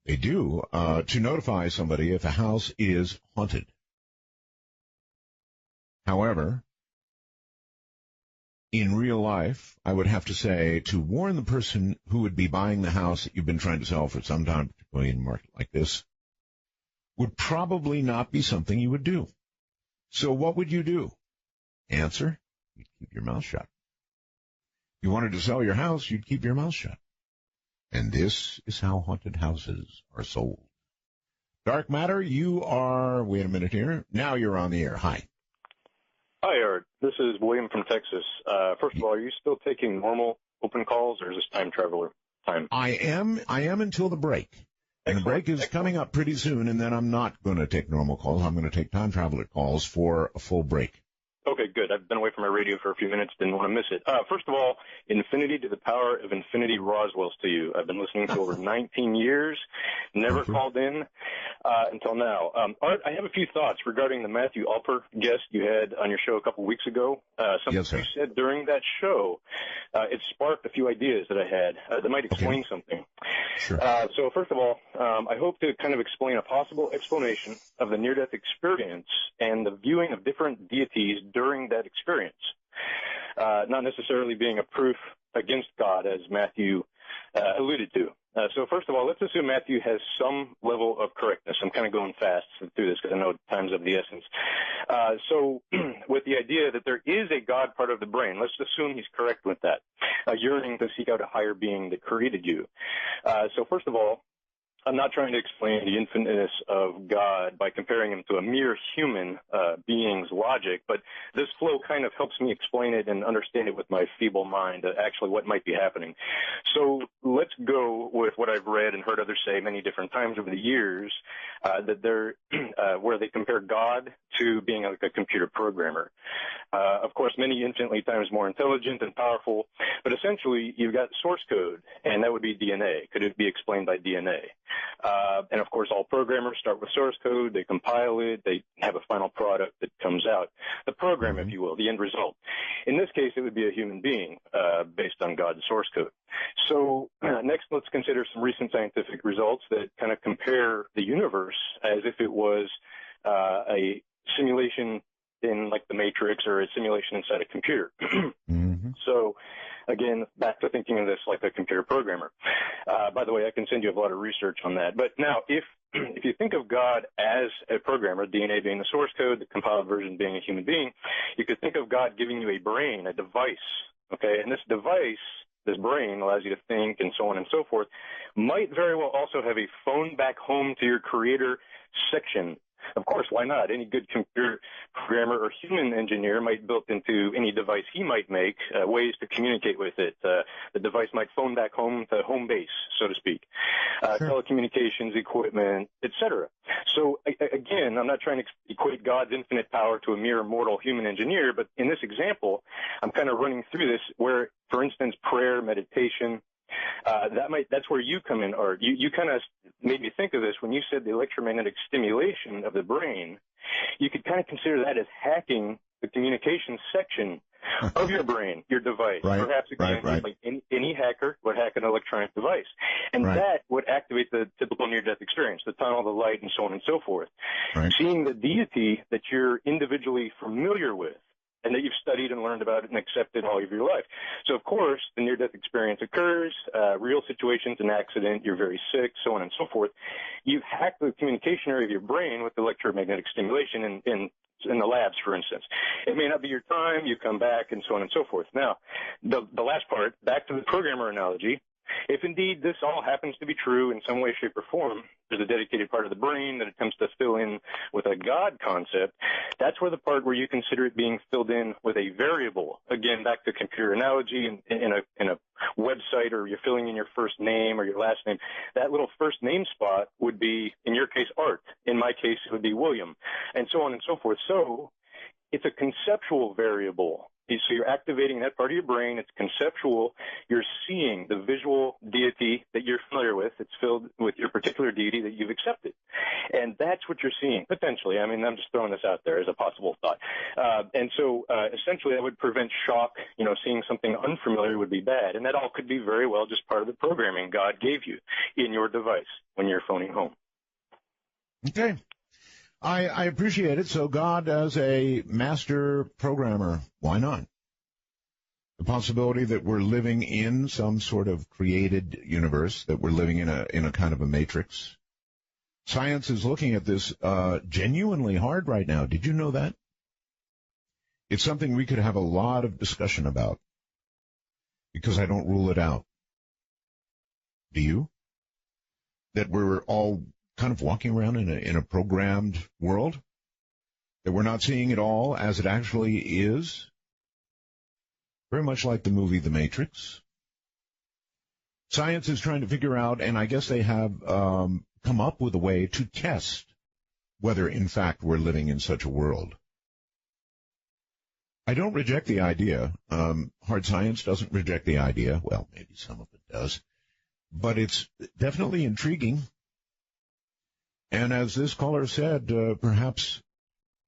They do to notify somebody if a house is haunted. However, in real life, I would have to say to warn the person who would be buying the house that you've been trying to sell for some time, particularly in a market like this, would probably not be something you would do. So what would you do? Answer, you'd keep your mouth shut. If you wanted to sell your house, you'd keep your mouth shut. And this is how haunted houses are sold. Dark Matter, you are, wait a minute here, now you're on the air. Hi. Hi, Art. This is William from Texas. First of all, are you still taking normal open calls, or is this time traveler time? I am until the break. And the break is coming up pretty soon, and then I'm not going to take normal calls. I'm going to take time traveler calls for a full break. Okay, good. I've been away from my radio for a few minutes. Didn't want to miss it. First of all, infinity to the power of infinity Roswells to you. I've been listening for over 19 years. Never called in until now. Art, I have a few thoughts regarding the Matthew Alper guest you had on your show a couple weeks ago. Something you said during that show, it sparked a few ideas that I had that might explain something. Sure. So first of all, I hope to kind of explain a possible explanation of the near-death experience and the viewing of different deities during that experience, not necessarily being a proof against God, as Matthew alluded to. So first of all, let's assume Matthew has some level of correctness. I'm kind of going fast through this because I know time's of the essence. So with the idea that there is a God part of the brain, let's assume he's correct with that, yearning to seek out a higher being that created you. So first of all, I'm not trying to explain the infiniteness of God by comparing him to a mere human being's logic, but this flow kind of helps me explain it and understand it with my feeble mind, actually what might be happening. So let's go with what I've read and heard others say many different times over the years, that they're where they compare God to being like a computer programmer. Of course, many infinitely times more intelligent and powerful, but essentially you've got source code, and that would be DNA. Could it be explained by DNA? And of course, all programmers start with source code. They compile it. They have a final product that comes out. The program, if you will, the end result. In this case, it would be a human being based on God's source code. So next, let's consider some recent scientific results that kind of compare the universe as if it was a simulation in like the Matrix or a simulation inside a computer. So again, back to thinking of this like a computer programmer. By the way, I can send you a lot of research on that. But now, if you think of God as a programmer, DNA being the source code, the compiled version being a human being, you could think of God giving you a brain, a device, okay? And this device, this brain, allows you to think and so on and so forth, might very well also have a phone back home to your creator section. Of course, why not? Any good computer programmer or human engineer might build into any device he might make ways to communicate with it. The device might phone back home to home base, so to speak, telecommunications equipment, etc. So again, I'm not trying to equate God's infinite power to a mere mortal human engineer, but in this example, I'm kind of running through this where, for instance, prayer, meditation, that's where you come in, Art. You kind of made me think of this when you said the electromagnetic stimulation of the brain. You could kind of consider that as hacking the communication section of your brain, your device. Perhaps again, like any hacker would hack an electronic device, and that would activate the typical near-death experience, the tunnel, the light, and so on and so forth. Seeing the deity that you're individually familiar with, and that you've studied and learned about it and accepted all of your life. So, of course, the near-death experience occurs, real situations, an accident, you're very sick, so on and so forth. You've hacked the communication area of your brain with electromagnetic stimulation in the labs, for instance. It may not be your time, you come back, and so on and so forth. Now, the last part, back to the programmer analogy, if indeed this all happens to be true in some way, shape, or form, there's a dedicated part of the brain that attempts to fill in with a God concept. That's where the part where you consider it being filled in with a variable. Again, back to computer analogy, in a website, or you're filling in your first name or your last name. That little first name spot would be, in your case, Art. In my case, it would be William, and so on and so forth. So it's a conceptual variable. So you're activating that part of your brain. It's conceptual. You're seeing the visual deity that you're familiar with. It's filled with your particular deity that you've accepted. And that's what you're seeing, potentially. I mean, I'm just throwing this out there as a possible thought. And so essentially that would prevent shock. You know, seeing something unfamiliar would be bad. And that all could be very well just part of the programming God gave you in your device when you're phoning home. Okay. I appreciate it. So God as a master programmer, why not? The possibility that we're living in some sort of created universe, that we're living in a kind of a matrix. Science is looking at this genuinely hard right now. Did you know that? It's something we could have a lot of discussion about, because I don't rule it out. Do you? That we're all kind of walking around in a programmed world, that we're not seeing it all as it actually is, very much like the movie The Matrix. Science is trying to figure out, and I guess they have come up with a way to test whether, in fact, we're living in such a world. I don't reject the idea. Hard science doesn't reject the idea. Well, maybe some of it does. But it's definitely intriguing. And as this caller said, perhaps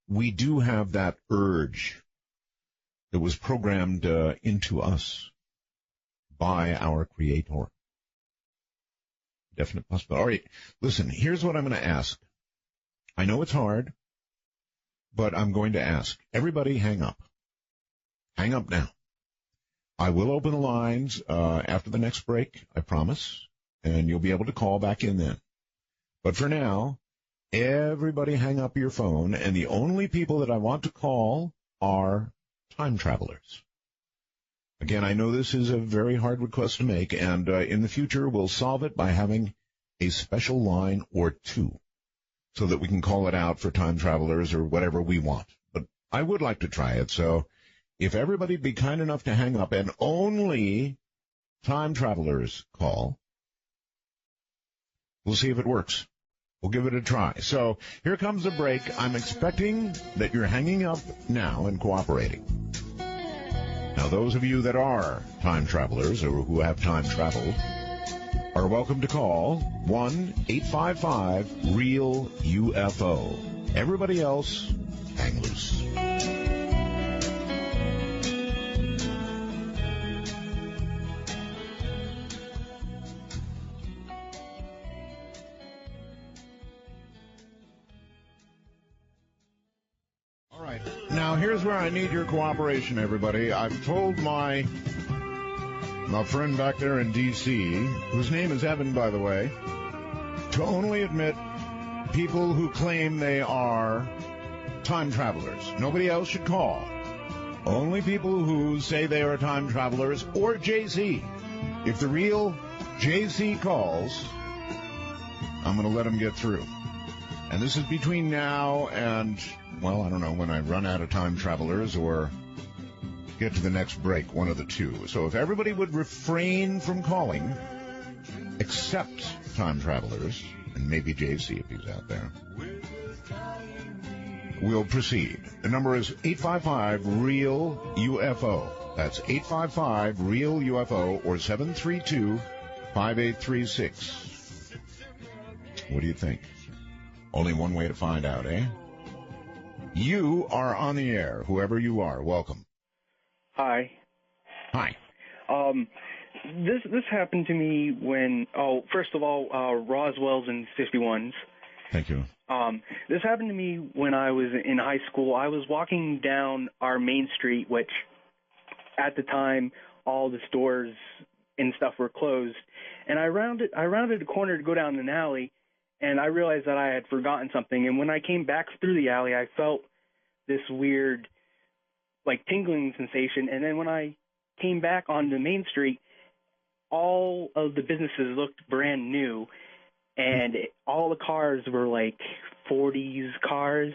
we do have that urge that was programmed into us by our Creator. Definite possibility. All right, listen, here's what I'm going to ask. I know it's hard, but I'm going to ask. Everybody hang up. Hang up now. I will open the lines after the next break, I promise, and you'll be able to call back in then. But for now, everybody hang up your phone, and the only people that I want to call are time travelers. Again, I know this is a very hard request to make, and in the future we'll solve it by having a special line or two so that we can call it out for time travelers or whatever we want. But I would like to try it, so if everybody'd be kind enough to hang up and only time travelers call, we'll see if it works. We'll give it a try. So here comes a break. I'm expecting that you're hanging up now and cooperating. Now, those of you that are time travelers or who have time traveled are welcome to call 1-855-REAL-UFO. Everybody else, hang loose. Now, here's where I need your cooperation, everybody. I've told my friend back there in D.C., whose name is Evan, by the way, to only admit people who claim they are time travelers. Nobody else should call. Only people who say they are time travelers or JC. If the real JC calls, I'm going to let him get through. And this is between now and, well, I don't know, when I run out of time travelers or get to the next break, one of the two. So if everybody would refrain from calling, except time travelers, and maybe JC if he's out there, we'll proceed. The number is 855-REAL-UFO. That's 855-REAL-UFO or 732-5836. What do you think? Only one way to find out, eh? You are on the air, whoever you are. Welcome. Hi. Hi. This happened to me when, first of all, Roswell's in 51s. Thank you. This happened to me when I was in high school. I was walking down our main street, which at the time all the stores and stuff were closed, and I rounded a corner to go down an alley, and I realized that I had forgotten something. And when I came back through the alley, I felt this weird, like, tingling sensation. And then when I came back onto Main Street, all of the businesses looked brand new, and all the cars were like 40s cars.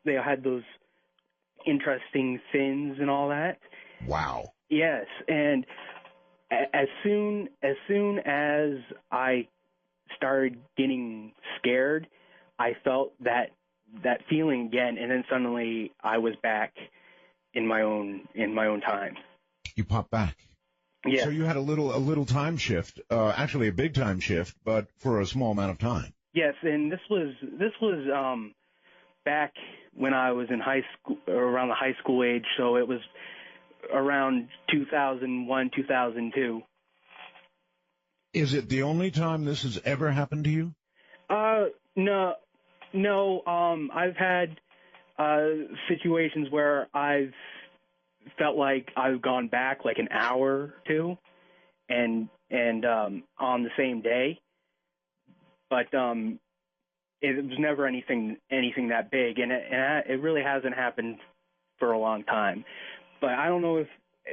They had those interesting fins and all that. Wow. Yes, and as soon as I started getting scared, I felt that that feeling again, and then suddenly I was back in my own time. You popped back. Yeah. So you had a little time shift, actually a big time shift, but for a small amount of time. Yes, and this was back when I was in high school, around the high school age. So it was around 2001, 2002. Is it the only time this has ever happened to you? No. I've had situations where I've felt like I've gone back like an hour or two, and on the same day, but it was never anything that big, and it really hasn't happened for a long time. But I don't know if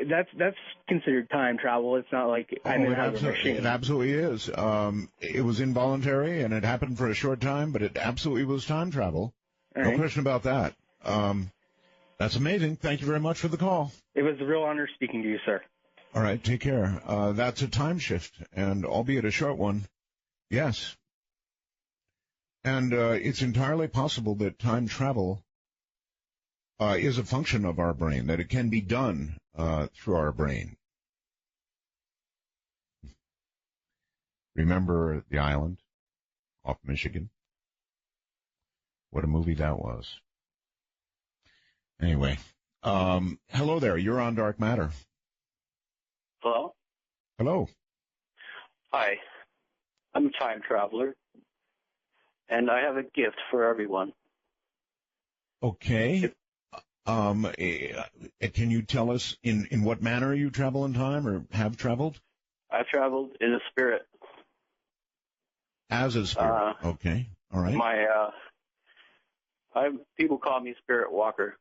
that's considered time travel. It's not like I'm in a machine. It absolutely is. It was involuntary, and it happened for a short time, but it absolutely was time travel. All no right. question about that. That's amazing. Thank you very much for the call. It was a real honor speaking to you, sir. All right, take care. That's a time shift, and albeit a short one, yes. And it's entirely possible that time travel is a function of our brain, that it can be done through our brain. Remember The Island off Michigan? What a movie that was. Anyway, hello there. You're on Dark Matter. Hello? Hello. Hi. I'm a time traveler, and I have a gift for everyone. Okay. Can you tell us in what manner you travel in time or have traveled? I've traveled in a spirit. As a spirit. Okay. All right. People call me Spirit Walker.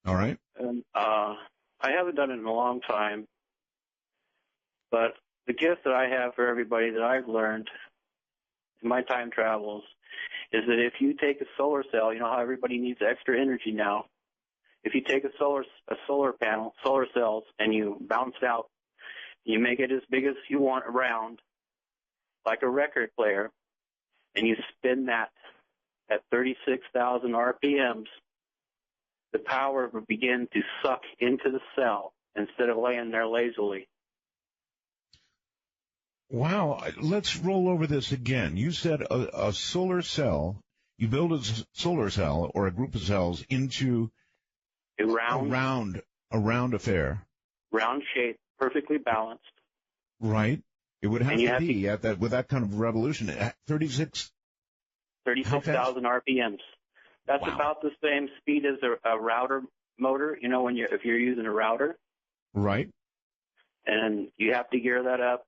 All right. And I haven't done it in a long time, but the gift that I have for everybody that I've learned in my time travels is that if you take a solar cell, you know how everybody needs extra energy now. If you take a solar panel, solar cells, and you bounce it out, you make it as big as you want around, like a record player, and you spin that at 36,000 RPMs, the power will begin to suck into the cell instead of laying there lazily. Wow. Let's roll over this again. You said a solar cell, you build a solar cell or a group of cells into a round affair. Round shape, perfectly balanced. Right. It would have to be at that with that kind of revolution at 36,000 RPMs. That's about the same speed as a router motor, you know, if you're using a router. Right. And you have to gear that up.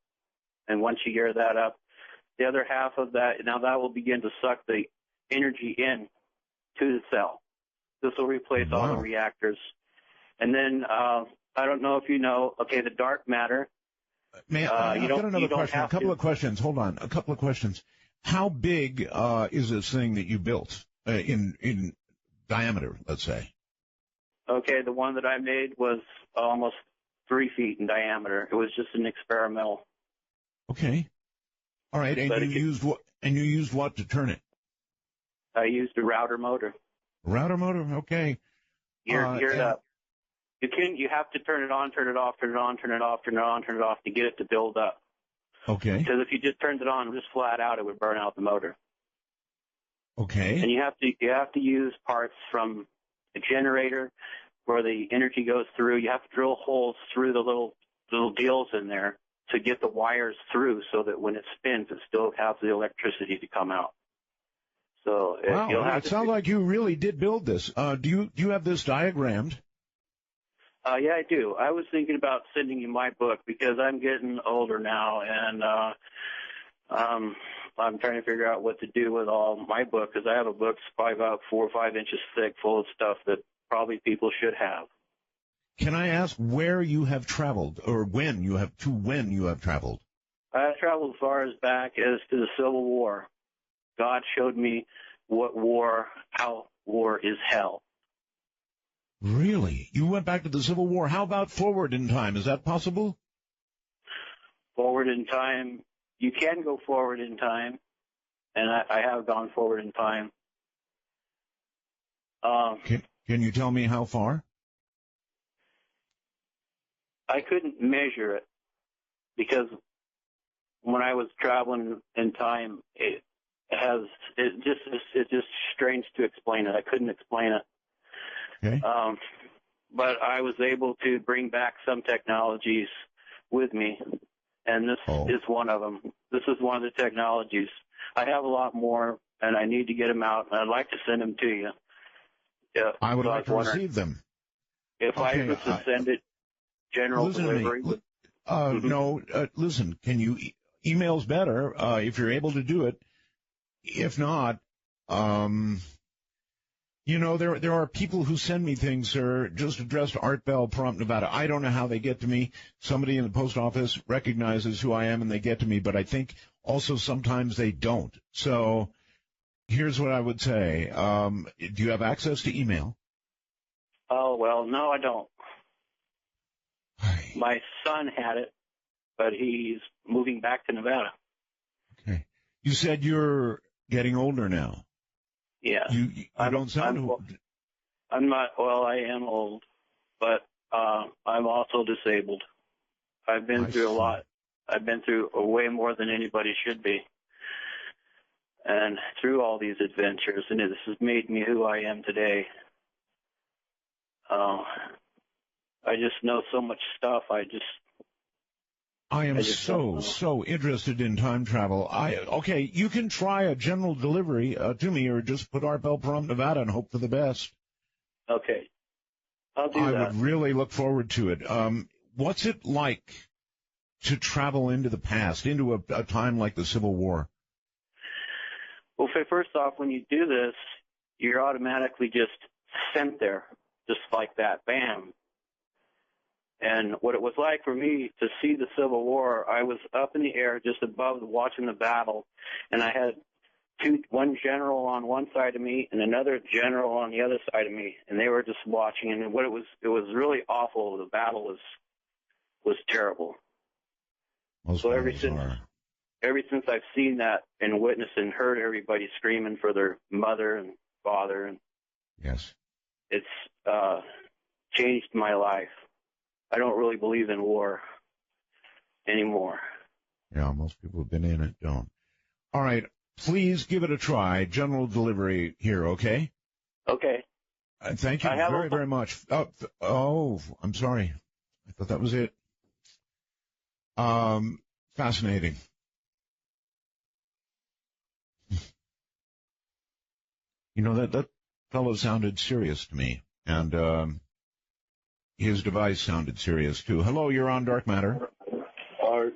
And once you gear that up, the other half of that, now that will begin to suck the energy in to the cell. This will replace all the reactors. And then, I don't know if you know, the dark matter. I've got another question. A couple of questions. Hold on. A couple of questions. How big is this thing that you built in diameter, let's say? Okay, the one that I made was almost 3 feet in diameter. It was just an experimental. Okay. All right. And you used what to turn it? I used a router motor. Router motor. Okay. Geared up. You have to turn it on, turn it off, turn it on, turn it off, turn it on, turn it off to get it to build up. Okay. Because if you just turned it on just flat out, it would burn out the motor. Okay. And you have to use parts from a generator where the energy goes through. You have to drill holes through the little deals in there to get the wires through so that when it spins, it still has the electricity to come out. So it sounds like you really did build this. Do you have this diagrammed? Yeah, I do. I was thinking about sending you my book because I'm getting older now, and I'm trying to figure out what to do with all my book because I have a book that's probably about 4 or 5 inches thick, full of stuff that probably people should have. Can I ask where you have traveled, or when you have traveled? I traveled as far as back as to the Civil War. God showed me how war is hell. Really? You went back to the Civil War. How about forward in time? Is that possible? Forward in time, you can go forward in time, and I have gone forward in time. Can you tell me how far? I couldn't measure it because when I was traveling in time, it's just strange to explain it. I couldn't explain it. Okay. But I was able to bring back some technologies with me, and this is one of them. This is one of the technologies. I have a lot more, and I need to get them out, and I'd like to send them to you. Yeah, I would like to receive them. If I was to send it general delivery. No, listen, can you email's better if you're able to do it. If not, there are people who send me things, sir, just addressed to Art Bell, Pahrump, Nevada. I don't know how they get to me. Somebody in the post office recognizes who I am and they get to me, but I think also sometimes they don't. So here's what I would say. Do you have access to email? Oh, well, no, I don't. My son had it, but he's moving back to Nevada. Okay. You said you're getting older now. Yeah. You don't sound old. I'm not, well, I am old, but I'm also disabled. I've been through a lot. I've been through way more than anybody should be. And through all these adventures, and this has made me who I am today. I just know so much stuff. I am so interested in time travel. Okay, you can try a general delivery to me, or just put Art Bell, Pahrump, Nevada, and hope for the best. Okay, I'll do that. I would really look forward to it. What's it like to travel into the past, into a time like the Civil War? Well, first off, when you do this, you're automatically just sent there, just like that, bam. And what it was like for me to see the Civil War, I was up in the air just above watching the battle, and I had one general on one side of me and another general on the other side of me, and they were just watching. And it was really awful. The battle was terrible. Most so ever since I've seen that and witnessed and heard everybody screaming for their mother and father, and yes, it's changed my life. I don't really believe in war anymore. Yeah, most people who've been in it don't. All right, please give it a try. General delivery here, okay? Okay. Thank you very, very much. I'm sorry. I thought that was it. Fascinating. That fellow sounded serious to me, and his device sounded serious, too. Hello, you're on Dark Matter. Our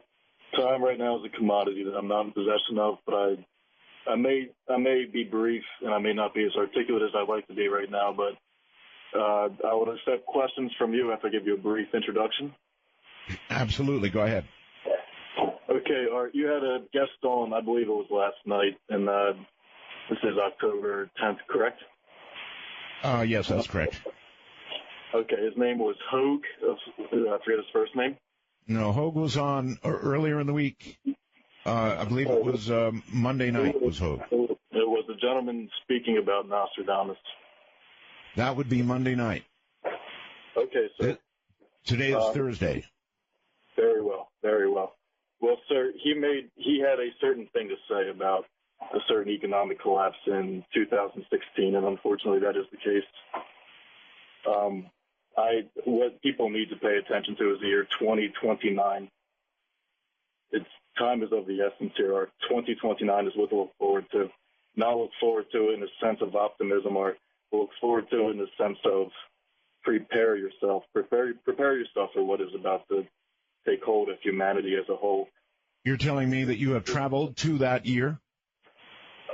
time right now is a commodity that I'm not in possession of, but I may be brief, and I may not be as articulate as I'd like to be right now, but I would accept questions from you after I give you a brief introduction. Absolutely. Go ahead. Okay, Art, you had a guest on, I believe it was last night, and this is October 10th, correct? Yes, that's correct. Okay, his name was Hogue. I forget his first name. No, Hogue was on earlier in the week. I believe it was Monday night was Hogue. It was the gentleman speaking about Nostradamus. That would be Monday night. Okay, sir. Today is Thursday. Very well, very well. Well, sir, he had a certain thing to say about a certain economic collapse in 2016, and unfortunately that is the case. What people need to pay attention to is the year 2029. Time is of the essence here. Our 2029 is what to look forward to. Not look forward to it in a sense of optimism, or look forward to it in the sense of prepare yourself. Prepare yourself for what is about to take hold of humanity as a whole. You're telling me that you have traveled to that year?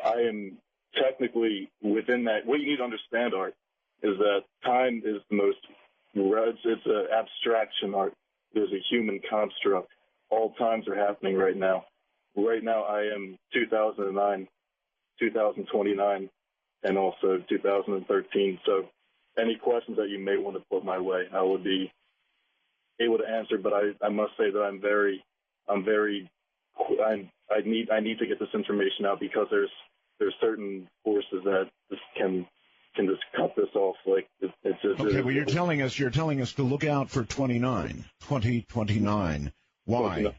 I am technically within that. What you need to understand, Art, is that time is the most, it's an abstraction, Art. There's a human construct. All times are happening right now. Right now I am 2009, 2029, and also 2013. So any questions that you may want to put my way, I would be able to answer, but I must say that I need to get this information out because there's certain forces that this can can just cut this off. Like it's just okay. Well, you're telling us to look out for 2029. Why?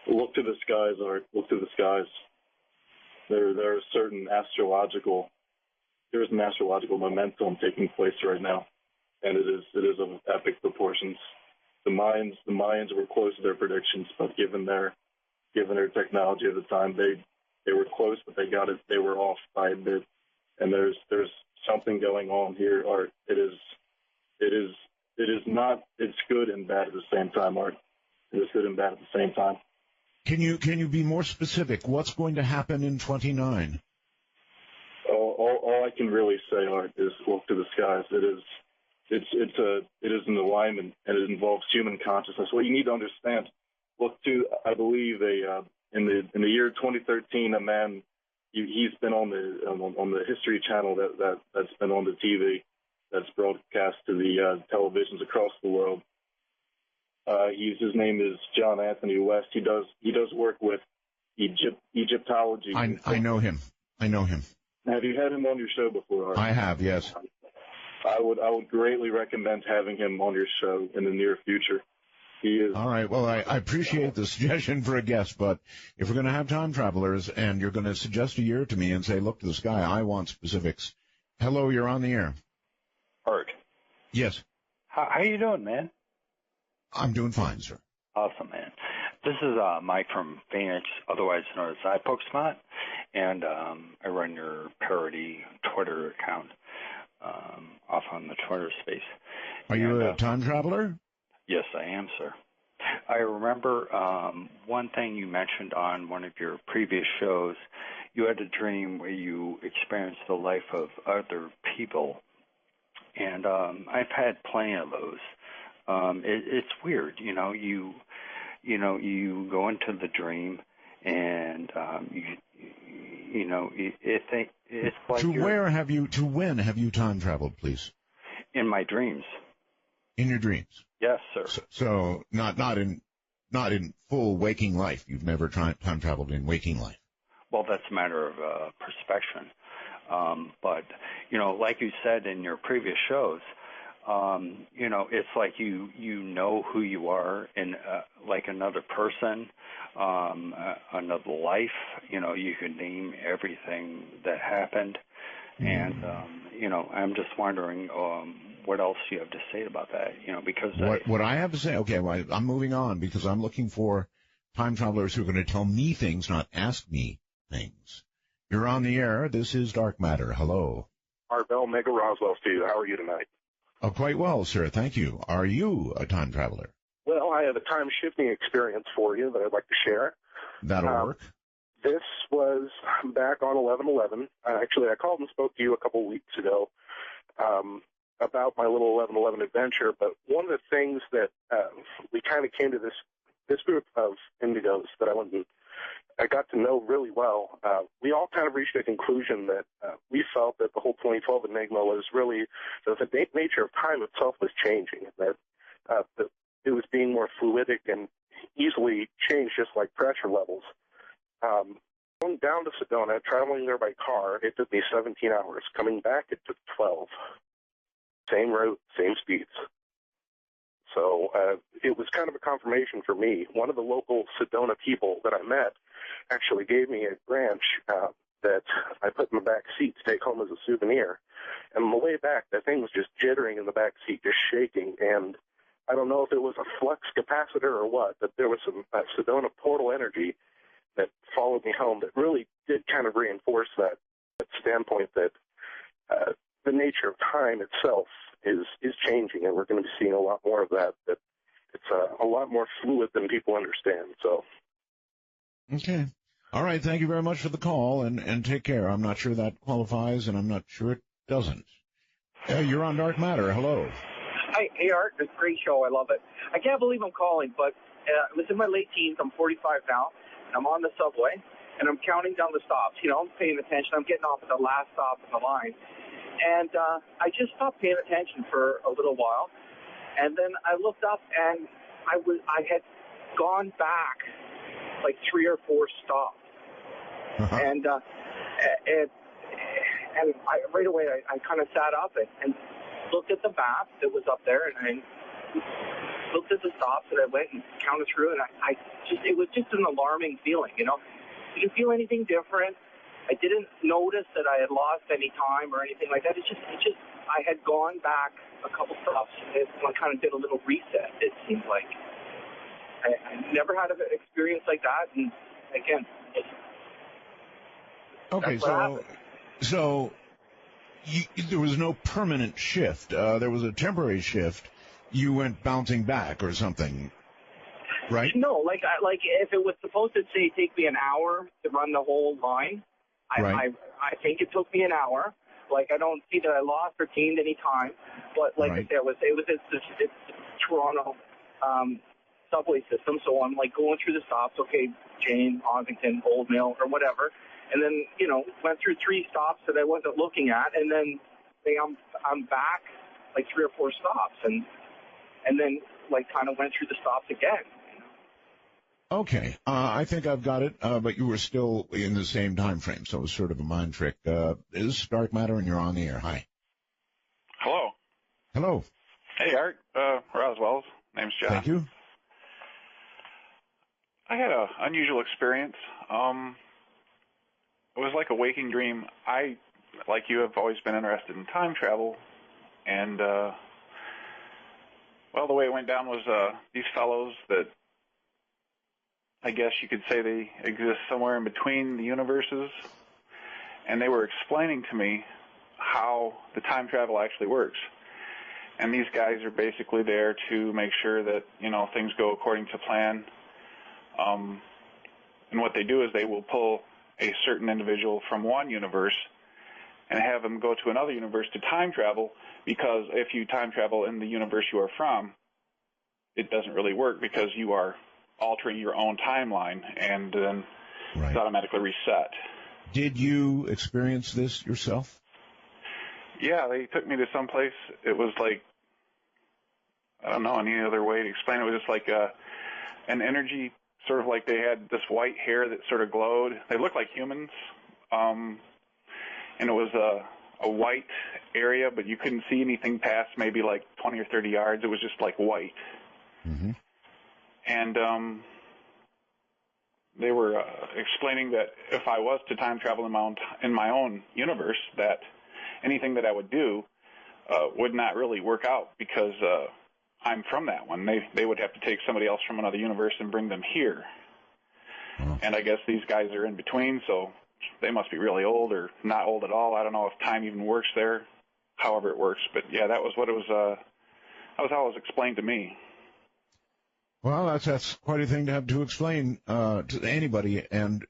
Look to the skies, Art. Look to the skies. There are certain there's an astrological momentum taking place right now, and it is of epic proportions. The Mayans were close to their predictions, but given their technology at the time, they were close, but they were off by a bit. And there's something going on here, Art. It is not. It's good and bad at the same time, Art. It is good and bad at the same time. Can you be more specific? What's going to happen in 29? All I can really say, Art, is look to the skies. It is an alignment, and it involves human consciousness. What you need to understand, look to, I believe, in the year 2013, a man, he's been on the History Channel that's been on the TV, that's broadcast to the televisions across the world. His name is John Anthony West. He does work with Egyptology. I know him. Have you had him on your show before, Art? I have, yes. I would greatly recommend having him on your show in the near future. He is. All right. Well, I appreciate the suggestion for a guest, but if we're going to have time travelers and you're going to suggest a year to me and say, look to the sky, I want specifics. Hello, you're on the air. Art. Yes. How you doing, man? I'm doing fine, sir. Awesome, man. This is Mike from Phoenix, otherwise known as iPokespot, and I run your parody Twitter account off on the Twitter space. Are you a time traveler? Yes, I am, sir. I remember one thing you mentioned on one of your previous shows. You had a dream where you experienced the life of other people, and I've had plenty of those. It's weird, you go into the dream, and it's like to when have you time traveled, please? In my dreams. In your dreams? Yes, sir. So not in full waking life. You've never time traveled in waking life. Well, that's a matter of perspective. But like you said in your previous shows, it's like you know who you are in like another person, another life. You can name everything that happened, and I'm just wondering what else you have to say about that. Because what I have to say. Okay, well, I'm moving on because I'm looking for time travelers who are going to tell me things, not ask me things. You're on the air. This is Dark Matter. Hello. Arbel Mega Roswell to you. How are you tonight? Oh, quite well, sir. Thank you. Are you a time traveler? Well, I have a time-shifting experience for you that I'd like to share. That'll work. This was back on 11/11. Actually, I called and spoke to you a couple of weeks ago about my little 11/11 adventure, but one of the things that we kind of came to this group of indigos that I got to know really well, we all kind of reached a conclusion that we felt that the whole 2012 enigma was really that the nature of time itself was changing, that it was being more fluidic and easily changed just like pressure levels. Going down to Sedona, traveling there by car, it took me 17 hours. Coming back, it took 12. Same route, same speeds. So it was kind of a confirmation for me. One of the local Sedona people that I met actually gave me a branch that I put in the back seat to take home as a souvenir. And on the way back, that thing was just jittering in the back seat, just shaking. And I don't know if it was a flux capacitor or what, but there was some Sedona portal energy that followed me home that really did kind of reinforce that standpoint that the nature of time itself is changing, and we're going to be seeing a lot more of that it's a lot more fluid than people understand. So. Okay. All right. Thank you very much for the call, and take care. I'm not sure that qualifies, and I'm not sure it doesn't. You're on Dark Matter. Hello. Hey, Art. It's a great show. I love it. I can't believe I'm calling, but I was in my late teens. I'm 45 now, and I'm on the subway, and I'm counting down the stops. I'm paying attention. I'm getting off at the last stop in the line. And I just stopped paying attention for a little while, and then I looked up, and I had gone back like 3 or 4 stops, and And right away, I kind of sat up and looked at the map that was up there, and I looked at the stops, and I went and counted through, and it was just an alarming feeling, you know. Didn't feel anything different. I didn't notice that I had lost any time or anything like that. It's just I had gone back a couple stops, and I kind of did a little reset, it seemed like. I never had an experience like that, and again, okay, so there was no permanent shift. There was a temporary shift. You went bouncing back or something, right? No, like if it was supposed to say take me an hour to run the whole line, I think it took me an hour. Like, I don't see that I lost or gained any time, but like I said, it's Toronto subway system, so I'm like going through the stops. Okay, Jane, Ossington, Old Mill, or whatever, and then went through 3 stops that I wasn't looking at, and then I'm back like 3 or 4 stops, and then like kind of went through the stops again. Okay, I think I've got it, but you were still in the same time frame, so it was sort of a mind trick. This is Dark Matter, and you're on the air. Hi. Hello. Hello. Hey, Art. Roswell's. Name's John. Thank you. I had an unusual experience. It was like a waking dream. I, like you, have always been interested in time travel, and, the way it went down was these fellows that I guess you could say they exist somewhere in between the universes, and they were explaining to me how the time travel actually works. And these guys are basically there to make sure that, things go according to plan. And what they do is they will pull a certain individual from one universe and have them go to another universe to time travel, because if you time travel in the universe you are from, it doesn't really work because you are altering your own timeline, and then it's automatically reset. Did you experience this yourself? Yeah, they took me to some place. It was like, I don't know any other way to explain it. It was just like an energy, sort of like they had this white hair that sort of glowed. They looked like humans, and it was a white area, but you couldn't see anything past maybe like 20 or 30 yards. It was just like white. Mm-hmm. And they were explaining that if I was to time travel in my own universe, that anything that I would do would not really work out because I'm from that one. They would have to take somebody else from another universe and bring them here. And I guess these guys are in between, so they must be really old or not old at all. I don't know if time even works there, however it works. But, yeah, that was what it was. That was how it was explained to me. Well, that's quite a thing to have to explain to anybody, and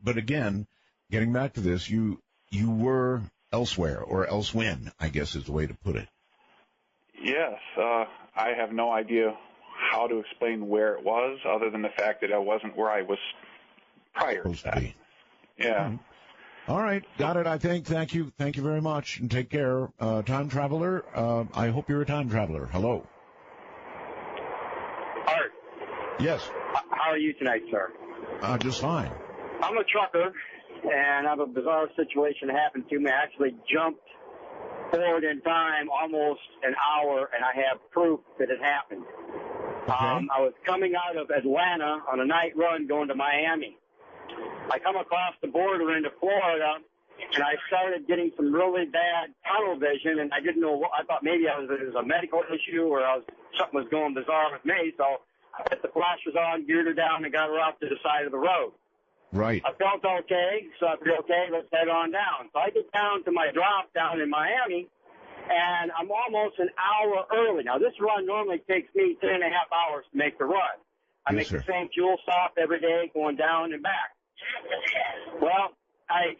but again, getting back to this, you were elsewhere or elsewhen, I guess is the way to put it. Yes, I have no idea how to explain where it was, other than the fact that I wasn't where I was prior to that. Yeah. Mm-hmm. All right, got it. I think. Thank you very much, and take care, time traveler. I hope you're a time traveler. Hello. Art. Yes. How are you tonight, sir? Just fine. I'm a trucker, and I have a bizarre situation that happened to me. I actually jumped forward in time almost an hour, and I have proof that it happened. Okay. I was coming out of Atlanta on a night run going to Miami. I come across the border into Florida, and I started getting some really bad tunnel vision, and I didn't know what. I thought maybe it was a medical issue or something was going bizarre with me, so I put the flashers on, geared her down, and got her off to the side of the road. Right. I felt okay, so I felt okay, let's head on down. So I get down to my drop down in Miami, and I'm almost an hour early. Now, this run normally takes me 3.5 hours to make the run. I make the same fuel stop every day going down and back. Well, I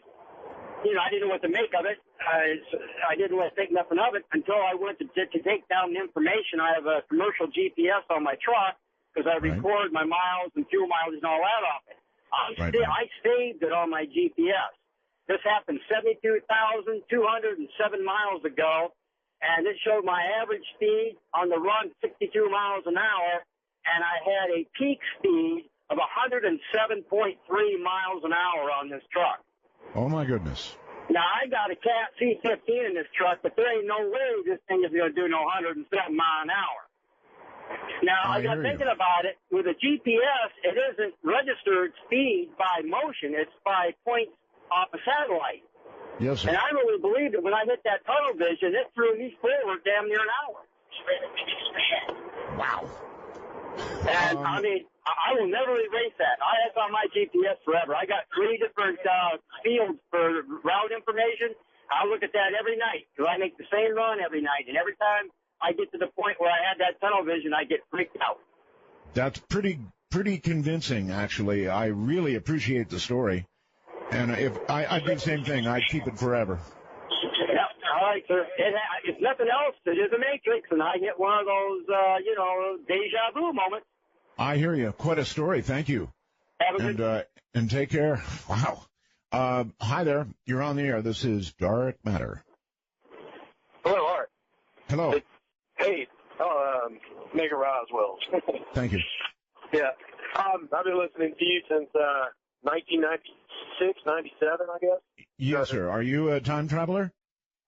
didn't know what to make of it. I didn't really think nothing of it until I went to take down the information. I have a commercial GPS on my truck because I record my miles and fuel mileage and all that off it. I saved it on my GPS. This happened 72,207 miles ago, and it showed my average speed on the run 62 miles an hour, and I had a peak speed of 107.3 miles an hour on this truck. Oh, my goodness. Now, I got a Cat C15 in this truck, but there ain't no way this thing is going to do no 107 miles an hour. Now, I got thinking about it. With a GPS, it isn't registered speed by motion. It's by points off a satellite. Yes, sir. And I really believe that when I hit that tunnel vision, it threw me forward damn near an hour. Wow. And, I mean, I will never erase that. That's on my GPS forever. I got 3 different fields for route information. I look at that every night because I make the same run every night. And every time I get to the point where I had that tunnel vision, I get freaked out. That's pretty convincing, actually. I really appreciate the story. And if I'd do the same thing, I'd keep it forever. Yeah, all right, sir. If nothing else, it is a matrix, and I get one of those, deja vu moments. I hear you. Quite a story. Thank you. Have a good and take care. Wow. Hi there. You're on the air. This is Dark Matter. Hello, Art. Hello. Hey, Mega Roswell. Thank you. Yeah. I've been listening to you since 1996, 97, I guess. Yes, sir. Are you a time traveler?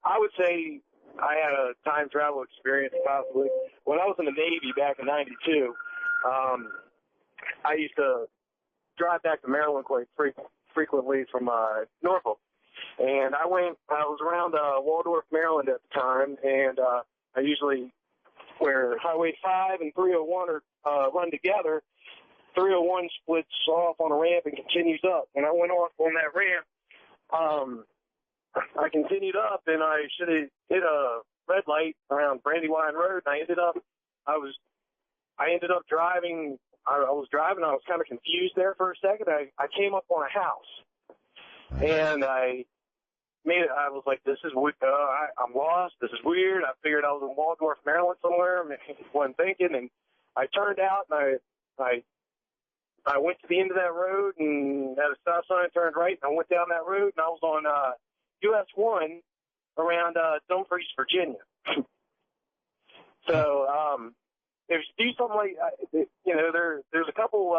I would say I had a time travel experience, possibly. When I was in the Navy back in 92, I used to drive back to Maryland quite frequently from Norfolk. And I was around Waldorf, Maryland at the time, and I usually, where Highway 5 and 301 are run together, 301 splits off on a ramp and continues up. And I went off on that ramp. I continued up, and I should have hit a red light around Brandywine Road, and I ended up driving. I was kind of confused there for a second. I came up on a house, and I was like, this is I'm lost. This is weird. I figured I was in Waldorf, Maryland somewhere. I wasn't thinking, and I turned out, and I went to the end of that road, and at a stop sign, turned right, and I went down that road, and I was on US 1 around Dumfries, Virginia. So if you do something like, there's a couple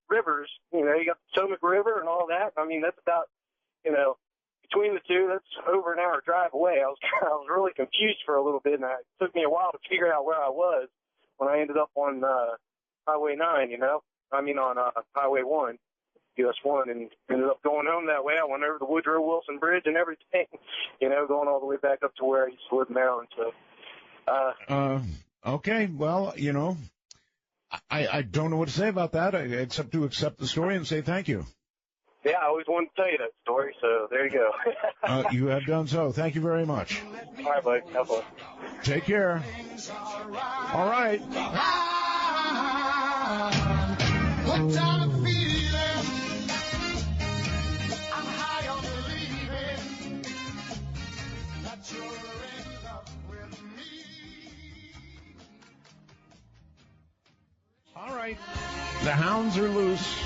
rivers. You got the Potomac River and all that. I mean, that's about, between the two, that's over an hour drive away. I was really confused for a little bit, and it took me a while to figure out where I was when I ended up on Highway 9, on Highway 1, US 1, and ended up going home that way. I went over the Woodrow Wilson Bridge and everything, going all the way back up to where I used to live in Maryland. So, okay, well, I don't know what to say about that, except to accept the story and say thank you. Yeah, I always wanted to tell you that story, so there you go. You have done so. Thank you very much. All right, buddy. Have fun. Take care. All right. What kind of feeling? I'm high on believing that you're in love with me. All right. The hounds are loose.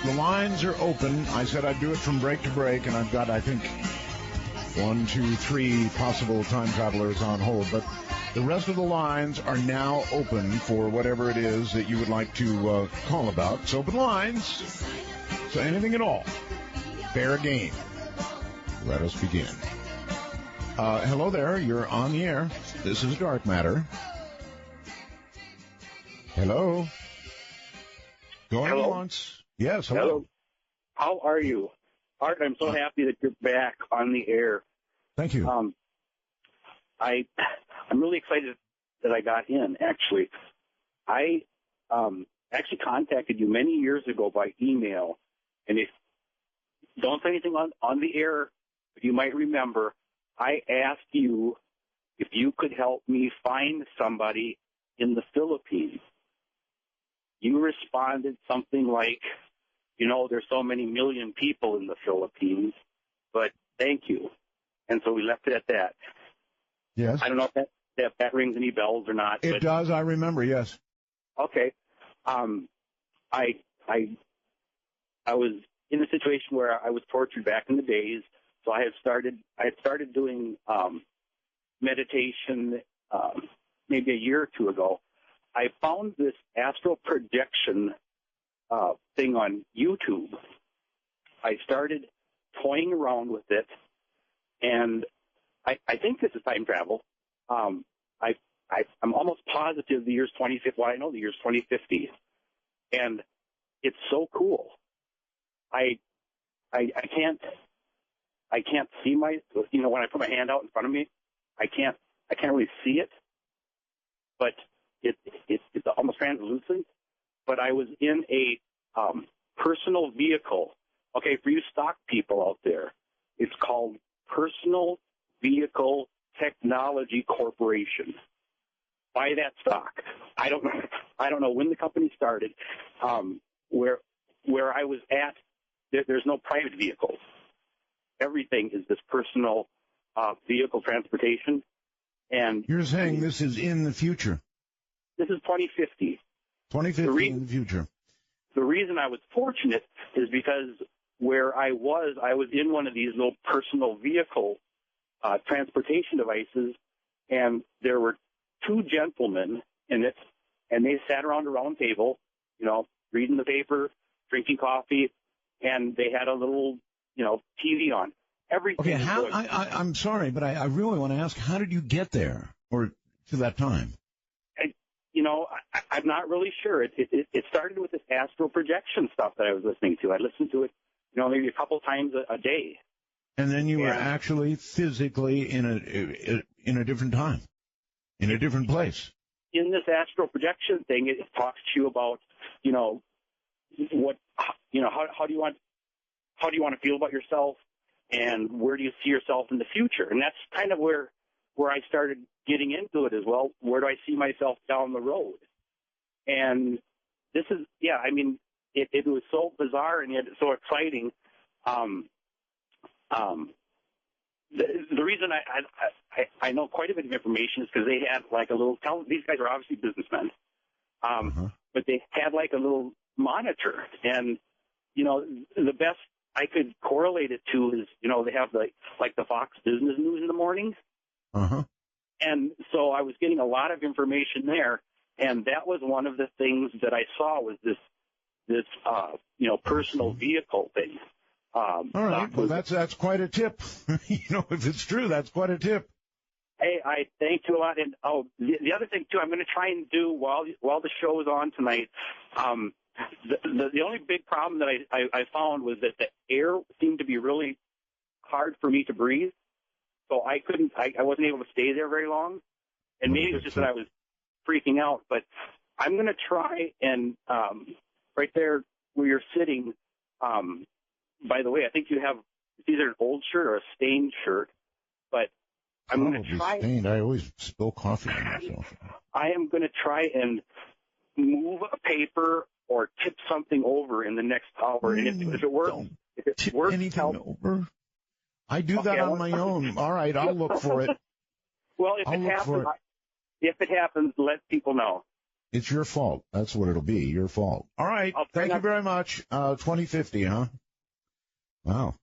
The lines are open. I said I'd do it from break to break, and I've got, I think, 1, 2, 3 possible time travelers on hold. But the rest of the lines are now open for whatever it is that you would like to call about. It's open lines, so anything at all. Fair game. Let us begin. Hello there. You're on the air. This is Dark Matter. Hello. Going once. Yes, hello. How are you? Art, I'm so happy that you're back on the air. Thank you. I'm really excited that I got in, actually. I actually contacted you many years ago by email, and if don't say anything on the air, but you might remember, I asked you if you could help me find somebody in the Philippines. You responded something like, there's so many million people in the Philippines, but thank you. And so we left it at that. Yes. I don't know if that rings any bells or not. It does. I remember, yes. Okay. I was in a situation where I was tortured back in the days, so I had started doing meditation maybe a year or two ago. I found this astral projection thing on YouTube. I started toying around with it, And I think this is time travel. I'm almost positive the year's 2050. Well, I know the year's 2050, and it's so cool. I can't see when I put my hand out in front of me, I can't really see it, but it's almost translucent. But I was in a personal vehicle. Okay, for you stock people out there, it's called Personal Vehicle Technology Corporation. Buy that stock. I don't know when the company started. Where I was at, there's no private vehicles. Everything is this personal vehicle transportation. And you're saying this is in the future? This is 2050. 2050 in the future. The reason I was fortunate is because where I was in one of these little personal vehicle transportation devices, and there were two gentlemen in it, and they sat around a round table, reading the paper, drinking coffee, and they had a little, TV on. Everything. Okay, I'm sorry, but I really want to ask, how did you get there or to that time? I'm not really sure. It started with this astral projection stuff that I was listening to. I listened to it, maybe a couple times a day. And then you were actually physically in a different time, in a different place. In this astral projection thing, it talks to you about, how do you want to feel about yourself, and where do you see yourself in the future? And that's kind of where I started getting into it as well. Where do I see myself down the road? And this is, it was so bizarre and yet so exciting. The reason I know quite a bit of information is because they had like a little, these guys are obviously businessmen, but they had like a little monitor, and, the best I could correlate it to is, they have like the Fox Business News in the mornings. And so I was getting a lot of information there, and that was one of the things that I saw was this personal vehicle thing. All right. Well, that's quite a tip. If it's true, that's quite a tip. Hey, I thank you a lot. And the other thing too, I'm going to try and do while the show is on tonight. The only big problem that I found was that the air seemed to be really hard for me to breathe, so I wasn't able to stay there very long. And maybe it was just that I was freaking out. But I'm going to try and right there where you're sitting. By the way, I think you have either an old shirt or a stained shirt, but I'm going to try. Stained. I always spill coffee on myself. I am going to try and move a paper or tip something over in the next hour, and if it works, anything over. I do that on my own. All right, I'll look for it. Well, if it happens, let people know. It's your fault. That's what it'll be. Your fault. All right. Thank you very much. 2050, huh? Wow.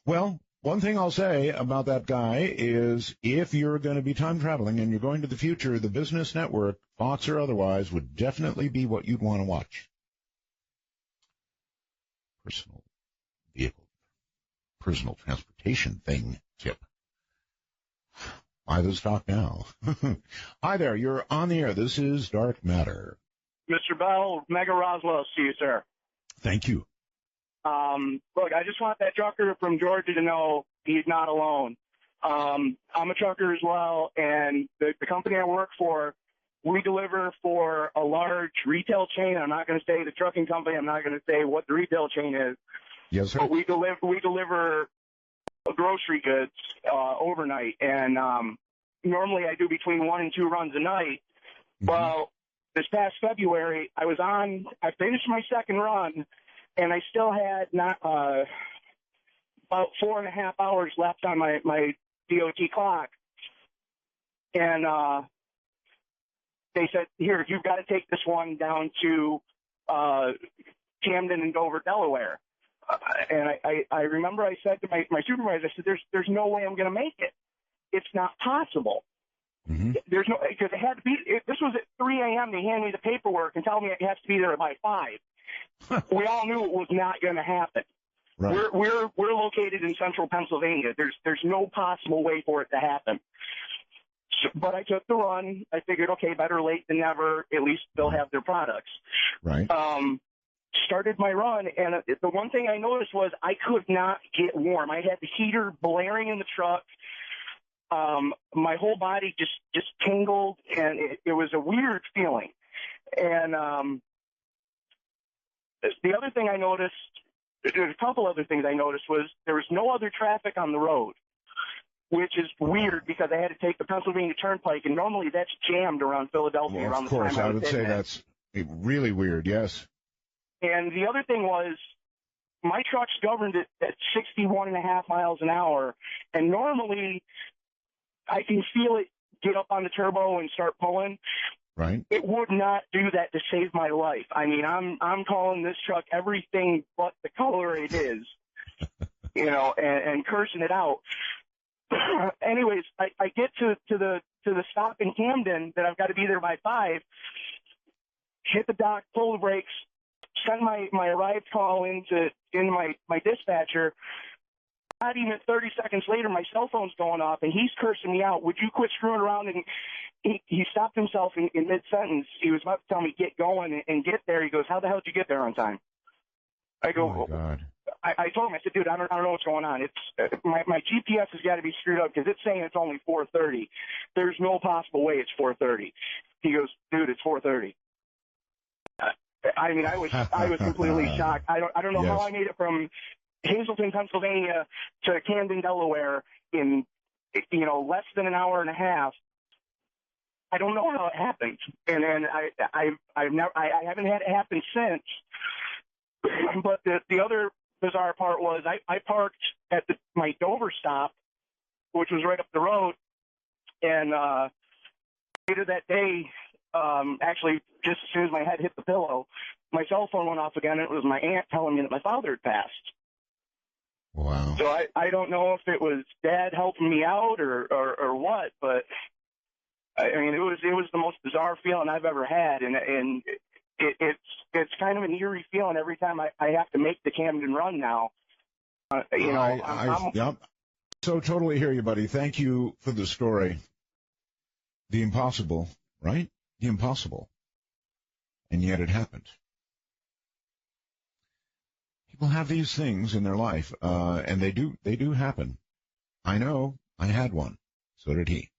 Well, one thing I'll say about that guy is if you're going to be time traveling and you're going to the future, the business network, Fox or otherwise, would definitely be what you'd want to watch. Personal vehicle, personal transportation thing tip. Buy the stock now. Hi there. You're on the air. This is Dark Matter. Mr. Bell, Mega Roswell, to you, sir. Thank you. Look, I just want that trucker from Georgia to know he's not alone. I'm a trucker as well, and the company I work for, we deliver for a large retail chain. I'm not going to say the trucking company. I'm not going to say what the retail chain is. Yes, sir. But we deliver grocery goods overnight, and normally I do between 1 and 2 runs a night. Well, this past February, I finished my second run, and I still had about 4.5 hours left on my DOT clock. And they said, here, you've got to take this one down to Camden and Dover, Delaware. And I remember I said to my supervisor, I said, there's no way I'm going to make it. It's not possible. There's no, because it had to be, this was at 3 a.m. They hand me the paperwork and tell me it has to be there by 5. We all knew it was not going to happen. Right. We're located in central Pennsylvania. There's no possible way for it to happen. So, but I took the run. I figured, okay, better late than never. At least they'll have their products. Right. Started my run, and the one thing I noticed was I could not get warm. I had the heater blaring in the truck. My whole body just tingled, and it was a weird feeling. And the other thing I noticed, there's a couple other things I noticed, was there was no other traffic on the road, which is weird because I had to take the Pennsylvania Turnpike, and normally that's jammed around Philadelphia Well, around of the course, time I was would say hitting it. that's really weird, yes. And the other thing was, my truck's governed at 61.5 miles an hour, and normally I can feel it get up on the turbo and start pulling. Right. It would not do that to save my life. I mean, I'm calling this truck everything but the color it is, you know, and cursing it out. Anyways, I get to the stop in Camden that I've got to be there by 5. Hit the dock, pull the brakes, send my arrived call into my dispatcher. Not even 30 seconds later, my cell phone's going off, and he's cursing me out. Would you quit screwing around? And he stopped himself in mid-sentence. He was about to tell me, get going and get there. He goes, how the hell did you get there on time? I go, oh, my God. I told him, I said, dude, I don't know what's going on. It's my GPS has got to be screwed up because it's saying it's only 4:30. There's no possible way it's 4:30. He goes, dude, it's 4:30. I mean, I was completely shocked. I don't know how I made it from Hazleton, Pennsylvania to Camden, Delaware in, you know, less than an hour and a half. I don't know how it happened. And then I haven't had it happen since. But the other bizarre part was I parked at my Dover stop, which was right up the road, and later that day, actually just as soon as my head hit the pillow, my cell phone went off again, and it was my aunt telling me that my father had passed. Wow. So I don't know if it was Dad helping me out or what, but I mean it was the most bizarre feeling I've ever had, and it's kind of an eerie feeling every time I have to make the Camden run now. You know, yep. So totally hear you, buddy. Thank you for the story. The impossible, right? The impossible. And yet it happened. People have these things in their life, and they do happen. I know. I had one. So did he.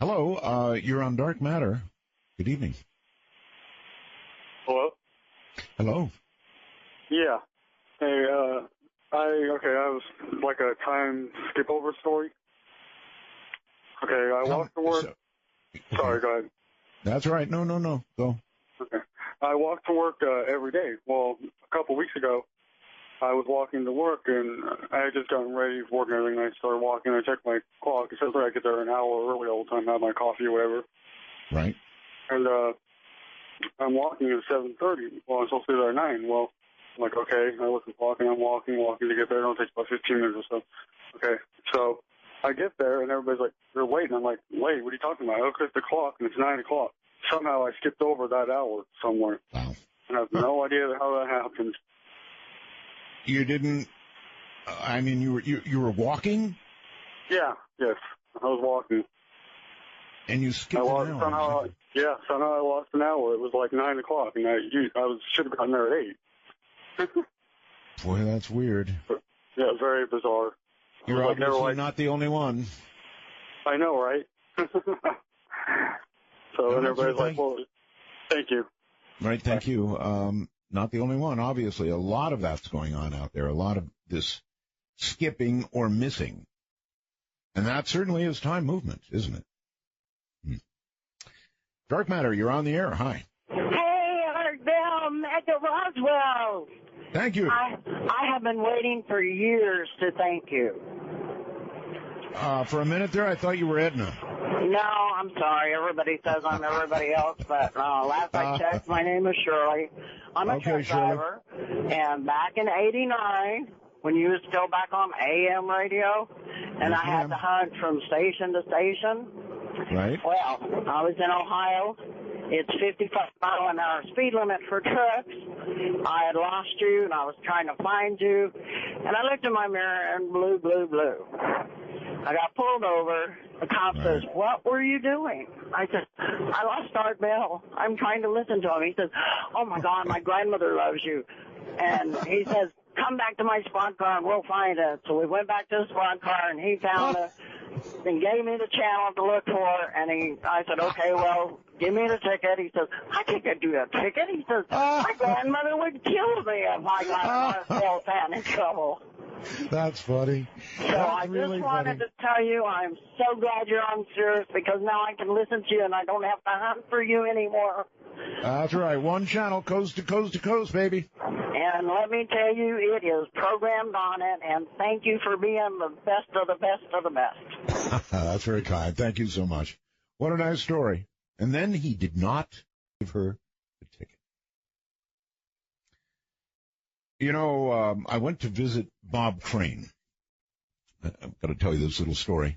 Hello, you're on Dark Matter. Good evening. Hello? Hello. Yeah. Hey, I was like a time skip over story. Okay, I walked to work. Sorry, go ahead. That's right. No. Go. Okay. I walk to work every day. Well, a couple weeks ago, I was walking to work, and I had just gotten ready for work and everything. I started walking. I checked my clock. It says that I get there an hour early all the time, have my coffee or whatever. Right. And I'm walking at 7:30. Well, I'm supposed to be there at 9. Well, I'm like, okay. I look at the clock, and I'm walking to get there. It only takes about 15 minutes or so. Okay. So I get there, and everybody's like, you're late. And I'm like, late? What are you talking about? I look at the clock, and it's 9 o'clock. Somehow I skipped over that hour somewhere. Wow. And I have no idea how that happened. You didn't, I mean, you were walking? Yeah, yes. I was walking. And you skipped an hour? Somehow I lost an hour. It was like 9 o'clock, and I should have gotten there at 8. Boy, that's weird. Yeah, very bizarre. You're obviously not the only one. I know, right? So and everybody's like, well, thank you. Right, thank you. Not the only one, obviously. A lot of that's going on out there, a lot of this skipping or missing. And that certainly is time movement, isn't it? Dark Matter, you're on the air. Hi. Hey, Art Bell, Mecca Roswell. Thank you. I have been waiting for years to thank you. For a minute there, I thought you were Edna. No, I'm sorry. Everybody says I'm everybody else, but last I checked, my name is Shirley. I'm a truck driver, and back in '89, when you was still back on AM radio, and I had to hunt from station to station. Right. Well, I was in Ohio, It's 55-mile-an-hour speed limit for trucks. I had lost you, and I was trying to find you. And I looked in my mirror, and blue, blue, blue. I got pulled over. The cop says, what were you doing? I said, I lost Art Bell. I'm trying to listen to him. He says, oh, my God, my grandmother loves you. And he says, come back to my squad car and we'll find it. So we went back to the squad car, and he found us and gave me the channel to look for. And I said, okay, well, give me the ticket. He says, I can't get you a ticket. He says, my grandmother would kill me if I got an Art Bell fan in trouble. That's funny. So I just wanted to tell you I'm so glad you're on Sirius, because now I can listen to you and I don't have to hunt for you anymore. That's right. One channel, coast to coast to coast, baby. And let me tell you, it is programmed on it, and thank you for being the best of the best of the best. That's very kind. Thank you so much. What a nice story. And then he did not give her the ticket. You know, I went to visit Bob Crane. I've got to tell you this little story.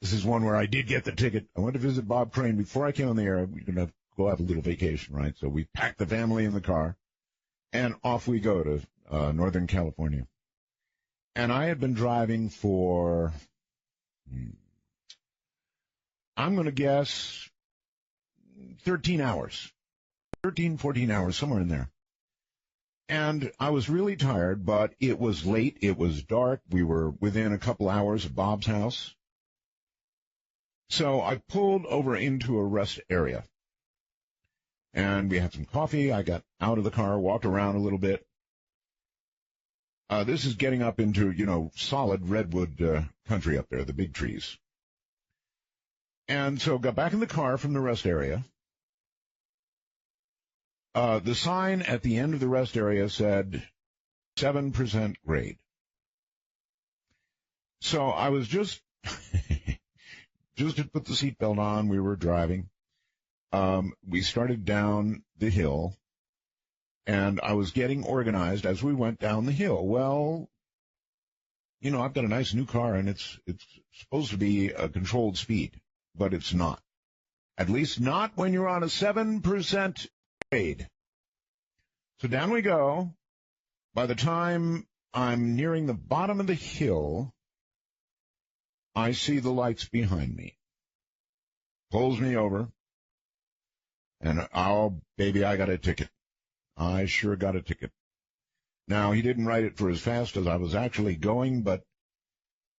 This is one where I did get the ticket. I went to visit Bob Crane. Before I came on the air, we were going to go have a little vacation, right? So we packed the family in the car, and off we go to Northern California. And I had been driving for, I'm going to guess, 13 hours. 13, 14 hours, somewhere in there. And I was really tired, but it was late. It was dark. We were within a couple hours of Bob's house. So I pulled over into a rest area. And we had some coffee. I got out of the car, walked around a little bit. This is getting up into, solid redwood country up there, the big trees. And so got back in the car from the rest area. The sign at the end of the rest area said 7% grade. So I was just to put the seatbelt on, we were driving. We started down the hill, and I was getting organized as we went down the hill. Well, I've got a nice new car, and it's supposed to be a controlled speed, but it's not. At least not when you're on a 7% grade. So down we go. By the time I'm nearing the bottom of the hill, I see the lights behind me. Pulls me over. And, oh, baby, I got a ticket. I sure got a ticket. Now, he didn't write it for as fast as I was actually going, but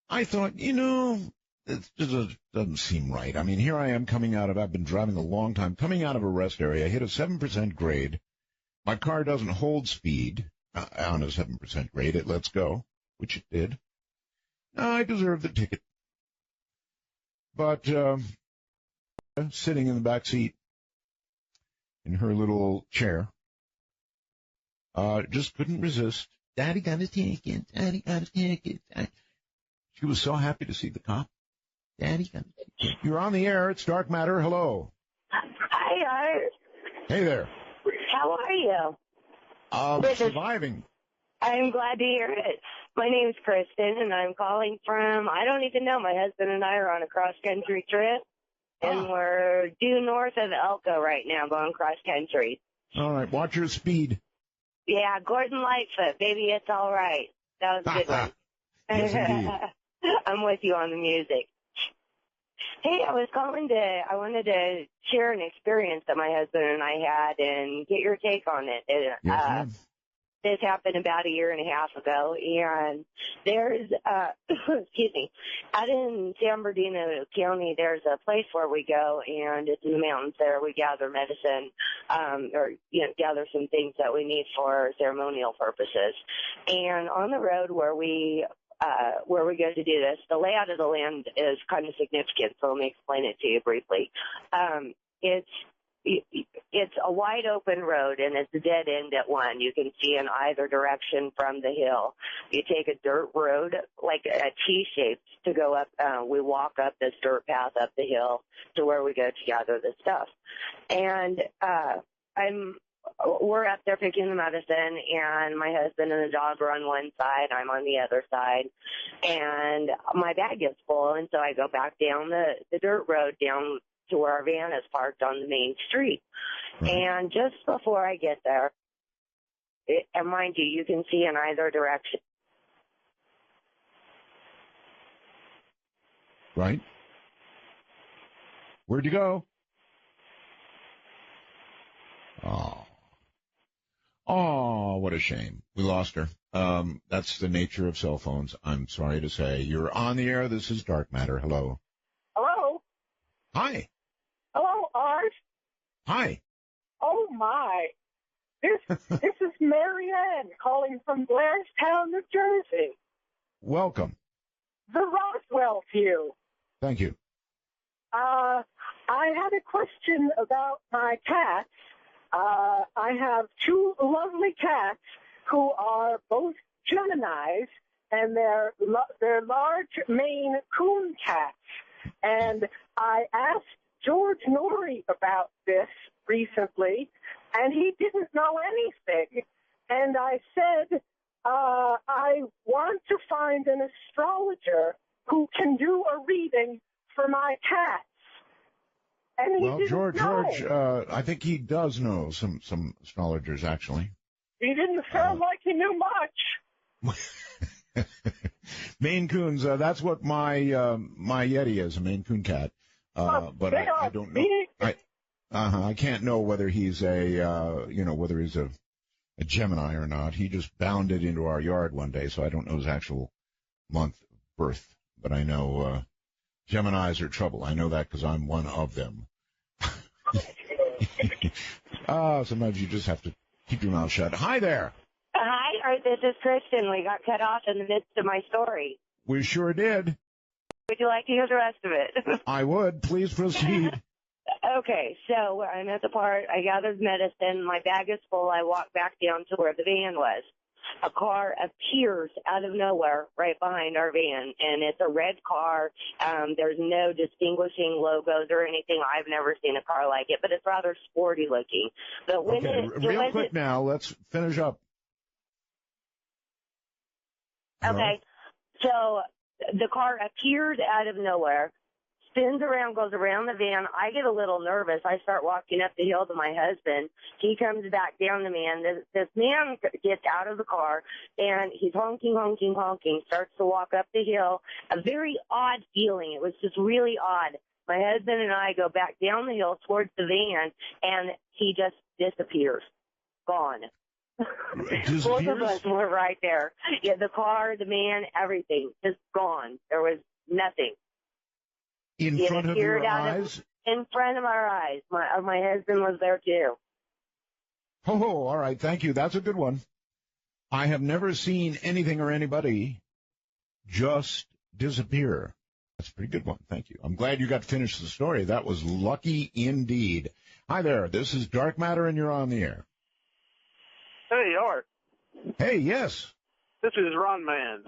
I thought, it just doesn't seem right. I mean, here I am I've been driving a long time, coming out of a rest area, hit a 7% grade. My car doesn't hold speed on a 7% grade. It lets go, which it did. I deserve the ticket. But sitting in the back seat in her little chair, just couldn't resist. Daddy got a ticket. Daddy got a ticket. She was so happy to see the cop. Daddy got a ticket. You're on the air. It's Dark Matter. Hello. Hi, Art. Hey there. How are you? Surviving. I'm glad to hear it. My name's Kristen, and I'm calling from, I don't even know, my husband and I are on a cross-country trip, and we're due north of Elko right now, going cross-country. All right, watch your speed. Yeah, Gordon Lightfoot, baby, it's all right. That was a good one. Yes, indeed. I'm with you on the music. Hey, I wanted to share an experience that my husband and I had and get your take on it. This happened about 1.5 years ago, and there's, excuse me, out in San Bernardino County, there's a place where we go, and it's in the mountains there. We gather medicine, gather some things that we need for ceremonial purposes. And on the road where we go to do this, the layout of the land is kind of significant, so let me explain it to you briefly. It's a wide open road, and it's a dead end at one. You can see in either direction from the hill. You take a dirt road, like a T-shape, to go up. We walk up this dirt path up the hill to where we go to gather the stuff. And we're up there picking the medicine, and my husband and the dog are on one side. I'm on the other side, and my bag gets full, and so I go back down the dirt road down to where our van is parked on the main street. And just before I get there, and mind you, you can see in either direction. Right. Where'd you go? Oh, what a shame. We lost her. That's the nature of cell phones. I'm sorry to say. You're on the air. This is Dark Matter. Hello. Hello. Hi. Hello, Art. Hi. Oh, my. This is Marianne calling from Blairstown, New Jersey. Welcome. The Roswell view. Thank you. I had a question about my cats. I have two lovely cats who are both Geminis, and they're large Maine Coon cats. And I asked George Norrie about this recently, and he didn't know anything. And I said, I want to find an astrologer who can do a reading for my cats. And he didn't George, know. I think he does know some astrologers, actually. He didn't sound like he knew much. Maine Coons, that's what my Yeti is, a Maine Coon cat. But I don't know. I can't know whether he's whether he's a Gemini or not. He just bounded into our yard one day, so I don't know his actual month of birth. But I know Geminis are trouble. I know that because I'm one of them. Sometimes you just have to keep your mouth shut. Hi there. Hi, this is Kristen. We got cut off in the midst of my story. We sure did. Would you like to hear the rest of it? I would. Please proceed. Okay, so I'm at the part. I gathered medicine. My bag is full. I walk back down to where the van was. A car appears out of nowhere right behind our van, and it's a red car. There's no distinguishing logos or anything. I've never seen a car like it, but it's rather sporty looking. But when real quick now, let's finish up. Okay, so the car appears out of nowhere, spins around, goes around the van. I get a little nervous. I start walking up the hill to my husband. He comes back down the man. This man gets out of the car, and he's honking, honking, honking, starts to walk up the hill. A very odd feeling. It was just really odd. My husband and I go back down the hill towards the van, and he just disappears. Gone. Both of us were right there. Yeah, the car, the man, everything, just gone. There was nothing. In front of your eyes? In front of our eyes. My husband was there, too. Oh, all right. Thank you. That's a good one. I have never seen anything or anybody just disappear. That's a pretty good one. Thank you. I'm glad you got to finish the story. That was lucky indeed. Hi there. This is Dark Matter, and you're on the air. Hey, Art. Hey, yes. This is Ron Man,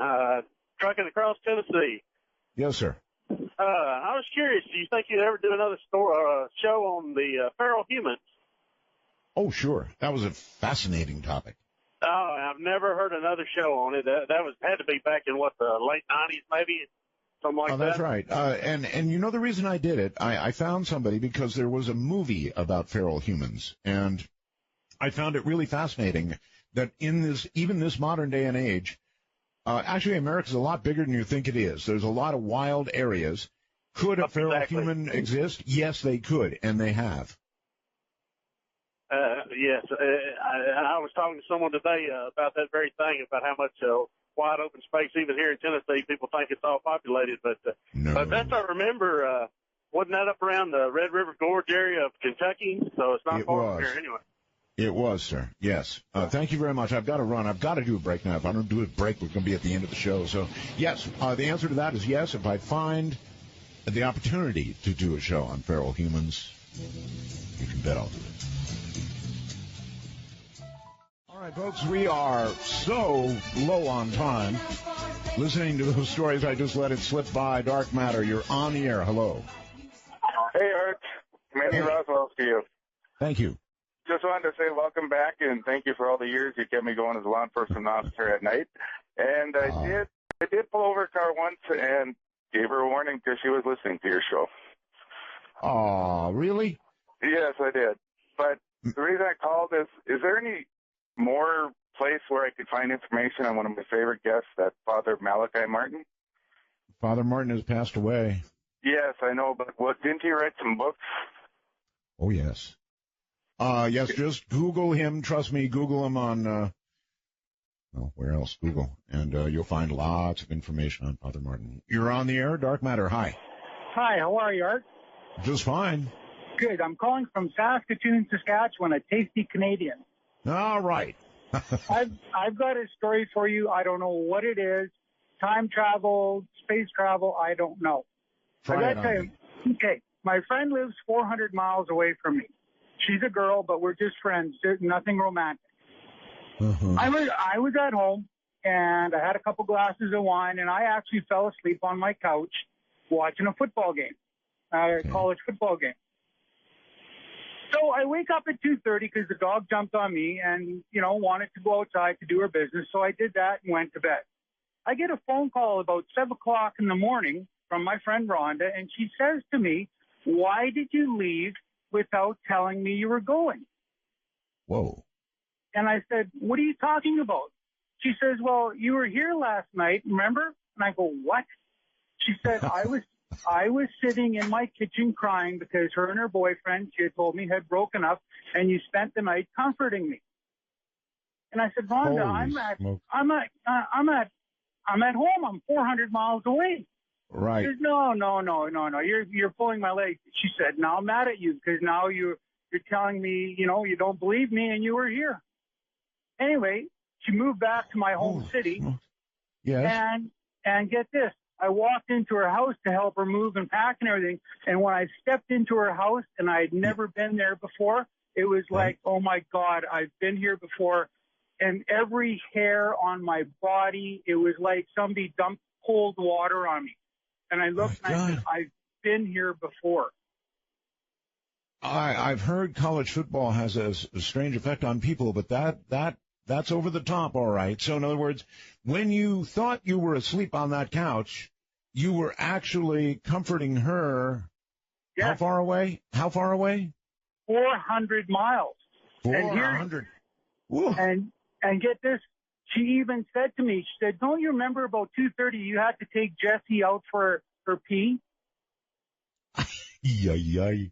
trucking across Tennessee. Yes, sir. I was curious, do you think you'd ever do another show on the feral humans? Oh, sure. That was a fascinating topic. Oh, I've never heard another show on it. That had to be back in, the late 90s maybe? Something like that? Oh, that's right. And you know the reason I did it? I found somebody because there was a movie about feral humans, and I found it really fascinating that in this modern day and age, actually America's a lot bigger than you think it is. There's a lot of wild areas. Could a feral human exist? Yes, they could, and they have. Yes. I was talking to someone today about that very thing, about how much wide open space, even here in Tennessee, people think it's all populated. But best I remember, wasn't that up around the Red River Gorge area of Kentucky? So it's not far from here anyway. It was, sir. Yes. Thank you very much. I've got to run. I've got to do a break now. If I don't do a break, we're going to be at the end of the show. So, yes, the answer to that is yes. If I find the opportunity to do a show on feral humans, you can bet I'll do it. All right, folks, we are so low on time. Listening to those stories, I just let it slip by. Dark Matter, you're on the air. Hello. Hey, Art. Many Roswells to you. Thank you. Just wanted to say welcome back and thank you for all the years you kept me going as a law enforcement officer at night. And I did pull over a car once and gave her a warning because she was listening to your show. Oh, really? Yes, I did. But the reason I called is there any more place where I could find information on one of my favorite guests, that Father Malachi Martin? Father Martin has passed away. Yes, I know, but didn't he write some books? Oh, yes. Yes, just Google him. Trust me, Google him on, where else? Google. And you'll find lots of information on Father Martin. You're on the air, Dark Matter. Hi. Hi, how are you, Art? Just fine. Good. I'm calling from Saskatoon, Saskatchewan, a tasty Canadian. All right. I've got a story for you. I don't know what it is. Time travel, space travel, I don't know. Try I gotta it tell on you, okay, my friend lives 400 miles away from me. She's a girl, but we're just friends. There's nothing romantic. Uh-huh. I was at home, and I had a couple glasses of wine, and I actually fell asleep on my couch watching a football game, college football game. So I wake up at 2:30 because the dog jumped on me and, wanted to go outside to do her business. So I did that and went to bed. I get a phone call about 7 o'clock in the morning from my friend Rhonda, and she says to me, "Why did you leave without telling me you were going?" Whoa. And I said, "What are you talking about?" She says, "Well, you were here last night, remember?" And I go, "What?" She said, I was sitting in my kitchen crying because her and her boyfriend, she had told me, had broken up, and you spent the night comforting me. And I said, "Rhonda, I'm at home. I'm 400 miles away." Right. She says, No. You're pulling my leg. She said, "Now I'm mad at you because now you're telling me, you don't believe me and you were here." Anyway, she moved back to my home city. Yes. And get this. I walked into her house to help her move and pack and everything. And when I stepped into her house, and I had never been there before, it was like, oh, my God, I've been here before. And every hair on my body, it was like somebody dumped cold water on me. And I looked and I said, I've been here before. I've heard college football has a strange effect on people, but that's over the top, all right. So, in other words, when you thought you were asleep on that couch, you were actually comforting her. Yes. How far away? 400 miles. 400. And get this. She even said to me, she said, "Don't you remember about 2:30 you had to take Jessie out for pee?" Yay.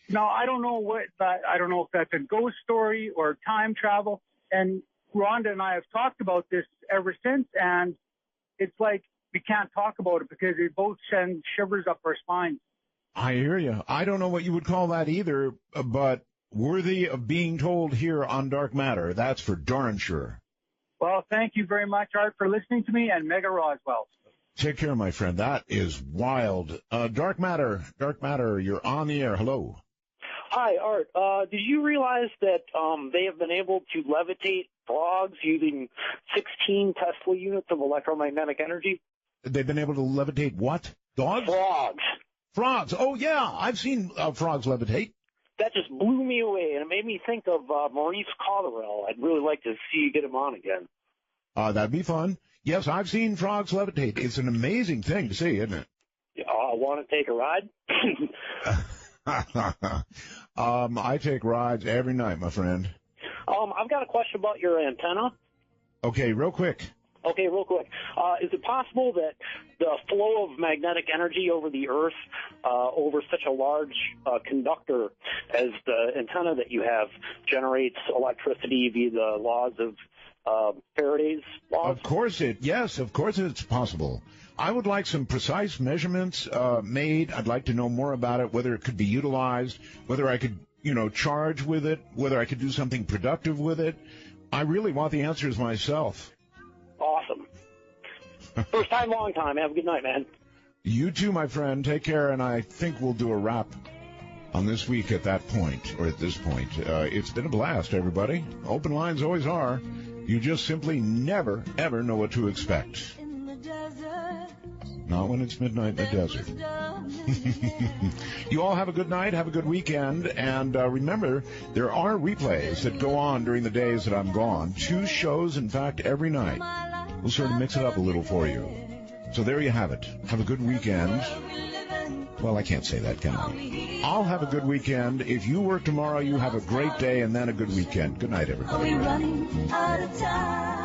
Now, I don't know if that's a ghost story or time travel. And Rhonda and I have talked about this ever since, and it's like we can't talk about it because it both sends shivers up our spines. I hear you. I don't know what you would call that either, but worthy of being told here on Dark Matter. That's for darn sure. Well, thank you very much, Art, for listening to me, and Mega Roswell. Take care, my friend. That is wild. Dark Matter, you're on the air. Hello. Hi, Art. Did you realize that they have been able to levitate frogs using 16 Tesla units of electromagnetic energy? They've been able to levitate what? Dogs? Frogs. Oh, yeah. I've seen frogs levitate. That just blew me away, and it made me think of Maurice Cotterell. I'd really like to see you get him on again. That'd be fun. Yes, I've seen frogs levitate. It's an amazing thing to see, isn't it? I want to take a ride? I take rides every night, my friend. I've got a question about your antenna. Okay, real quick. Is it possible that the flow of magnetic energy over the Earth, over such a large conductor as the antenna that you have, generates electricity via the laws of Faraday's laws? Of course it's possible. I would like some precise measurements made. I'd like to know more about it, whether it could be utilized, whether I could, charge with it, whether I could do something productive with it. I really want the answers myself. Awesome. First time, long time. Have a good night, man. You too, my friend. Take care, and I think we'll do a wrap on this week at that point, or at this point. It's been a blast, everybody. Open lines always are. You just simply never, ever know what to expect. Not when it's midnight in the desert. You all have a good night, have a good weekend, and remember, there are replays that go on during the days that I'm gone. 2 shows, in fact, every night. We'll sort of mix it up a little for you. So there you have it. Have a good weekend. Well, I can't say that, can I? I'll have a good weekend. If you work tomorrow, you have a great day and then a good weekend. Good night, everybody. Are we running out of time?